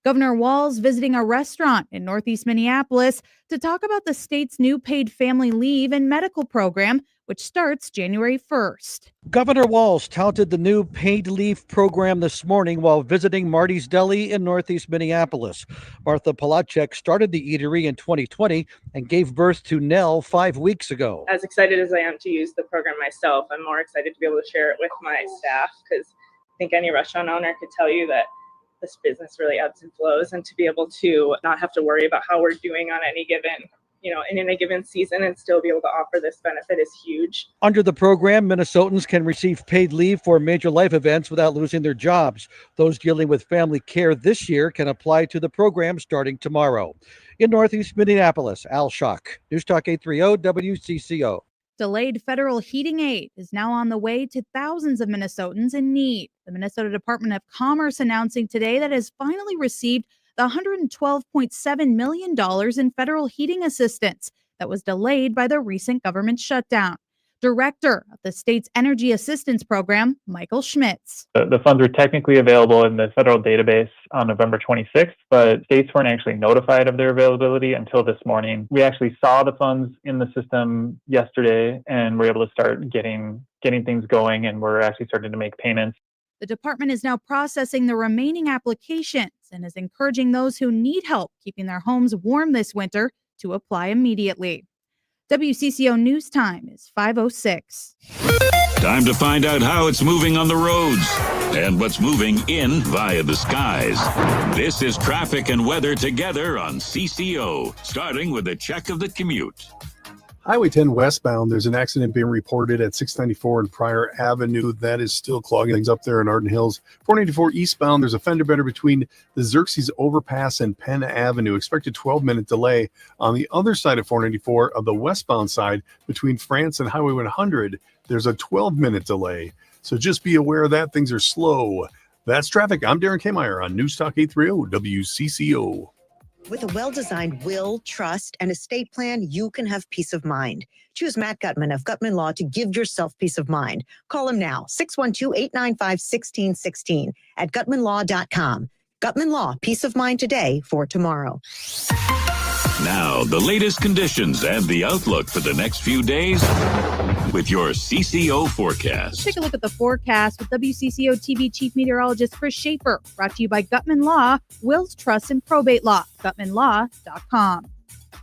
Governor Walz visiting a restaurant in Northeast Minneapolis to talk about the state's new paid family leave and medical program, which starts January 1st.
Governor Walz touted the new paid leave program this morning while visiting Marty's Deli in Northeast Minneapolis. Martha Polacek started the eatery in 2020 and gave birth to Nell 5 weeks ago.
As excited as I am to use the program myself, I'm more excited to be able to share it with my staff, because I think any restaurant owner could tell you that this business really ebbs and flows, and to be able to not have to worry about how we're doing on any given, in any given season and still be able to offer this benefit is huge.
Under the program, Minnesotans can receive paid leave for major life events without losing their jobs. Those dealing with family care this year can apply to the program starting tomorrow. In Northeast Minneapolis, Al Schock, News Talk 830 WCCO.
Delayed federal heating aid is now on the way to thousands of Minnesotans in need. The Minnesota Department of Commerce announcing today that it has finally received the $112.7 million in federal heating assistance that was delayed by the recent government shutdown. Director of the state's Energy Assistance Program, Michael Schmitz.
The funds were technically available in the federal database on November 26th, but states weren't actually notified of their availability until this morning. We actually saw the funds in the system yesterday, and we're able to start getting things going, and we're actually starting to make payments.
The department is now processing the remaining applications and is encouraging those who need help keeping their homes warm this winter to apply immediately. WCCO News Time is 5:06.
Time to find out how it's moving on the roads and what's moving in via the skies. This is traffic and weather together on CCO, starting with a check of the commute.
Highway 10 westbound, there's an accident being reported at 694 and Pryor Avenue. That is still clogging things up there in Arden Hills. 494 eastbound, there's a fender bender between the Xerxes Overpass and Penn Avenue. Expected 12-minute delay on the other side of 494 of the westbound side between France and Highway 100. There's a 12-minute delay. So just be aware of that. Things are slow. That's traffic. I'm Darren Kmeyer on News Talk 830 WCCO.
With a well-designed will, trust, and estate plan, you can have peace of mind. Choose Matt Gutman of Gutman Law to give yourself peace of mind. Call him now, 612-895-1616 at gutmanlaw.com. Gutman Law, peace of mind today for tomorrow.
Now, the latest conditions and the outlook for the next few days with your CCO forecast.
Take a look at the forecast with WCCO TV Chief Meteorologist Chris Schaefer. Brought to you by Gutman Law, wills, trusts, and probate law. GutmanLaw.com.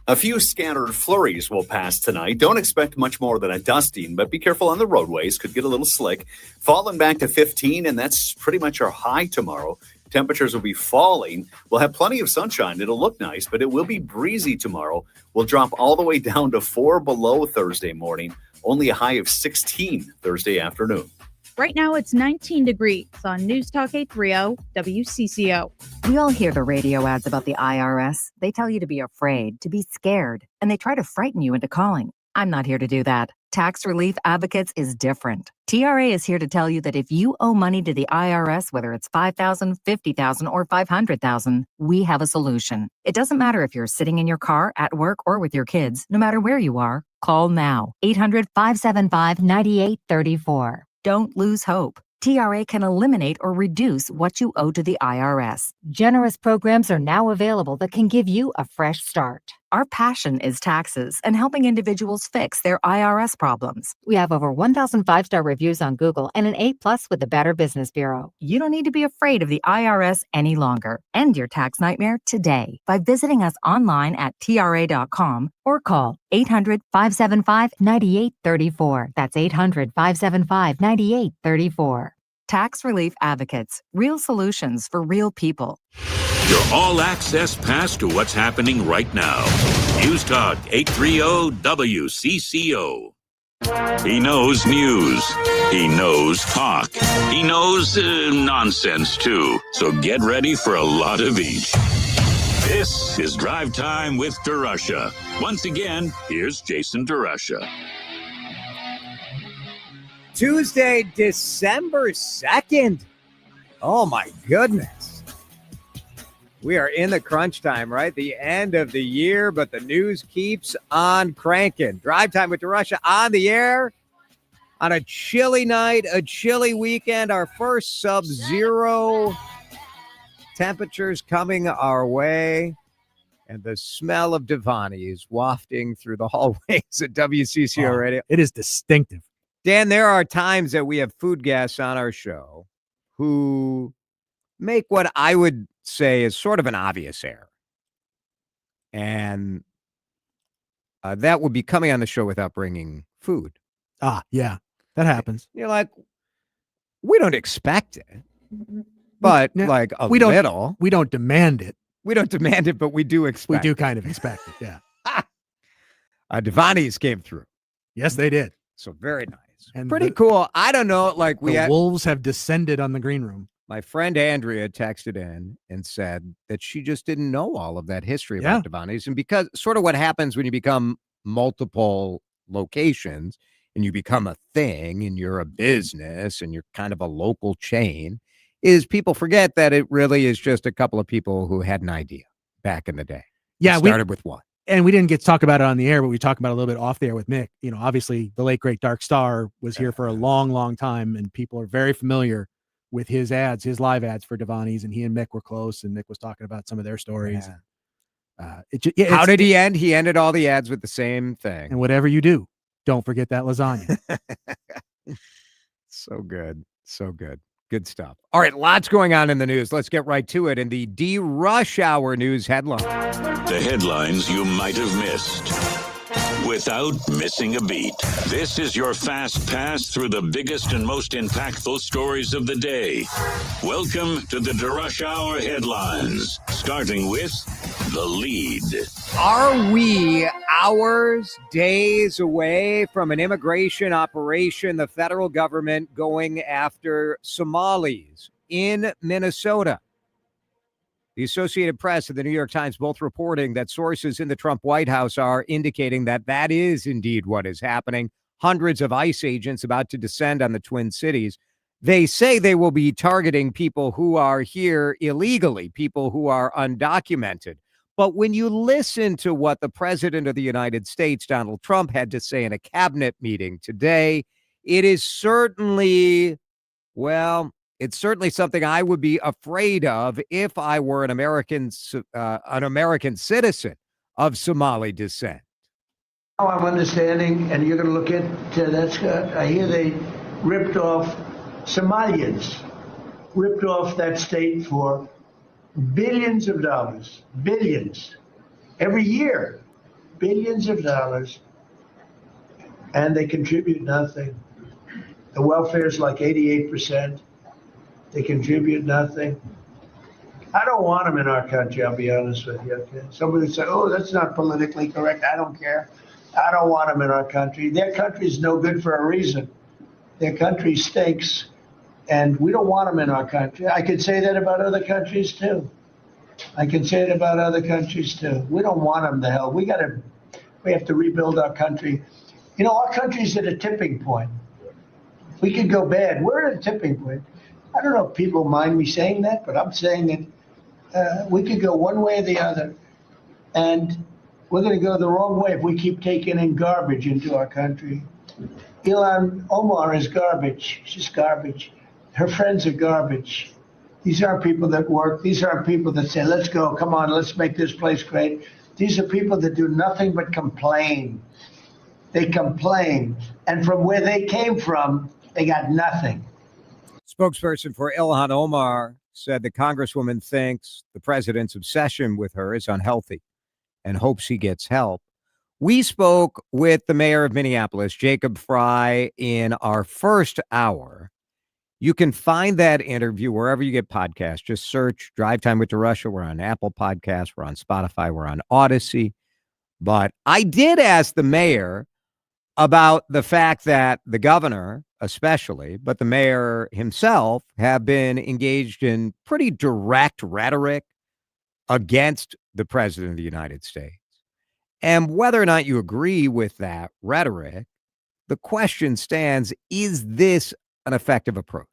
A few scattered flurries will pass tonight. Don't expect much more than a dusting, but be careful on the roadways. Could get a little slick. Falling back to 15, and that's pretty much our high tomorrow. Temperatures will be falling. We'll have plenty of sunshine. It'll look nice, but it will be breezy tomorrow. We'll drop all the way down to 4 below Thursday morning. Only a high of 16 Thursday afternoon.
Right now it's 19 degrees on News Talk 830 WCCO.
We all hear the radio ads about the IRS. They tell you to be afraid, to be scared, and they try to frighten you into calling. I'm not here to do that. Tax Relief Advocates is different. TRA is here to tell you that if you owe money to the IRS, whether it's $5,000, $50,000, or $500,000, we have a solution. It doesn't matter if you're sitting in your car, at work, or with your kids. No matter where you are, call now. 800-575-9834. Don't lose hope. TRA can eliminate or reduce what you owe to the IRS. Generous programs are now available that can give you a fresh start. Our passion is taxes and helping individuals fix their IRS problems. We have over 1,000 5-star reviews on Google and an A+ with the Better Business Bureau. You don't need to be afraid of the IRS any longer. End your tax nightmare today by visiting us online at tra.com or call 800-575-9834. That's 800-575-9834. Tax Relief Advocates. Real solutions for real people.
Your all-access pass to what's happening right now. News Talk 830 WCCO. He knows news. He knows talk. He knows nonsense, too. So get ready for a lot of each. This is Drive Time with DeRusha. Once again, here's Jason DeRusha.
Tuesday, December 2nd. Oh, my goodness. We are in the crunch time, right? The end of the year, but the news keeps on cranking. Drive Time with DeRusha on the air on a chilly night, a chilly weekend, our first sub-zero temperatures coming our way, and the smell of Davanni is wafting through the hallways at WCCO Radio.
It is distinctive.
Dan, there are times that we have food guests on our show who make what I would say is sort of an obvious error. And that would be coming on the show without bringing food.
Yeah, that happens.
You're like, we don't expect it, but like a little.
We don't demand it.
We don't demand it, but we do expect
We do kind of expect it, yeah.
Davanni's came through.
Yes, they did.
So very nice.
And
pretty cool. I don't know, like
the wolves have descended on the green room.
My friend Andrea texted in and said that she just didn't know all of that history about Davanni's. And because sort of what happens when you become multiple locations and you become a thing and you're a business and you're kind of a local chain is people forget that it really is just a couple of people who had an idea back in the day.
Yeah,
it started with one.
And we didn't get to talk about it on the air, but we talked about it a little bit off the air with Mick. You know, obviously the late, great Dark Star was here for a long, long time, and people are very familiar with his ads, his live ads for Davanni's, and he and Mick were close, and Mick was talking about some of their stories.
Yeah. How did he end? He ended all the ads with the same thing.
And whatever you do, don't forget that lasagna.
So good. So good. Good stuff. All right, lots going on in the news. Let's get right to it. In the D-Rush Hour news headline.
The headlines you might have missed without missing a beat. This is your fast pass through the biggest and most impactful stories of the day. Welcome to the DeRusha Hour headlines, starting with the lead.
Are we hours, days away from an immigration operation, the federal government going after Somalis in Minnesota? The Associated Press and the New York Times both reporting that sources in the Trump White House are indicating that that is indeed what is happening. Hundreds of ICE agents about to descend on the Twin Cities. They say they will be targeting people who are here illegally, people who are undocumented. But when you listen to what the president of the United States, Donald Trump, had to say in a cabinet meeting today, it is certainly, well, it's certainly something I would be afraid of if I were an American citizen of Somali descent.
Now I'm understanding, and you're going to look at that's. I hear they ripped off Somalians, ripped off that state for billions of dollars, billions, every year, billions of dollars, and they contribute nothing. The welfare is like 88%. They contribute nothing. I don't want them in our country, I'll be honest with you. Okay? Somebody would say, oh, that's not politically correct. I don't care. I don't want them in our country. Their country is no good for a reason. Their country stinks, and we don't want them in our country. I could say that about other countries, too. I can say it about other countries, too. We don't want them to hell. We have to rebuild our country. You know, our country's at a tipping point. We could go bad. We're at a tipping point. I don't know if people mind me saying that, but I'm saying that we could go one way or the other, and we're going to go the wrong way if we keep taking in garbage into our country. Ilhan Omar is garbage. She's garbage. Her friends are garbage. These aren't people that work. These aren't people that say, let's go, come on, let's make this place great. These are people that do nothing but complain. They complain. And from where they came from, they got nothing.
Spokesperson for Ilhan Omar said the Congresswoman thinks the president's obsession with her is unhealthy and hopes he gets help. We spoke with the mayor of Minneapolis, Jacob Frey, in our first hour. You can find that interview wherever you get podcasts. Just search DriveTime with DeRusha. We're on Apple Podcasts. We're on Spotify. We're on Odyssey. But I did ask the mayor about the fact that the governor, especially, but the mayor himself, have been engaged in pretty direct rhetoric against the president of the United States. And whether or not you agree with that rhetoric, the question stands, is this an effective approach?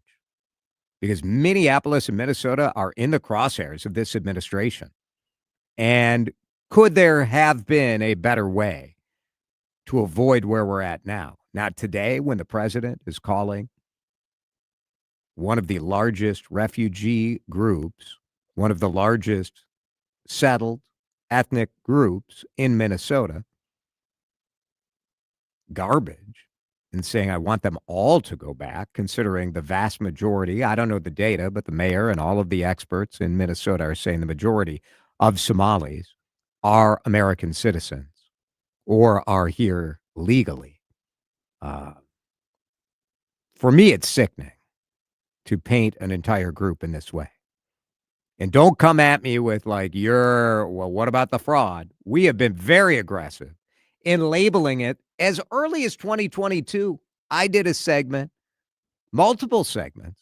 Because Minneapolis and Minnesota are in the crosshairs of this administration. And could there have been a better way to avoid where we're at now? Not today, when the president is calling one of the largest refugee groups, one of the largest settled ethnic groups in Minnesota, garbage, and saying, I want them all to go back, considering the vast majority, I don't know the data, but the mayor and all of the experts in Minnesota are saying the majority of Somalis are American citizens or are here legally. For me, it's sickening to paint an entire group in this way. And don't come at me with like, well, what about the fraud? We have been very aggressive in labeling it as early as 2022. I did a segment, multiple segments,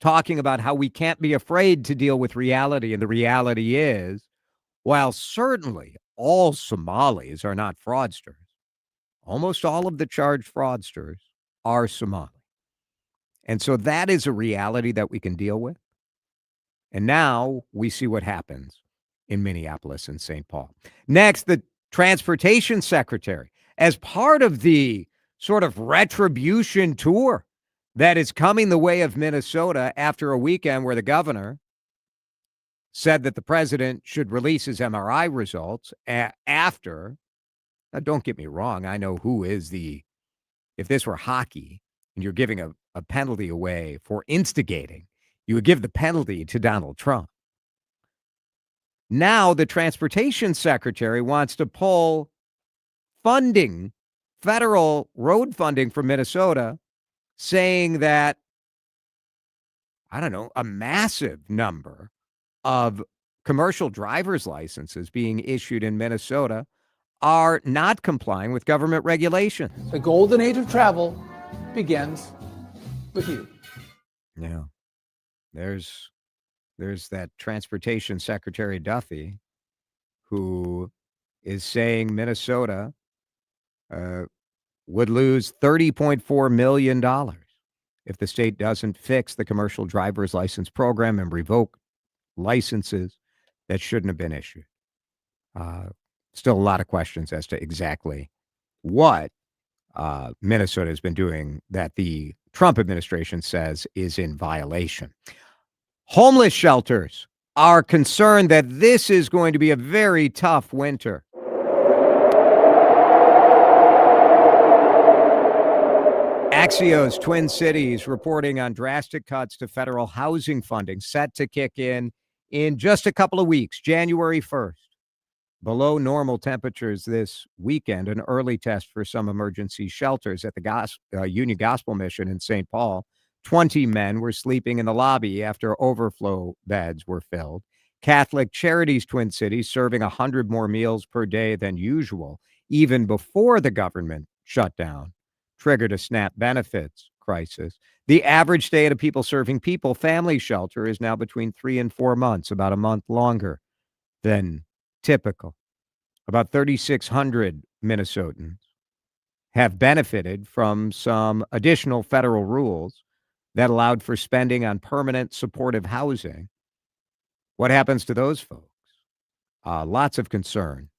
talking about how we can't be afraid to deal with reality. And the reality is, while certainly all Somalis are not fraudsters, almost all of the charged fraudsters are Somali. And so that is a reality that we can deal with. And now we see what happens in Minneapolis and Saint Paul. Next, the transportation secretary, as part of the sort of retribution tour that is coming the way of Minnesota after a weekend where the governor said that the president should release his MRI results after. Now, don't get me wrong. I know who is if this were hockey and you're giving a penalty away for instigating, you would give the penalty to Donald Trump. Now the transportation secretary wants to pull funding, federal road funding from Minnesota, saying that, I don't know, a massive number of commercial driver's licenses being issued in Minnesota are not complying with government regulations.
The golden age of travel begins with you.
Yeah. There's that transportation secretary Duffy who is saying Minnesota would lose $30.4 million if the state doesn't fix the commercial driver's license program and revoke licenses that shouldn't have been issued. Still a lot of questions as to exactly what Minnesota has been doing that the Trump administration says is in violation. Homeless shelters are concerned that this is going to be a very tough winter. Axios Twin Cities reporting on drastic cuts to federal housing funding set to kick in just a couple of weeks, January 1st. Below normal temperatures this weekend, an early test for some emergency shelters at the Union Gospel Mission in Saint Paul. 20 men were sleeping in the lobby after overflow beds were filled. Catholic Charities Twin Cities serving 100 more meals per day than usual, even before the government shutdown triggered a SNAP benefits crisis. The average stay at a People Serving People family shelter is now between 3 and 4 months, about a month longer than typical. About 3,600 Minnesotans have benefited from some additional federal rules that allowed for spending on permanent supportive housing. What happens to those folks? Lots of concern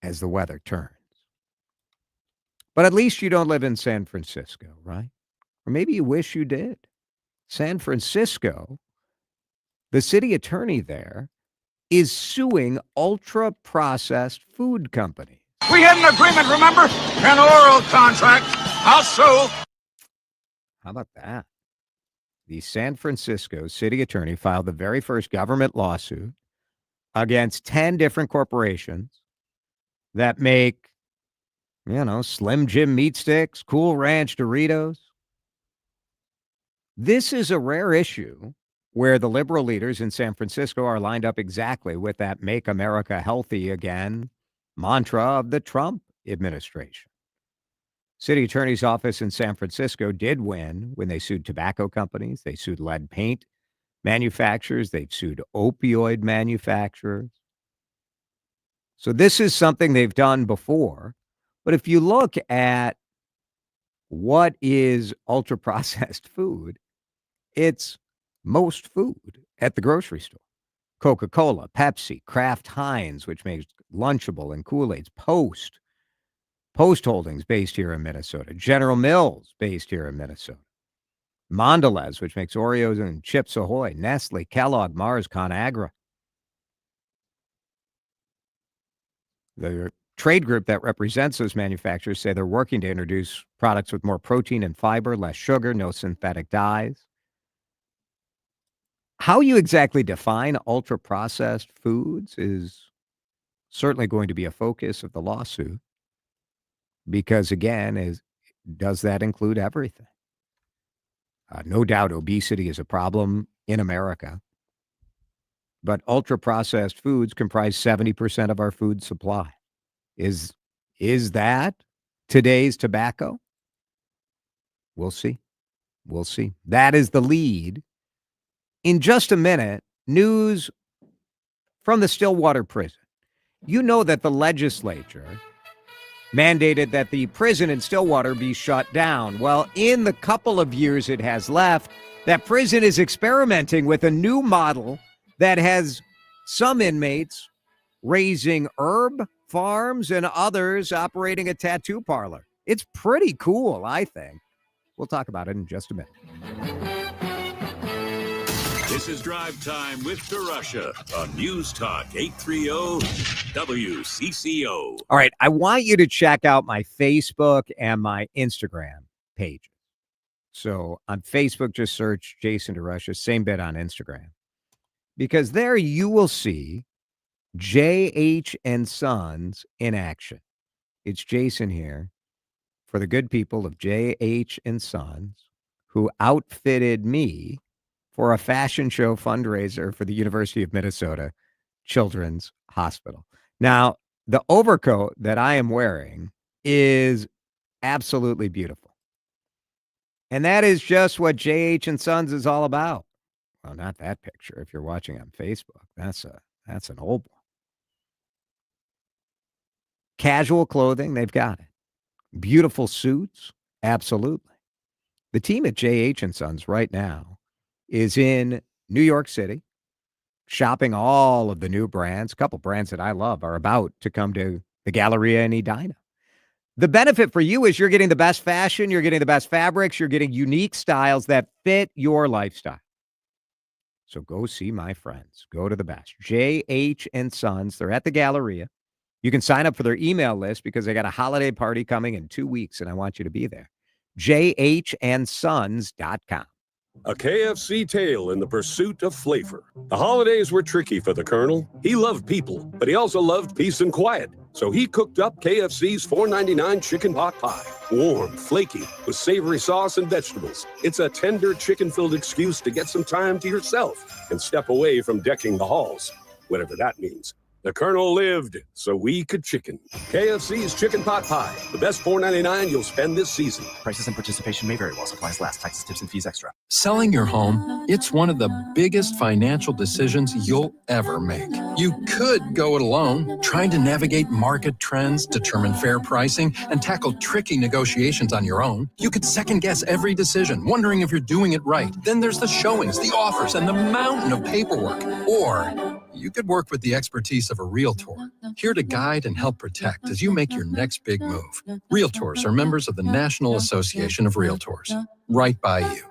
as the weather turns. But at least you don't live in San Francisco, right? Or maybe you wish you did. San Francisco, the city attorney there, is suing ultra-processed food companies.
We had an agreement, remember? An oral contract. I'll sue.
How about that? The San Francisco city attorney filed the very first government lawsuit against 10 different corporations that make, Slim Jim meat sticks, Cool Ranch Doritos. This is a rare issue where the liberal leaders in San Francisco are lined up exactly with that Make America Healthy Again mantra of the Trump administration. City attorney's office in San Francisco did win when they sued tobacco companies. They sued lead paint manufacturers. They've sued opioid manufacturers. So this is something they've done before. But if you look at what is ultra-processed food, it's most food at the grocery store. Coca-Cola, Pepsi, Kraft Heinz, which makes Lunchable and Kool-Aid's, Post Holdings based here in Minnesota, General Mills based here in Minnesota, Mondelez, which makes Oreos and Chips Ahoy, Nestle, Kellogg, Mars, ConAgra. The trade group that represents those manufacturers say they're working to introduce products with more protein and fiber, less sugar, no synthetic dyes. How you exactly define ultra-processed foods is certainly going to be a focus of the lawsuit because, again, does that include everything? No doubt obesity is a problem in America, but ultra-processed foods comprise 70% of our food supply. Is that today's tobacco? We'll see. We'll see. That is the lead. In just a minute, news from the Stillwater prison. You know that the legislature mandated that the prison in Stillwater be shut down. Well, in the couple of years it has left, that prison is experimenting with a new model that has some inmates raising herb farms and others operating a tattoo parlor. It's pretty cool, I think. We'll talk about it in just a minute.
This is Drive Time with DeRusha on News Talk 830 WCCO.
All right, I want you to check out my Facebook and my Instagram pages. So on Facebook, just search Jason DeRusha, same bit on Instagram. Because there you will see J.H. and Sons in action. It's Jason here for the good people of J.H. and Sons who outfitted me for a fashion show fundraiser for the University of Minnesota Children's Hospital. Now, the overcoat that I am wearing is absolutely beautiful. And that is just what J.H. and Sons is all about. Well, not that picture. If you're watching on Facebook, that's an old one. Casual clothing, they've got it. Beautiful suits, absolutely. The team at J.H. & Sons right now is in New York City, shopping all of the new brands. A couple brands that I love are about to come to the Galleria in Edina. The benefit for you is you're getting the best fashion, you're getting the best fabrics, you're getting unique styles that fit your lifestyle. So go see my friends. Go to the best. J.H. & Sons. They're at the Galleria. You can sign up for their email list because they got a holiday party coming in 2 weeks, and I want you to be there. jhandsons.com.
A KFC tale in the pursuit of flavor. The holidays were tricky for the Colonel. He loved people, but he also loved peace and quiet. So he cooked up KFC's $4.99 chicken pot pie. Warm, flaky, with savory sauce and vegetables. It's a tender chicken-filled excuse to get some time to yourself and step away from decking the halls, whatever that means. The Colonel lived so we could chicken. KFC's Chicken Pot Pie. The best $4.99 you'll spend this season.
Prices and participation may vary while supplies last. Taxes, tips, and fees extra.
Selling your home, it's one of the biggest financial decisions you'll ever make. You could go it alone, trying to navigate market trends, determine fair pricing, and tackle tricky negotiations on your own. You could second-guess every decision, wondering if you're doing it right. Then there's the showings, the offers, and the mountain of paperwork. Or you could work with the expertise of a realtor, here to guide and help protect as you make your next big move. Realtors are members of the National Association of Realtors. Right by you.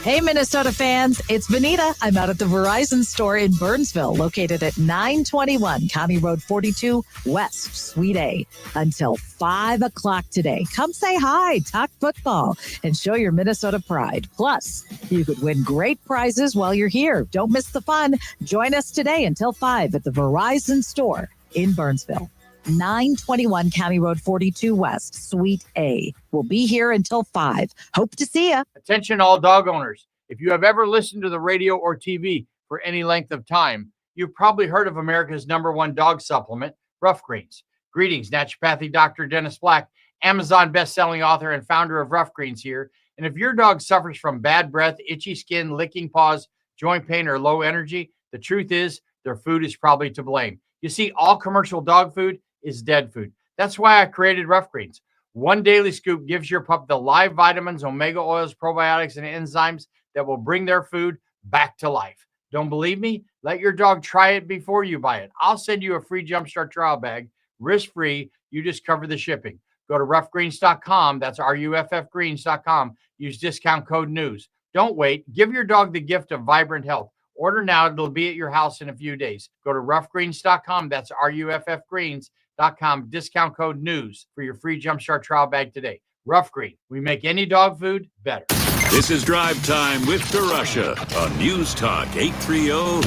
Hey, Minnesota fans, it's Benita. I'm out at the Verizon store in Burnsville, located at 921 County Road 42 West, Suite A, until 5 o'clock today. Come say hi, talk football, and show your Minnesota pride. Plus, you could win great prizes while you're here. Don't miss the fun. Join us today until 5 at the Verizon store in Burnsville. 921 County Road 42 West, Suite A. We'll be here until 5. Hope to see you.
Attention all dog owners. If you have ever listened to the radio or TV for any length of time, you've probably heard of America's #1 dog supplement, Rough Greens. Greetings, naturopathy Dr. Dennis Black, Amazon best-selling author and founder of Rough Greens here. And if your dog suffers from bad breath, itchy skin, licking paws, joint pain, or low energy, the truth is their food is probably to blame. You see, all commercial dog food is dead food. That's why I created Rough Greens. One daily scoop gives your pup the live vitamins, omega oils, probiotics, and enzymes that will bring their food back to life. Don't believe me? Let your dog try it before you buy it. I'll send you a free Jumpstart trial bag, risk-free. You just cover the shipping. Go to roughgreens.com. That's RUFFgreens.com. Use discount code NEWS. Don't wait. Give your dog the gift of vibrant health. Order now. It'll be at your house in a few days. Go to roughgreens.com. That's RUFFgreens.com. Discount code NEWS for your free Jumpstart trial bag today. Rough Green. We make any dog food better.
This is Drive Time with DeRusha on News Talk 830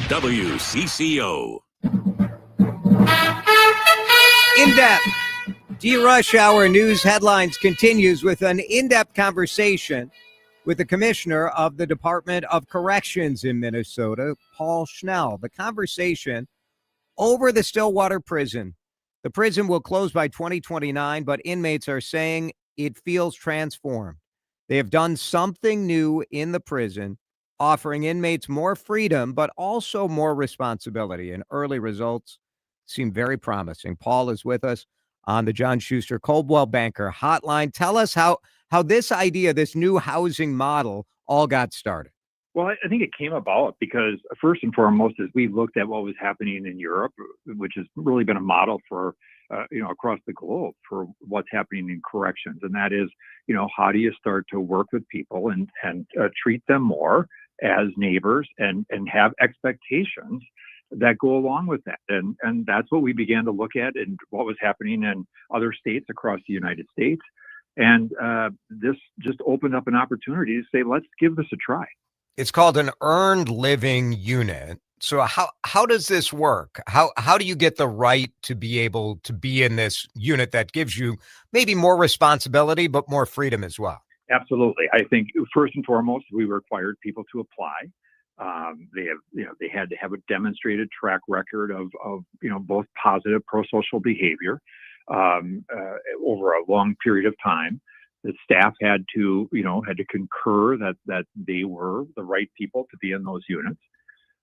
WCCO.
In-depth DeRush Hour News Headlines continues with an in-depth conversation with the commissioner of the Department of Corrections in Minnesota, Paul Schnell. The conversation over the Stillwater prison. The prison will close by 2029, but inmates are saying it feels transformed. They have done something new in the prison, offering inmates more freedom, but also more responsibility, and early results seem very promising. Paul is with us on the John Schuster Coldwell Banker Hotline. Tell us how this idea, this new housing model, all got started.
Well, I think it came about because first and foremost, as we looked at what was happening in Europe, which has really been a model for, across the globe for what's happening in corrections. And that is, how do you start to work with people and treat them more as neighbors and have expectations that go along with that. And that's what we began to look at and what was happening in other states across the United States. And this just opened up an opportunity to say, let's give this a try.
It's called an earned living unit. So how does this work? How do you get the right to be able to be in this unit that gives you maybe more responsibility, but more freedom as well?
Absolutely. I think first and foremost, we required people to apply. They had to have a demonstrated track record of both positive pro-social behavior over a long period of time. The staff had to concur that they were the right people to be in those units.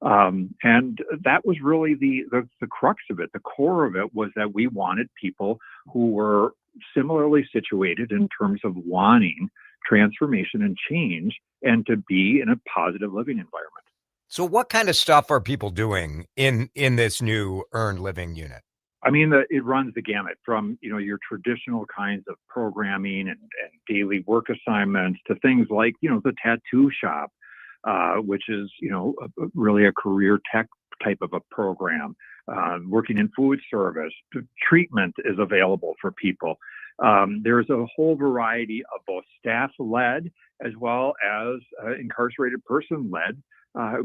And that was really the crux of it. The core of it was that we wanted people who were similarly situated in terms of wanting transformation and change and to be in a positive living environment.
So what kind of stuff are people doing in this new earned living unit?
I mean, it runs the gamut from, your traditional kinds of programming and daily work assignments to things like, the tattoo shop, which is, really a career tech type of a program. Working in food service, treatment is available for people. There's a whole variety of both staff-led as well as incarcerated person-led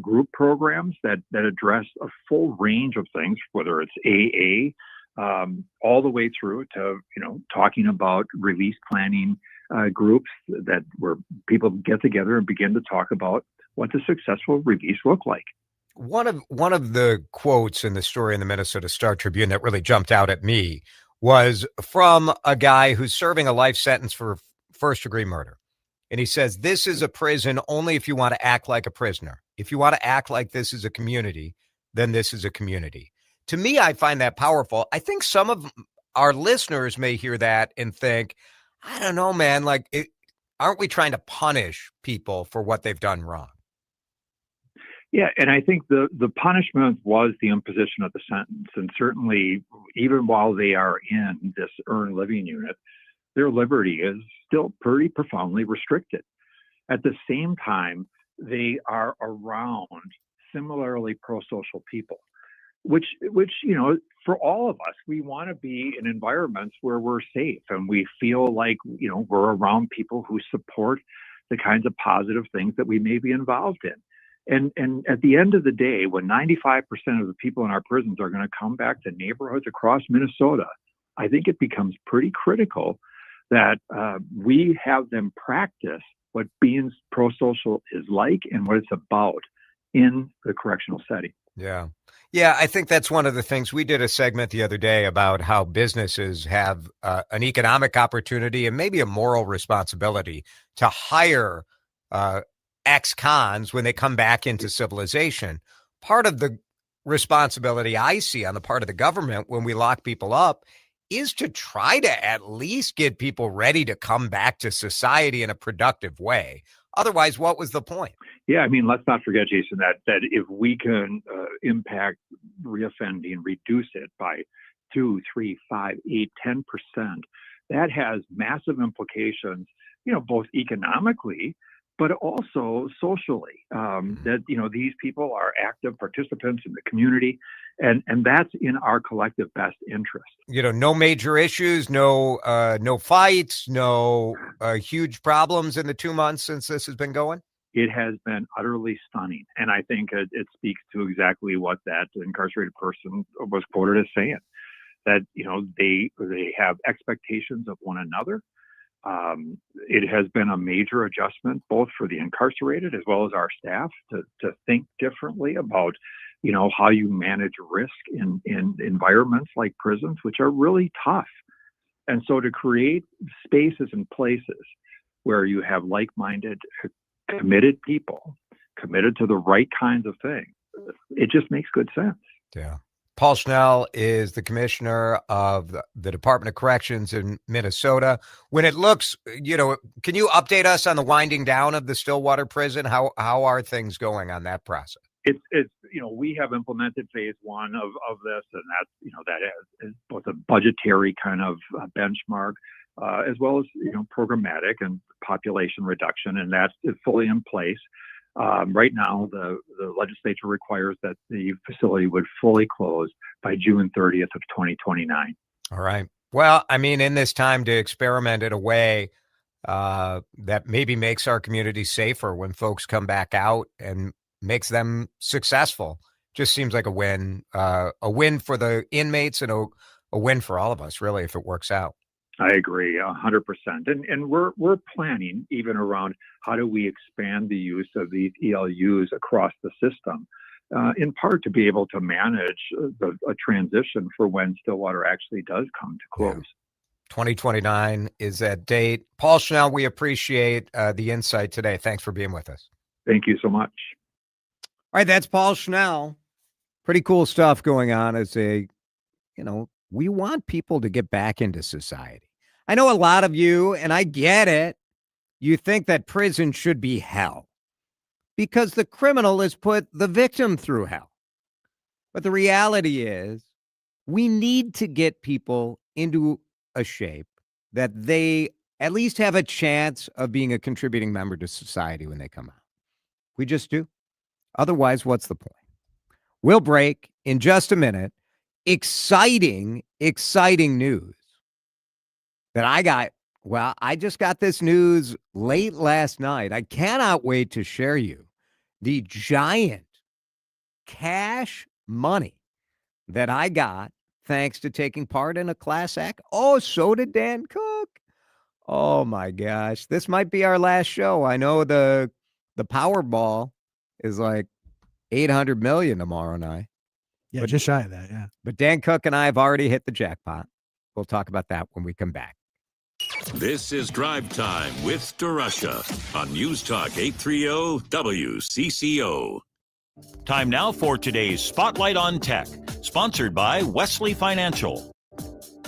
group programs that address a full range of things, whether it's AA, all the way through to, talking about release planning groups where people get together and begin to talk about what the successful release look like.
One of the quotes in the story in the Minnesota Star Tribune that really jumped out at me was from a guy who's serving a life sentence for first-degree murder. And he says, this is a prison only if you want to act like a prisoner. If you want to act like this is a community, then this is a community. To me, I find that powerful. I think some of our listeners may hear that and think, I don't know, man, aren't we trying to punish people for what they've done wrong?
Yeah, and I think the punishment was the imposition of the sentence. And certainly, even while they are in this earned living unit, their liberty is still pretty profoundly restricted. At the same time, they are around similarly pro-social people, which for all of us, we want to be in environments where we're safe and we feel like, we're around people who support the kinds of positive things that we may be involved in. And at the end of the day, when 95% of the people in our prisons are going to come back to neighborhoods across Minnesota, I think it becomes pretty critical that we have them practice what being pro-social is like and what it's about in the correctional setting.
Yeah. Yeah, I think that's one of the things. We did a segment the other day about how businesses have an economic opportunity and maybe a moral responsibility to hire ex-cons when they come back into civilization. Part of the responsibility I see on the part of the government when we lock people up is to try to at least get people ready to come back to society in a productive way. Otherwise, what was the point?
Yeah, I mean, let's not forget, Jason, that if we can impact reoffending, reduce it by 2, 3, 5, 8, 10%, that has massive implications, both economically, but also socially, that, these people are active participants in the community, and that's in our collective best interest.
No major issues, no fights, no huge problems in the 2 months since this has been going?
It has been utterly stunning. And I think it speaks to exactly what that incarcerated person was quoted as saying, that, they have expectations of one another. It has been a major adjustment, both for the incarcerated as well as our staff, to think differently about, how you manage risk in environments like prisons, which are really tough. And so to create spaces and places where you have like-minded, committed people, committed to the right kinds of things, it just makes good sense.
Yeah. Paul Schnell is the commissioner of the Department of Corrections in Minnesota. When it looks, can you update us on the winding down of the Stillwater prison? How are things going on that process?
It's we have implemented phase 1 of this, and that's, that is both a budgetary kind of benchmark, as well as, programmatic and population reduction, and that's fully in place. Right now, the legislature requires that the facility would fully close by June 30th of 2029.
All right. Well, I mean, in this time to experiment in a way that maybe makes our community safer when folks come back out and makes them successful, just seems like a win for the inmates and a win for all of us, really, if it works out.
I agree 100%. And we're planning even around how do we expand the use of these ELUs across the system, in part to be able to manage a transition for when Stillwater actually does come to close.
Yeah. 2029 is that date. Paul Schnell, we appreciate the insight today. Thanks for being with us.
Thank you so much.
All right, that's Paul Schnell. Pretty cool stuff going on as we want people to get back into society. I know a lot of you, and I get it, you think that prison should be hell because the criminal has put the victim through hell. But the reality is we need to get people into a shape that they at least have a chance of being a contributing member to society when they come out. We just do. Otherwise, what's the point? We'll break in just a minute. Exciting news that I got. Well, I just got this news late last night. I cannot wait to share you the giant cash money that I got thanks to taking part in a class act. Oh, so did Dan Cook. Oh my gosh. This might be our last show. I know the Powerball is like 800 million tomorrow night.
Yeah, just shy of that, yeah.
But Dan Cook and I have already hit the jackpot. We'll talk about that when we come back.
This is Drive Time with DeRusha on News Talk 830 WCCO.
Time now for today's Spotlight on Tech, sponsored by Wesley Financial.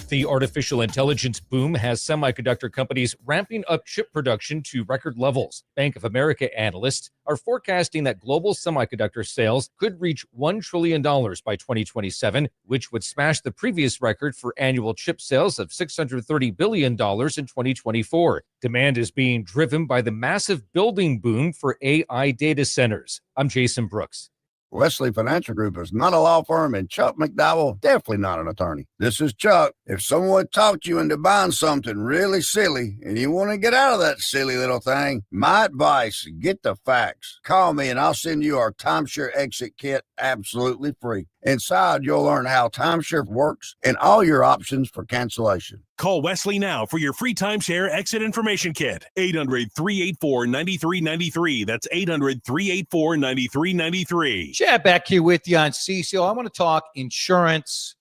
The artificial intelligence boom has semiconductor companies ramping up chip production to record levels. Bank of America analysts are forecasting that global semiconductor sales could reach $1 trillion by 2027, which would smash the previous record for annual chip sales of $630 billion in 2024. Demand is being driven by the massive building boom for AI data centers. I'm Jason Brooks.
Wesley Financial Group is not a law firm, and Chuck McDowell definitely not an attorney. This is Chuck. If someone talked you into buying something really silly and you want to get out of that silly little thing, my advice, get the facts. Call me and I'll send you our timeshare exit kit absolutely free. Inside, you'll learn how timeshare works and all your options for cancellation.
Call Wesley now for your free timeshare exit information kit. 800-384-9393. That's 800-384-9393.
Chad back here with you on CCO. I want to talk insurance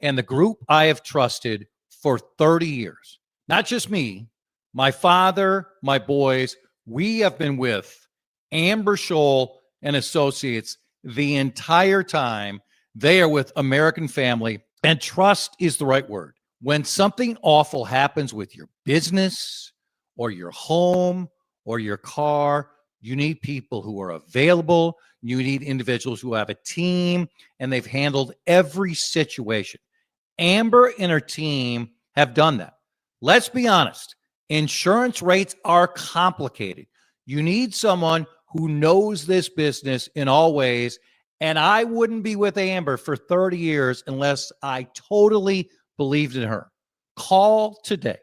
and the group I have trusted for 30 years. Not just me, my father, my boys. We have been with Amber Scholl and Associates the entire time. They are with American Family, and trust is the right word. When something awful happens with your business or your home or your car, you need people who are available. You need individuals who have a team, and they've handled every situation. Amber and her team have done that. Let's be honest. Insurance rates are complicated. You need someone who knows this business in all ways, and I wouldn't be with Amber for 30 years unless I totally believed in her. Call today,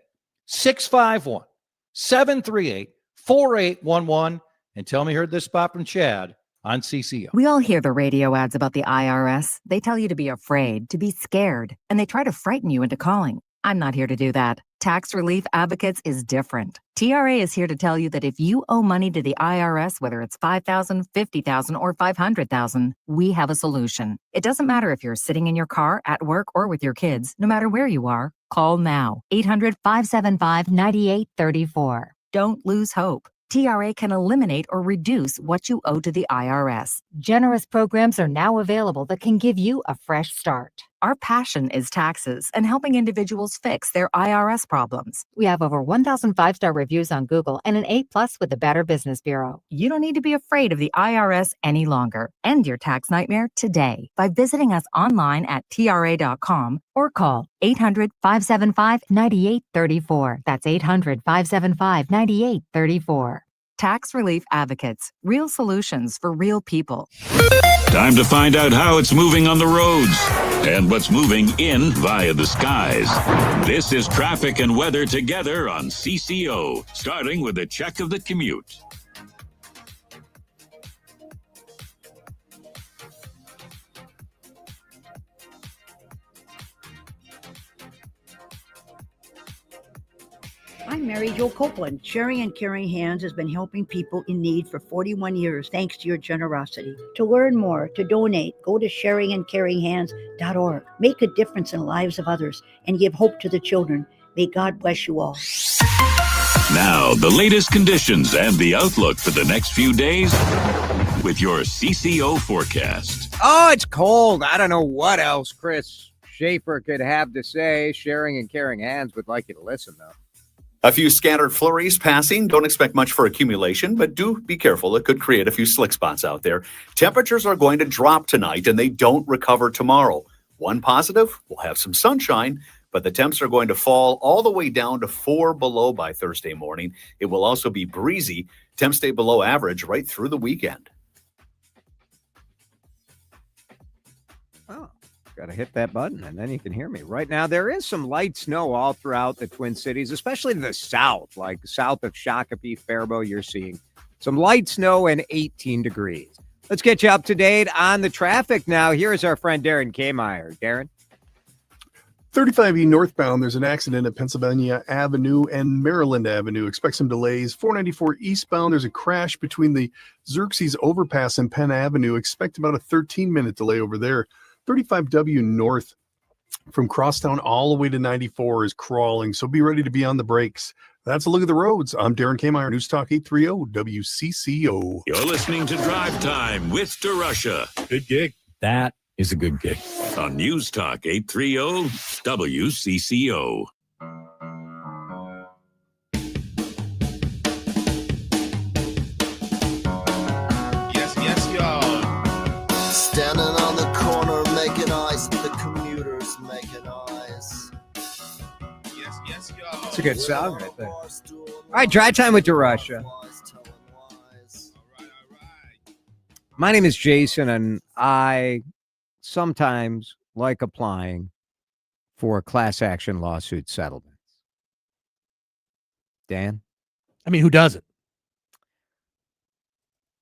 651-738-4811, and tell me you heard this spot from Chad on CCO.
We all hear the radio ads about the IRS. They tell you to be afraid, to be scared, and they try to frighten you into calling. I'm not here to do that. Tax Relief Advocates is different. TRA is here to tell you that if you owe money to the IRS, whether it's $5,000, $50,000, or $500,000, we have a solution. It doesn't matter if you're sitting in your car, at work, or with your kids. No matter where you are, call now. 800-575-9834. Don't lose hope. TRA can eliminate or reduce what you owe to the IRS. Generous programs are now available that can give you a fresh start. Our passion is taxes and helping individuals fix their IRS problems. We have over 1,000 5-star reviews on Google and an A+ with the Better Business Bureau. You don't need to be afraid of the IRS any longer. End your tax nightmare today by visiting us online at tra.com or call 800-575-9834. That's 800-575-9834. Tax Relief Advocates. Real solutions for real people.
Time to find out how it's moving on the roads and what's moving in via the skies. This is traffic and weather together on CCO, starting with a check of the commute.
I'm Mary Jo Copeland. Sharing and Caring Hands has been helping people in need for 41 years, thanks to your generosity. To learn more, to donate, go to sharingandcaringhands.org. Make a difference in the lives of others and give hope to the children. May God bless you all.
Now, the latest conditions and the outlook for the next few days with your CCO forecast.
Oh, it's cold. I don't know what else Chris Schaefer could have to say. Sharing and Caring Hands would like you to listen, though.
A few scattered flurries passing. Don't expect much for accumulation, but do be careful. It could create a few slick spots out there. Temperatures are going to drop tonight, and they don't recover tomorrow. One positive, we'll have some sunshine, but the temps are going to fall all the way down to 4 below by Thursday morning. It will also be breezy. Temps stay below average right through the weekend.
Oh, got to hit that button, and then you can hear me. Right now, there is some light snow all throughout the Twin Cities, especially the south, like south of Shakopee, Faribault, you're seeing some light snow and 18 degrees. Let's get you up to date on the traffic now. Here's our friend Darren Kmeyer. Darren?
35E northbound, there's an accident at Pennsylvania Avenue and Maryland Avenue. Expect some delays. 494 eastbound, there's a crash between the Xerxes overpass and Penn Avenue. Expect about a 13-minute delay over there. 35W north from Crosstown all the way to 94 is crawling, so be ready to be on the brakes. That's a look at the roads. I'm Darren Kmeyer, News Talk 830 WCCO.
You're listening to Drive Time with DeRusha.
Good gig.
That is a good gig.
On News Talk 830 WCCO.
Yes, y'all. Standing on the corner making eyes at the commuters making eyes. Yes, y'all.
It's a good song right there. All right, Drive Time with DeRusha. My name is Jason, and I sometimes like applying for class action lawsuit settlements. Dan?
I mean, who doesn't?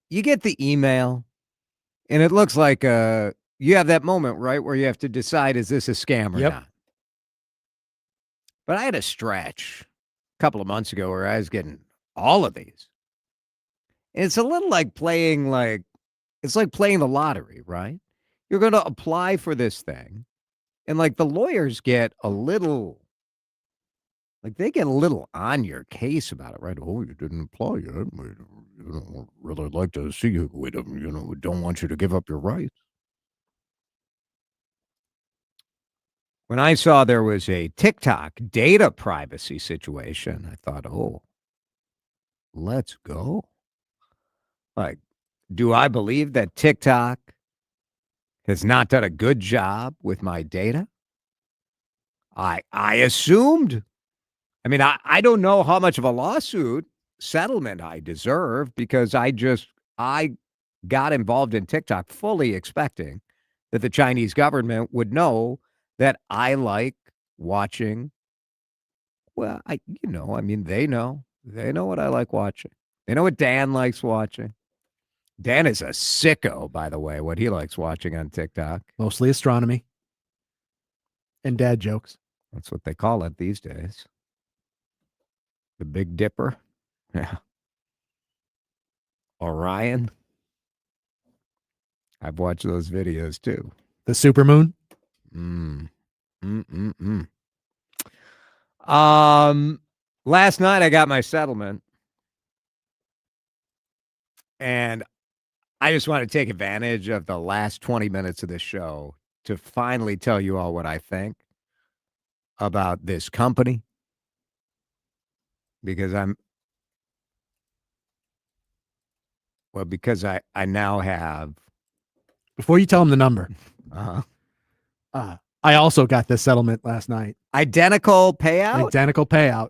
You get the email, and it looks like you have that moment, right, where you have to decide, is this a scam or not? But I had a stretch a couple of months ago where I was getting all of these. And it's a little like playing it's like playing the lottery, right? You're going to apply for this thing, and like the lawyers get a little, like they get a little on your case about it, right? Oh, you didn't apply yet. We really like to see you. We don't want you to give up your rights. When I saw there was a TikTok data privacy situation, I thought, oh, let's go. Like, do I believe that TikTok has not done a good job with my data? I assumed. I mean, I don't know how much of a lawsuit settlement I deserve because I got involved in TikTok fully expecting that the Chinese government would know that I like watching. Well, they know what I like watching. They know what Dan likes watching. Dan is a sicko, by the way, what he likes watching on TikTok.
Mostly astronomy and dad jokes.
That's what they call it these days. The Big Dipper. Yeah. Orion. I've watched those videos too.
The supermoon.
Last night I got my settlement, and I just want to take advantage of the last 20 minutes of this show to finally tell you all what I think about this company, because I now have.
Before you tell them the number,
I
also got this settlement last night.
Identical payout.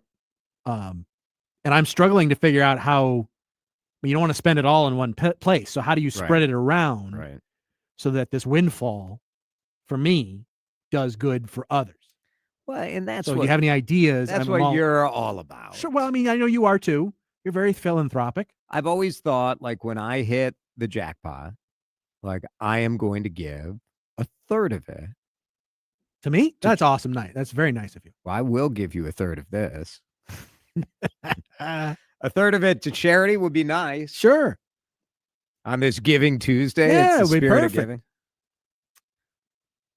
And I'm struggling to figure out how. You don't want to spend it all in one place. So how do you spread it around so that this windfall for me does good for others?
Well, and that's
so. You have any ideas?
That's what you're all about.
Sure. Well, I mean, I know you are too. You're very philanthropic.
I've always thought, like, when I hit the jackpot, like, I am going to give a third of it
to me. That's awesome. Nice. That's very nice of you.
Well, I will give you a third of this. A third of it to charity would be nice.
Sure.
On this Giving Tuesday.
Yeah,
it's the
it would be
spirit of
perfect.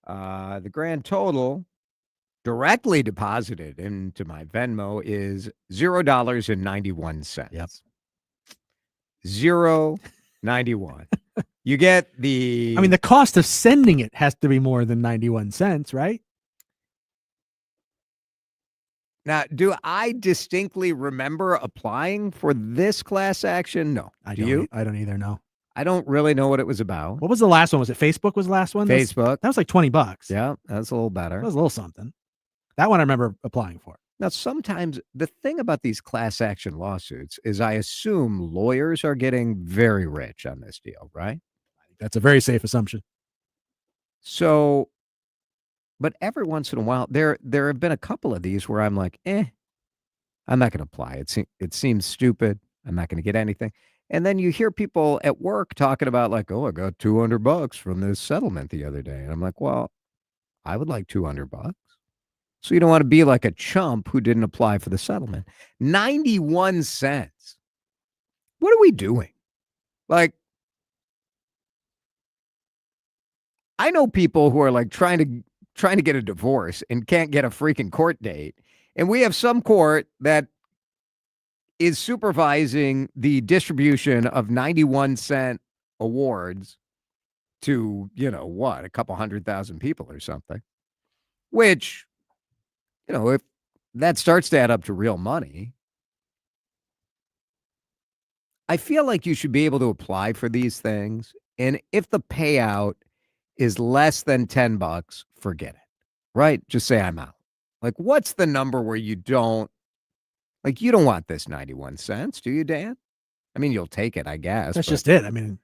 giving. The grand total directly deposited into my Venmo is $0.91.
Yep.
$0.91. You get the.
I mean, the cost of sending it has to be more than 91 cents, right?
Now, do I distinctly remember applying for this class action? No.
I
Do you?
I don't either. No.
I don't really know what it was about.
What was the last one? Was it Facebook? Was the last one?
Facebook.
That was like $20.
Yeah, that's a little better.
That was a little something. That one I remember applying for.
Now, sometimes the thing about these class action lawsuits is I assume lawyers are getting very rich on this deal, right?
That's a very safe assumption.
So, but every once in a while, there have been a couple of these where I'm like, I'm not going to apply. It seems stupid. I'm not going to get anything. And then you hear people at work talking about like, oh, I got $200 from this settlement the other day. And I'm like, well, I would like $200. So you don't want to be like a chump who didn't apply for the settlement. 91 cents. What are we doing? Like, I know people who are like trying to get a divorce and can't get a freaking court date. And we have some court that is supervising the distribution of 91-cent awards to, a couple 100,000 people or something, which, if that starts to add up to real money, I feel like you should be able to apply for these things. And if the payout is less than $10, forget it, right? Just say I'm out. Like, what's the number where you don't want this 91 cents, do you, Dan? I mean, you'll take it, I guess.
That's just it. I mean,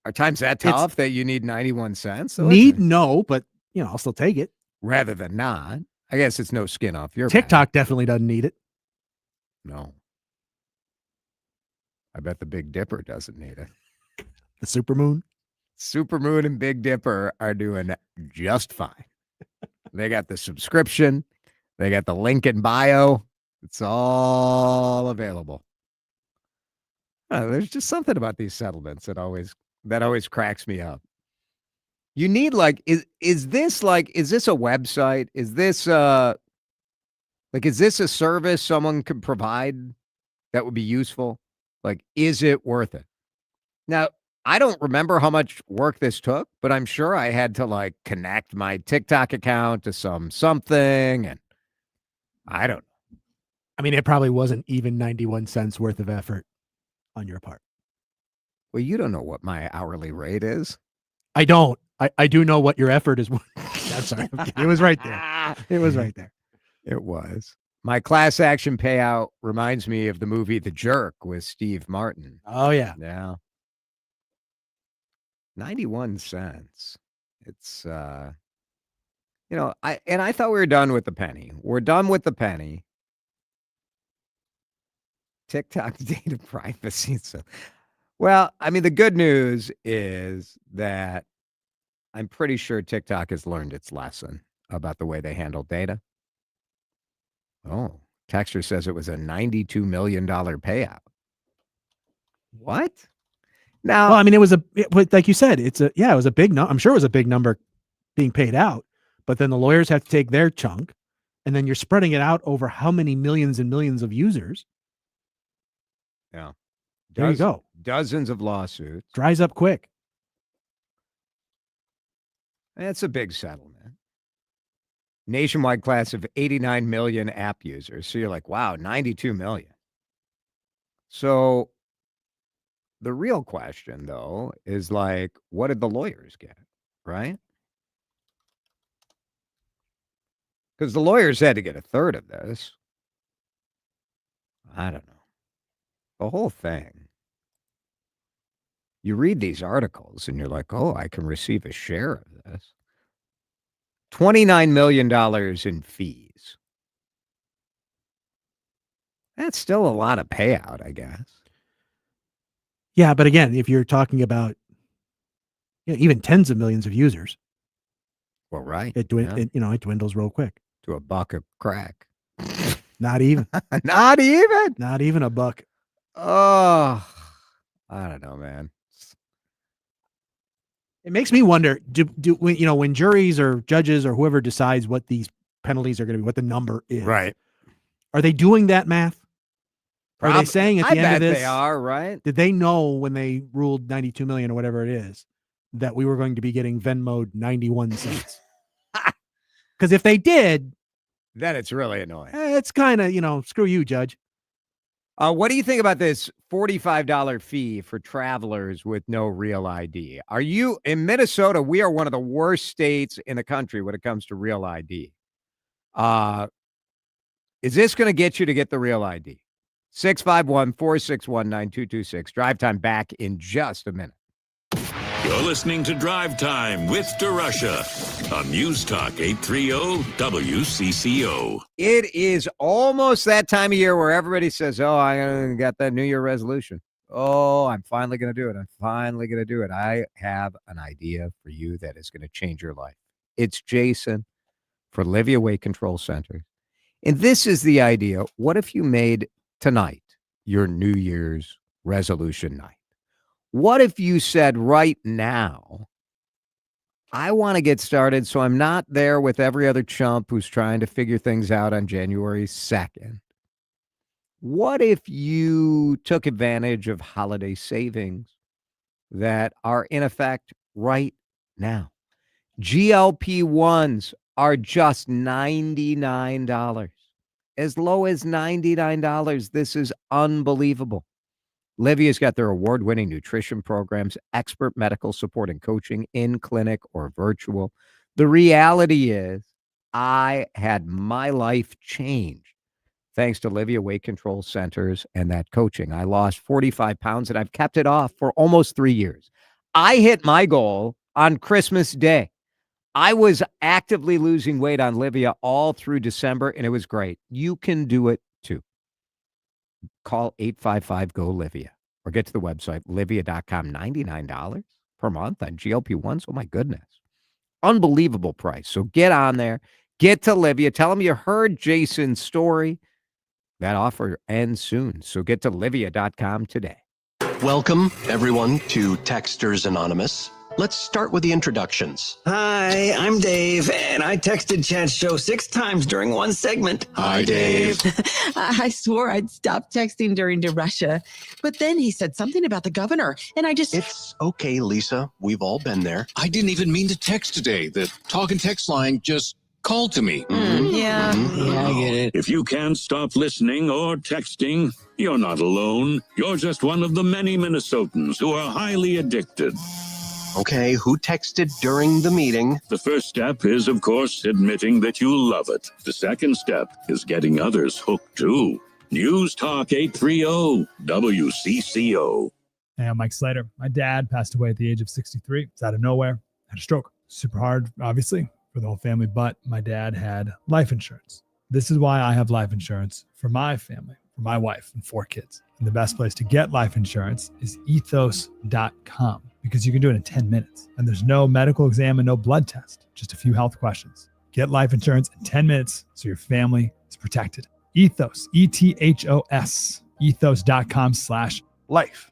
are times that tough that you need 91 cents? So
no, but I'll still take it.
Rather than not. I guess it's no skin off your
TikTok definitely doesn't need it.
No. I bet the Big Dipper doesn't need it.
The Supermoon?
Supermoon and Big Dipper are doing just fine. They got the subscription. They got the link in bio. It's all available. There's just something about these settlements that always cracks me up. You need is this a website? Is this a service someone could provide that would be useful? Like, is it worth it? Now, I don't remember how much work this took, but I'm sure I had to connect my TikTok account to something, and I don't know.
I mean, it probably wasn't even 91 cents worth of effort on your part.
Well, you don't know what my hourly rate is.
I don't. I do know what your effort is. I'm sorry. It was right there. It was right there.
It was. My class action payout reminds me of the movie The Jerk with Steve Martin.
Oh, yeah.
Yeah. 91 cents. It's, I thought we were done with the penny. We're done with the penny. TikTok data privacy. So, well, I mean, the good news is that I'm pretty sure TikTok has learned its lesson about the way they handle data. Oh, Texter says it was a $92 million payout. What? Now,
well, I mean, it was like you said, it was a big number. I'm sure it was a big number being paid out, but then the lawyers have to take their chunk, and then you're spreading it out over how many millions and millions of users.
Yeah.
There you go.
Dozens of lawsuits.
Dries up quick.
That's a big settlement. Nationwide class of 89 million app users. So you're like, wow, 92 million. So the real question, though, is what did the lawyers get, right? Because the lawyers had to get a third of this. I don't know. The whole thing. You read these articles and you're like, oh, I can receive a share of this. $29 million in fees. That's still a lot of payout, I guess.
Yeah, but again, if you're talking about even tens of millions of users,
well, right,
it dwindles real quick
to a buck of crack.
Not even,
not
even a buck.
Oh, I don't know, man.
It makes me wonder, when juries or judges or whoever decides what these penalties are going to be, what the number is,
right?
Are they doing that math? Are they saying at the end of this,
they are, right?
Did they know when they ruled 92 million or whatever it is that we were going to be getting Venmo'd 91 cents? Because if they did,
Then it's really annoying.
It's kind of, screw you, Judge.
What do you think about this $45 fee for travelers with no real ID? Are you in Minnesota? We are one of the worst states in the country when it comes to real ID. Is this going to get you to get the real ID? 651-461-9226. Drive time back in just a minute.
You're listening to Drive Time with DeRusha on News Talk 830 WCCO.
It is almost that time of year where everybody says, oh, I got that New Year resolution. Oh, I'm finally going to do it. I'm finally going to do it. I have an idea for you that is going to change your life. It's Jason for Livia Weight Control Center. And this is the idea. What if you made tonight your New Year's resolution night? What if you said right now, I want to get started so I'm not there with every other chump who's trying to figure things out on January 2nd? What if you took advantage of holiday savings that are in effect right now? GLP-1s are just $99. As low as $99. This is unbelievable. Livia's got their award-winning nutrition programs, expert medical support and coaching in clinic or virtual. The reality is I had my life change thanks to Livia Weight Control Centers and that coaching. I lost 45 pounds and I've kept it off for almost 3 years. I hit my goal on Christmas Day. I was actively losing weight on Livia all through December, and it was great. You can do it too. Call 855-GO-LIVIA or get to the website, livia.com. $99 per month on GLP-1s. Oh, my goodness. Unbelievable price. So get on there. Get to Livia. Tell them you heard Jason's story. That offer ends soon. So get to livia.com today.
Welcome, everyone, to Texters Anonymous. Let's start with the introductions.
Hi, I'm Dave, and I texted Chad's show 6 times during one segment.
Hi, Dave.
I swore I'd stop texting during DeRusha, but then he said something about the governor, and I just...
It's okay, Lisa. We've all been there.
I didn't even mean to text today. The talk and text line just called to me.
Yeah,
I get it.
If you can't stop listening or texting, you're not alone. You're just one of the many Minnesotans who are highly addicted.
Okay, who texted during the meeting?
The first step is, of course, admitting that you love it. The second step is getting others hooked, too. News Talk 830 WCCO.
Hey, I'm Mike Slater. My dad passed away at the age of 63. It's out of nowhere. Had a stroke. Super hard, obviously, for the whole family, but my dad had life insurance. This is why I have life insurance for my family, for my wife and 4 kids. And the best place to get life insurance is ethos.com. because you can do it in 10 minutes. And there's no medical exam and no blood test, just a few health questions. Get life insurance in 10 minutes so your family is protected. Ethos, ETHOS, ethos.com/life.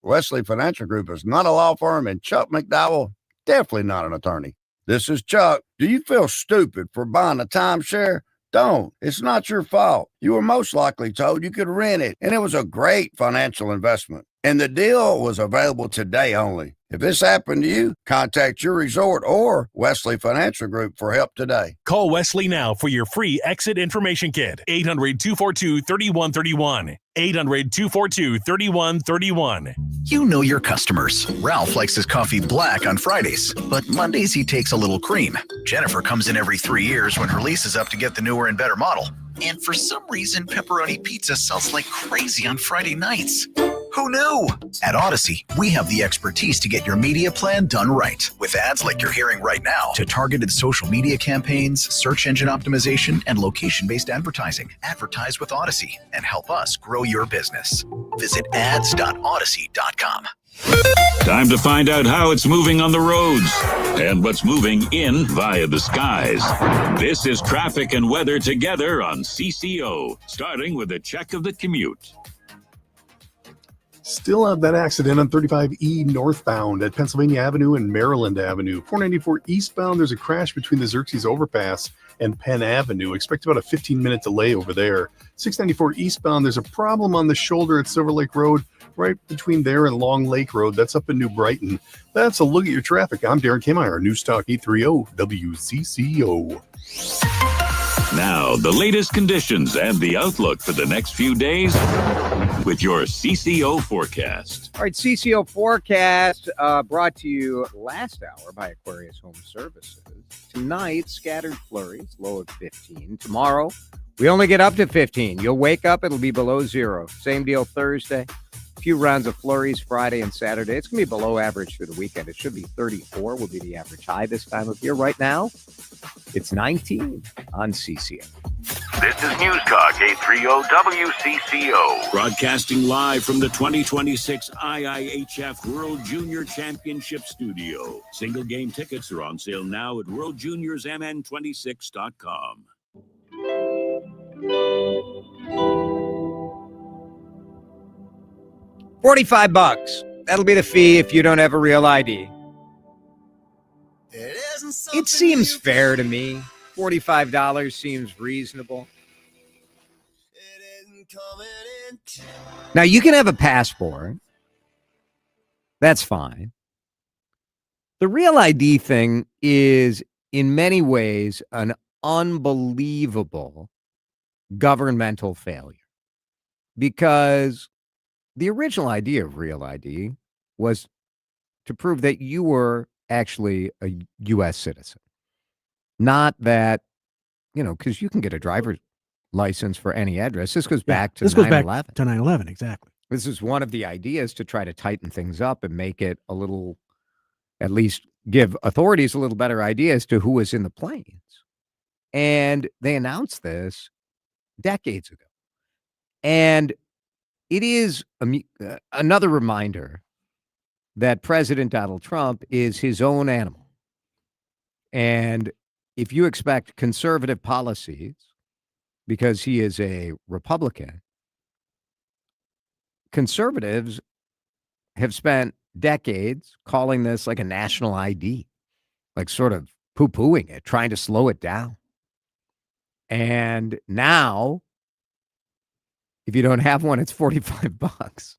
Wesley Financial Group is not a law firm, and Chuck McDowell, definitely not an attorney. This is Chuck. Do you feel stupid for buying a timeshare? Don't. It's not your fault. You were most likely told you could rent it, and it was a great financial investment. And the deal was available today only. If this happened to you, contact your resort or Wesley Financial Group for help today.
Call Wesley now for your free exit information kit. 800-242-3131. 800-242-3131.
You know your customers. Ralph likes his coffee black on Fridays, but Mondays he takes a little cream. Jennifer comes in every 3 years when her lease is up to get the newer and better model. And for some reason, pepperoni pizza sells like crazy on Friday nights. Who knew? At Odyssey, we have the expertise to get your media plan done right. With ads like you're hearing right now, to targeted social media campaigns, search engine optimization, and location-based advertising. Advertise with Odyssey and help us grow your business. Visit ads.odyssey.com.
Time to find out how it's moving on the roads and what's moving in via the skies. This is traffic and weather together on CCO, starting with a check of the commute.
Still have that accident on 35E northbound at Pennsylvania Avenue and Maryland Avenue. 494 eastbound, there's a crash between the Xerxes Overpass and Penn Avenue. Expect about a 15-minute delay over there. 694 eastbound, there's a problem on the shoulder at Silver Lake Road, right between there and Long Lake Road. That's up in New Brighton. That's a look at your traffic. I'm Darren Kmeyer, News Talk 830 WCCO.
Now, the latest conditions and the outlook for the next few days with your CCO forecast.
All right, CCO forecast brought to you last hour by Aquarius Home Services. Tonight, scattered flurries, low of 15. Tomorrow, we only get up to 15. You'll wake up, it'll be below 0. Same deal Thursday. A few rounds of flurries Friday and Saturday. It's going to be below average through the weekend. It should be 34 will be the average high this time of year. Right now, it's 19 on CCO.
This is News Talk 830 WCCO. Broadcasting live from the 2026 IIHF World Junior Championship Studio. Single game tickets are on sale now at worldjuniorsmn26.com.
$45. That'll be the fee if you don't have a real ID. It seems fair to me. $45 seems reasonable. Now, you can have a passport. That's fine. The real ID thing is, in many ways, an unbelievable governmental failure. Because the original idea of real ID was to prove that you were actually a U.S. citizen. Not that, because you can get a driver's license for any address. This goes back to 9/11.
This goes back to 9/11, exactly.
This is one of the ideas to try to tighten things up and make it a little, at least give authorities a little better idea as to who was in the planes. And they announced this decades ago. And it is another reminder that President Donald Trump is his own animal. And if you expect conservative policies, because he is a Republican, conservatives have spent decades calling this like a national ID, like sort of poo-pooing it, trying to slow it down. And now, if you don't have one, it's $45.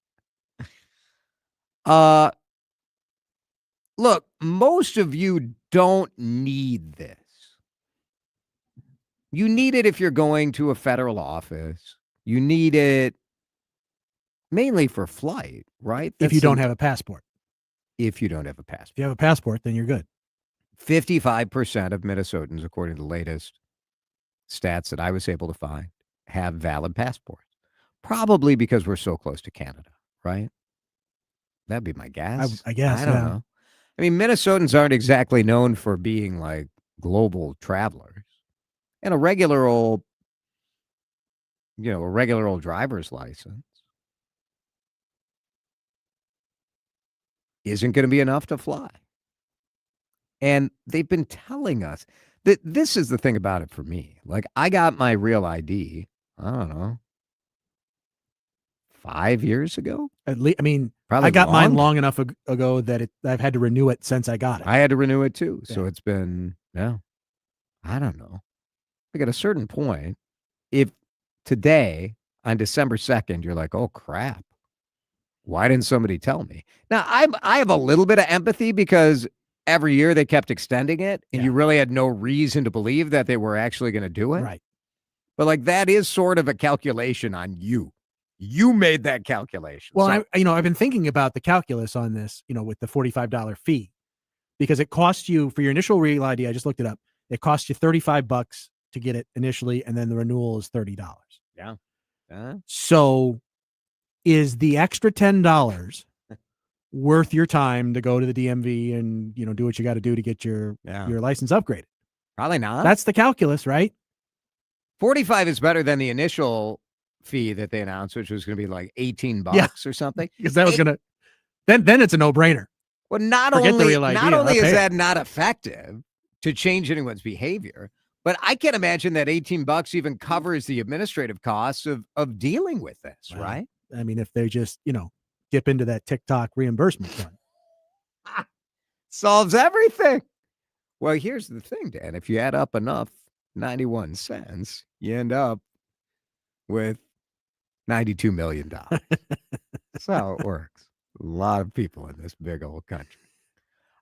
Look, most of you don't need this. You need it if you're going to a federal office. You need it mainly for flight, right?
If you don't have a passport.
If you don't have a passport.
If you have a passport, then you're good.
55% of Minnesotans, according to the latest stats that I was able to find, have valid passports. Probably because we're so close to Canada, right? That'd be my guess.
I guess.
I don't know. I mean, Minnesotans aren't exactly known for being like global travelers. And a regular old driver's license isn't going to be enough to fly. And they've been telling us that this is the thing about it for me. Like, I got my real ID, I don't know, 5 years ago?
At least, I mean,
Probably
I got mine
longer.
long enough ago that I've had to renew it since I got it.
I had to renew it too. So
Yeah.
it's been, I don't know. Like at a certain point, if today on December 2nd, you're like, oh crap, why didn't somebody tell me? Now I have a little bit of empathy because every year they kept extending it and you really had no reason to believe that they were actually going to do it.
Right.
But like that is sort of a calculation on you. You made that calculation.
Well,
So-
I've been thinking about the calculus on this, with the $45 fee, because it costs you for your initial real ID. I just looked it up. It costs you $35 to get it initially, and then the renewal is $30.
Yeah.
So, is the extra $10 worth your time to go to the DMV and do what you got to do to get your license upgraded?
Probably not.
That's the calculus, right?
45 is better than the initial fee that they announced, which was going to be like $18 or something.
Because that was going to then it's a no-brainer.
Well, not
Forget the
only
real ID,
not
I'll
only is
pay it.
that not effective to change anyone's behavior, but I can't imagine that $18 even covers the administrative costs of dealing with this, right?
I mean, if they just, dip into that TikTok reimbursement fund.
Solves everything. Well, here's the thing, Dan. If you add up enough 91 cents, you end up with $92 million. That's how it works. A lot of people in this big old country.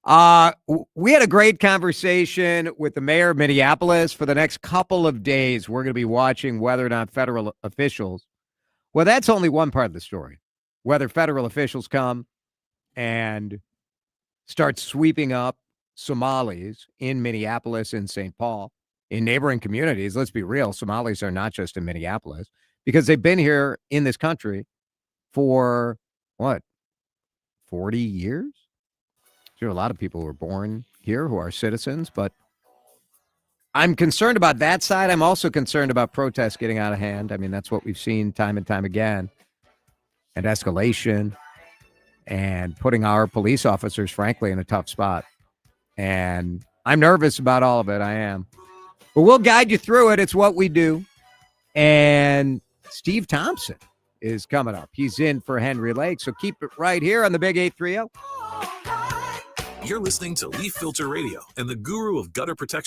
We had a great conversation with the mayor of Minneapolis. For the next couple of days, we're going to be watching whether or not federal officials, well, that's only one part of the story, whether federal officials come and start sweeping up Somalis in Minneapolis and Saint Paul, in neighboring communities. Let's be real, Somalis are not just in Minneapolis, because they've been here in this country for, 40 years? There are a lot of people who are born here who are citizens, but I'm concerned about that side. I'm also concerned about protests getting out of hand. I mean, that's what we've seen time and time again, and escalation, and putting our police officers, frankly, in a tough spot. And I'm nervous about all of it. I am. But we'll guide you through it. It's what we do. And Steve Thompson is coming up. He's in for Henry Lake. So keep it right here on the Big 830.
You're listening to Leaf Filter Radio and the guru of gutter protection.